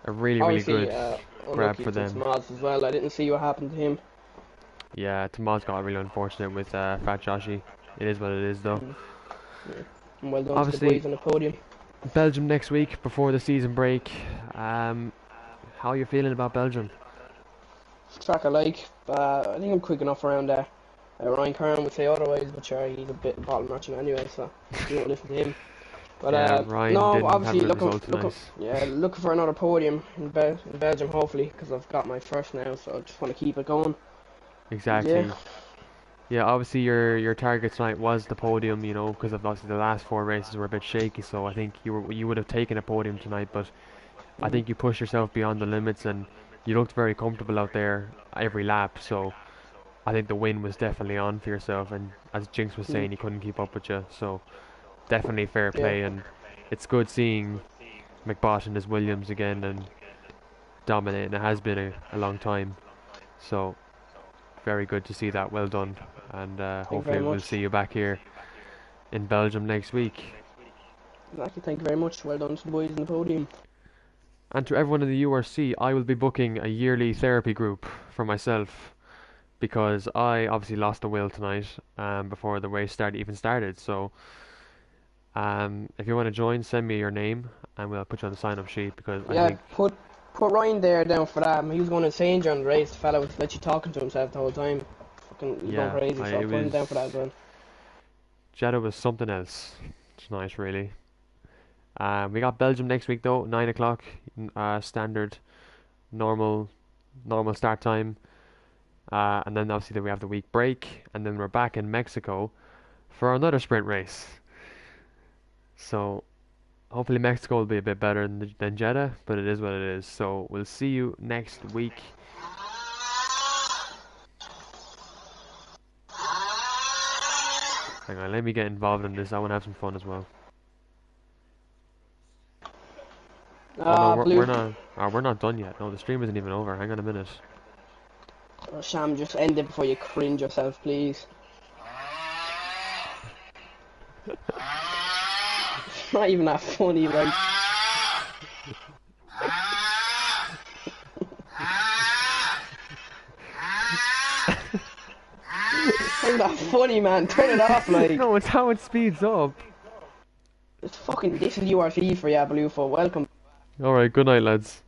a really, really Obviously, good grab unlucky for to them. Tomas as well. I didn't see what happened to him. Yeah, Tomas got really unfortunate with Fat Joshy. It is what it is, though. Mm. Yeah. And well done to the Obviously, boys on the podium. Belgium next week before the season break. How are you feeling about Belgium? Track I like. I think I'm quick enough around there. Ryan Curran would say otherwise, but sure, he's a bit bottle matching anyway, so you won't listen to him. But Yeah, Ryan no, didn't have a obviously good result tonight. looking for another podium in Belgium, hopefully, because I've got my first now, so I just want to keep it going. Yeah, Exactly. Yeah, obviously your target tonight was the podium, you know, because of obviously the last four races were a bit shaky. So I think you would have taken a podium tonight, but I mm, think you pushed yourself beyond the limits and you looked very comfortable out there every lap. So I think the win was definitely on for yourself. And as Jinx was mm, saying, he couldn't keep up with you. So definitely fair yeah, play, and it's good seeing McBot and his Williams again and dominating. It has been a long time. So very good to see that. Well done, and thank you very hopefully we'll much. see you back here in Belgium next week. Exactly, thank you very much. Well done to the boys on the podium. And to everyone in the URC, I will be booking a yearly therapy group for myself because I obviously lost the will tonight before the race even started. So if you want to join, send me your name and we'll put you on the sign-up sheet because I Yeah, think put Ryan there down for that. He was going insane during the race. The fella was literally talking to himself the whole time. Fucking, he's going yeah, crazy. So I'll it put him was down for that as well. Jeddah was something else tonight really. We got Belgium next week though, 9 o'clock, standard normal normal start time. And then obviously we have the week break, and then we're back in Mexico for another sprint race. So hopefully Mexico will be a bit better than Jeddah, but it is what it is. So we'll see you next week. Hang on, let me get involved in this. I want to have some fun as well. Oh no, we're Blue. not. We're not done yet. No, the stream isn't even over. Hang on a minute. Oh, Sham, just end it before you cringe yourself, please. It's not even that funny, like. It's not that funny, man. Turn it off, like. No, it's how it speeds up. It's fucking. This is URC for ya, Blue. For welcome. All right, good night, lads.